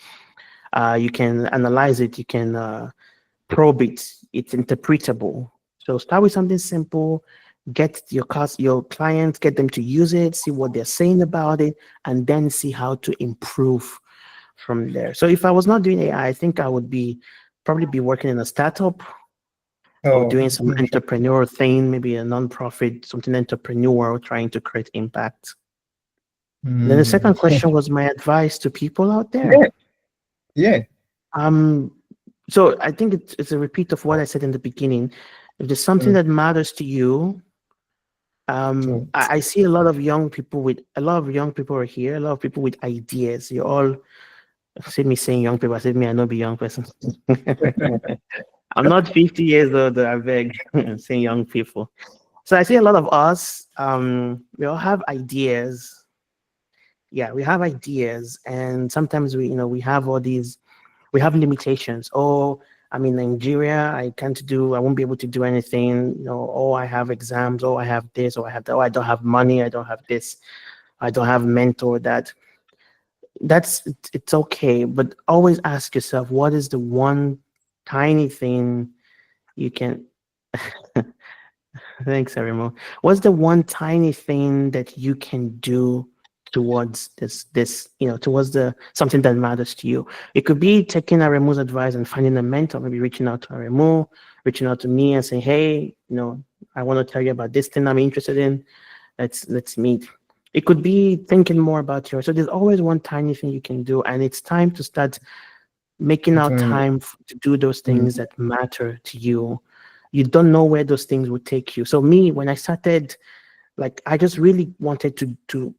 analyze it, you can probe it, it's interpretable. So start with something simple, get your clients, get them to use it, see what they're saying about it, and then see how to improve from there. So if I was not doing AI, I think I would probably be working in a startup or doing some entrepreneurial thing, maybe a non-profit, something entrepreneurial, trying to create impact. Then the second question was my advice to people out there. Yeah. So I think it's a repeat of what I said in the beginning. If there's something that matters to you, I see a lot of young people are here, a lot of people with ideas. You all see me saying young people, I said me, I know be young person. I'm not 50 years old, I beg. I'm saying young people. So I see a lot of us, we all have ideas. Yeah, we have ideas, and sometimes we have limitations. Oh, I'm in Nigeria, I won't be able to do anything. Oh, I have exams. Oh, I have this. Oh, I have that. Oh, I don't have money. I don't have this. I don't have mentor. It's okay, but always ask yourself, what is the one tiny thing you can? Thanks, Arimo. What's the one tiny thing that you can do towards towards something that matters to you? It could be taking Aremu's advice and finding a mentor, maybe reaching out to Aremu, reaching out to me and saying, hey, I want to tell you about this thing I'm interested in. Let's meet. It could be thinking more about so there's always one tiny thing you can do, and it's time to start making out time to do those things that matter to you. You don't know where those things will take you. So me, when I started, I just really wanted to do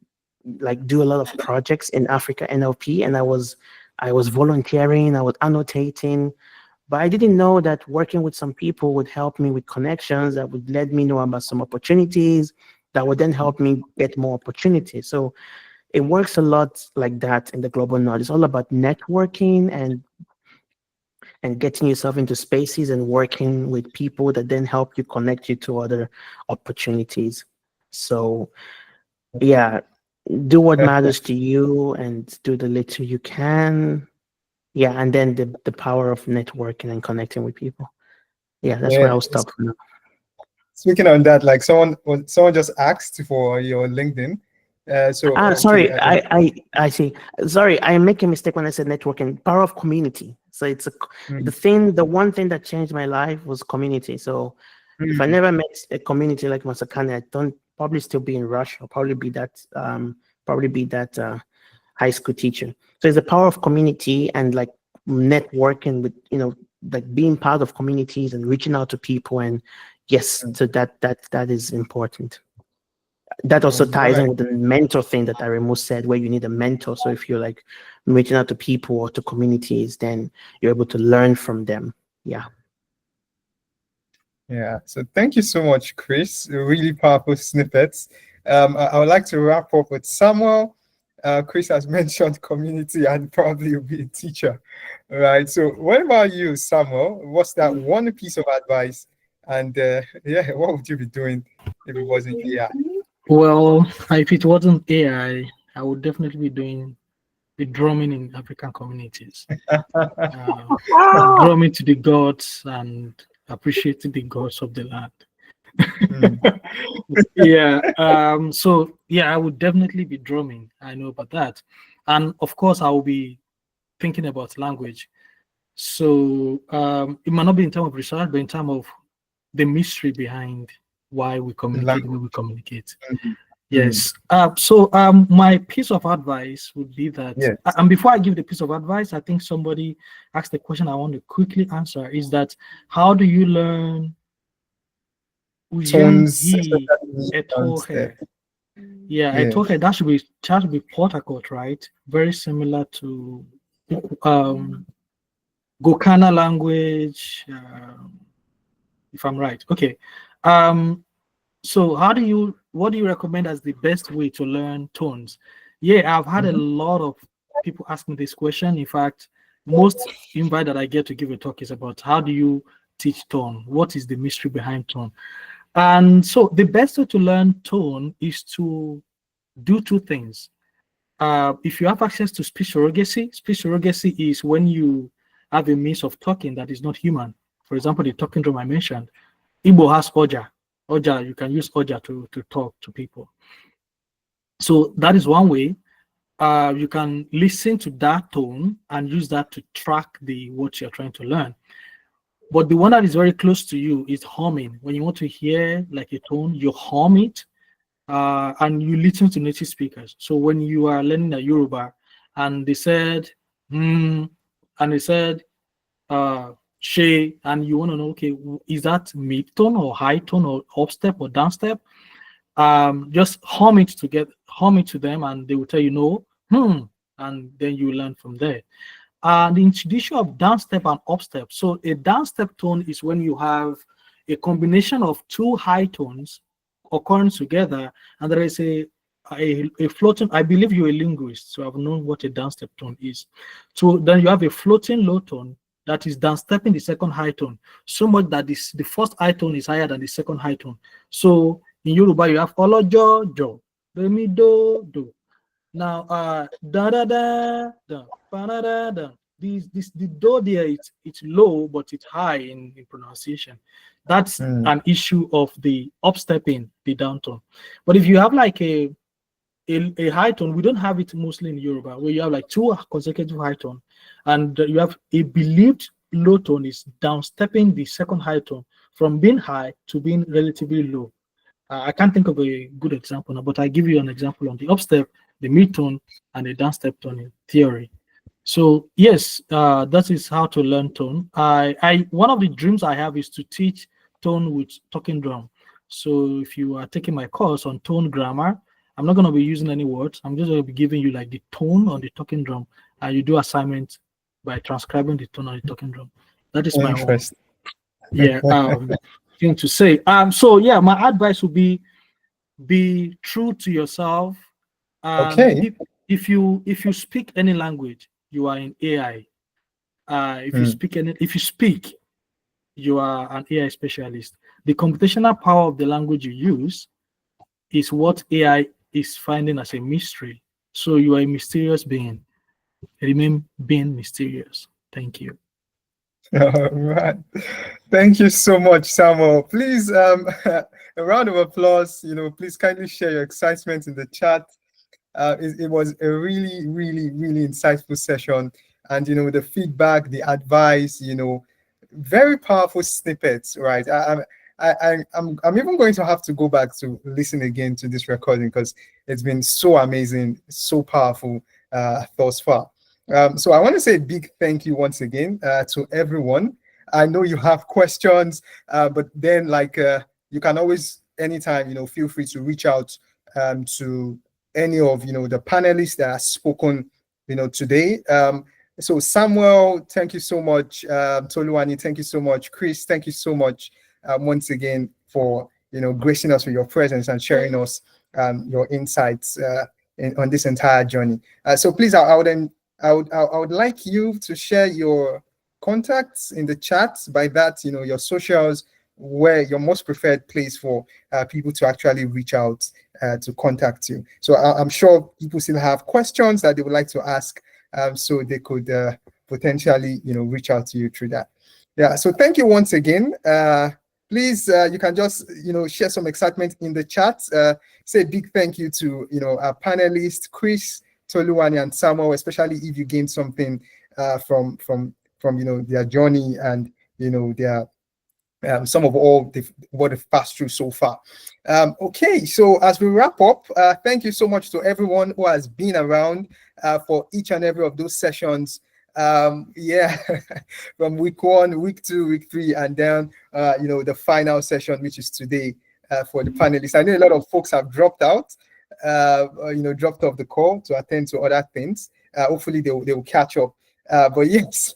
a lot of projects in Africa NLP, and I was volunteering, I was annotating, but I didn't know that working with some people would help me with connections that would let me know about some opportunities that would then help me get more opportunities. So it works a lot like that in the global north. It's all about networking and getting yourself into spaces and working with people that then help you connect you to other opportunities. So yeah, do what matters to you and do the little you can. Yeah, and then the power of networking and connecting with people. Yeah, that's where I'll stop for now. Speaking on that, someone just asked for your LinkedIn. Sorry, I see. Sorry, I make a mistake when I said networking. Power of community. So it's the one thing that changed my life was community. So if I never met a community like Masakane, I don't probably still be in Russia. I'll probably be that high school teacher. So it's the power of community and networking with being part of communities and reaching out to people, and yes, so that is important. That also ties in with the mentor thing that Aremu said, where you need a mentor. So if you're reaching out to people or to communities, then you're able to learn from them. Yeah. Yeah. So thank you so much, Chris. Really powerful snippets. I would like to wrap up with Samuel. Chris has mentioned community and probably you'll be a teacher. All right. So what about you, Samuel? What's that one piece of advice? And what would you be doing if it wasn't AI? Well, if it wasn't AI, I would definitely be doing the drumming in African communities. Drumming to the gods and appreciating the gods of the land. Yeah. So yeah, I would definitely be drumming. I know about that. And of course, I will be thinking about language. So it might not be in terms of research, but in terms of the mystery behind why we communicate the way we communicate. Yes. So my piece of advice would be that, and before I give the piece of advice, I think somebody asked the question I want to quickly answer, is that how do you learn tones? Yeah, Etohe, that should be Port Harcourt, right? Very similar to Gokana language, if I'm right. Okay. So how do you what do you recommend as the best way to learn tones? Yeah, I've had a lot of people ask me this question. In fact, most invite that I get to give a talk is about how do you teach tone? What is the mystery behind tone? And so the best way to learn tone is to do two things. If you have access to speech surrogacy is when you have a means of talking that is not human. For example, the talking drum I mentioned, Igbo has Oja. Oja, you can use Oja to talk to people. So that is one way. You can listen to that tone and use that to track what you're trying to learn. But the one that is very close to you is humming. When you want to hear like a tone, you hum it, and you listen to native speakers. So when you are learning a Yoruba and they said, and they said, she, and you want to know, okay, is that mid tone or high tone or upstep or downstep? Just hum it to them, and they will tell you no, and then you learn from there. The introduction of downstep and upstep. So a downstep tone is when you have a combination of two high tones occurring together, and there is a floating. I believe you're a linguist, so I've known what a downstep tone is. So then you have a floating low tone that is downstepping the second high tone, so much that the first high tone is higher than the second high tone. So in Yoruba, you have olojo, jo, re mi do, do. Now, da da da da, ba da da da. The do there, it's low, but it's high in pronunciation. That's an issue of the upstepping, the downtone. But if you have like a high tone, we don't have it mostly in Yoruba, where you have like two consecutive high tone, and you have a believed low tone is downstepping the second high tone from being high to being relatively low. I can't think of a good example now, but I give you an example on the upstep, the mid tone, and the downstep tone in theory. So yes, that is how to learn tone. One of the dreams I have is to teach tone with talking drum. So if you are taking my course on tone grammar, I'm not going to be using any words. I'm just going to be giving you like the tone on the talking drum, and you do assignments by transcribing the tone on the talking drum. That is my own, thing to say. So yeah, my advice would be true to yourself. Okay. If you speak any language, you are in AI. If you speak, you are an AI specialist. The computational power of the language you use is what AI is finding as a mystery. So you are a mysterious being. Remain being mysterious. Thank you. All right. Thank you so much, Samuel. Please, a round of applause. Please kindly share your excitement in the chat. It was a really, really, really insightful session. And, the feedback, the advice, very powerful snippets, right? I'm even going to have to go back to listen again to this recording because it's been so amazing, so powerful thus far. So I want to say a big thank you once again to everyone. I know you have questions, but then you can always anytime, feel free to reach out to any of the panelists that have spoken today. So Samuel, thank you so much. Toluwani, thank you so much. Chris, thank you so much once again for gracing us with your presence and sharing us your insights on this entire journey. So please, I would like you to share your contacts in the chat. By that, your socials, where your most preferred place for people to actually reach out to contact you. So I'm sure people still have questions that they would like to ask, so they could potentially reach out to you through that. Yeah, so thank you once again. Please, you can just share some excitement in the chat. Say a big thank you to our panelists, Chris, Toluwani, and Samuel, especially if you gained something from their journey and their some of what they've passed through so far. Okay, so as we wrap up, thank you so much to everyone who has been around for each and every of those sessions. Yeah, from week 1, week 2, week 3, and then the final session, which is today for the panelists. I know a lot of folks have dropped out, dropped off the call to attend to other things. Hopefully they will catch up. But yes,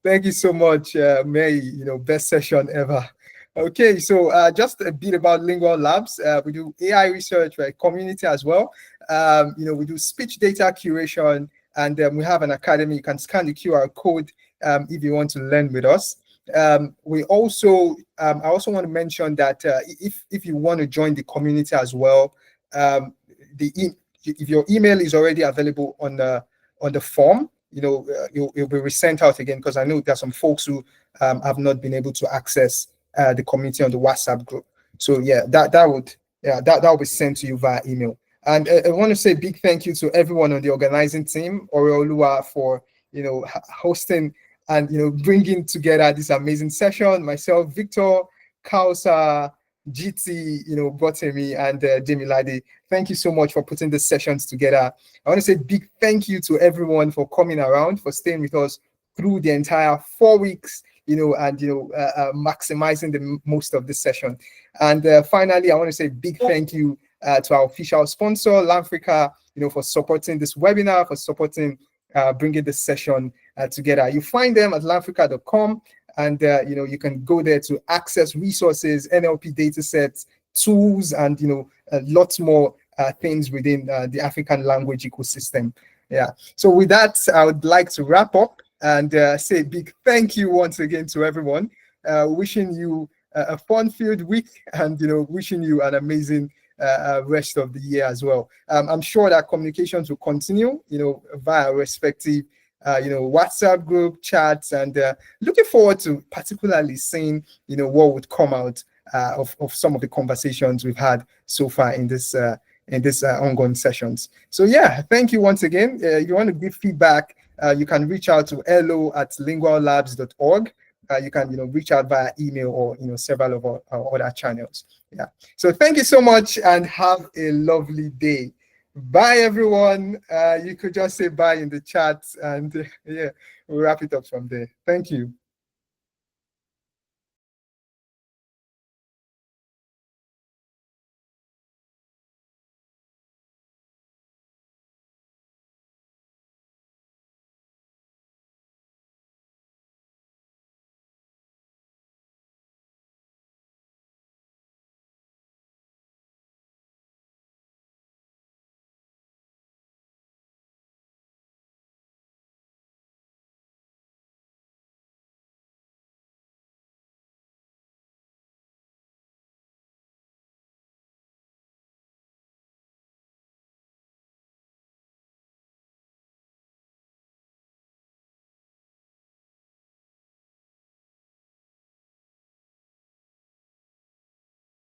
thank you so much, May. Best session ever. Okay, so just a bit about LyngualLabs. We do AI research, right? Community as well. We do speech data curation, and we have an academy. You can scan the QR code if you want to learn with us. We also, I also want to mention that if you want to join the community as well, if your email is already available on the form, it'll be resent out again, because I know there's some folks who have not been able to access the community on the WhatsApp group. So yeah, that will be sent to you via email. And I want to say a big thank you to everyone on the organizing team, Oreolua, for hosting and bringing together this amazing session. Myself, Victor, Kausa, GT, Botemi, and Demilade. Thank you so much for putting the sessions together. I want to say big thank you to everyone for coming around, for staying with us through the entire 4 weeks, and maximizing the most of this session. And finally, I want to say big thank you to our official sponsor, Lanfrica, for supporting this webinar, for supporting bringing this session together. You find them at lanfrica.com, and you can go there to access resources, NLP data sets, tools, and lots more things within the African language ecosystem. Yeah. So with that, I would like to wrap up and say a big thank you once again to everyone. Wishing you a fun-filled week, and wishing you an amazing rest of the year as well. I'm sure that communications will continue, via respective, WhatsApp group chats, and looking forward to particularly seeing, what would come out of some of the conversations we've had so far in this ongoing sessions. So yeah, thank you once again. If you want to give feedback, you can reach out to hello@linguallabs.org. You can reach out via email or several of our other channels. Yeah. So thank you so much, and have a lovely day. Bye everyone. You could just say bye in the chat, and yeah, we'll wrap it up from there. Thank you.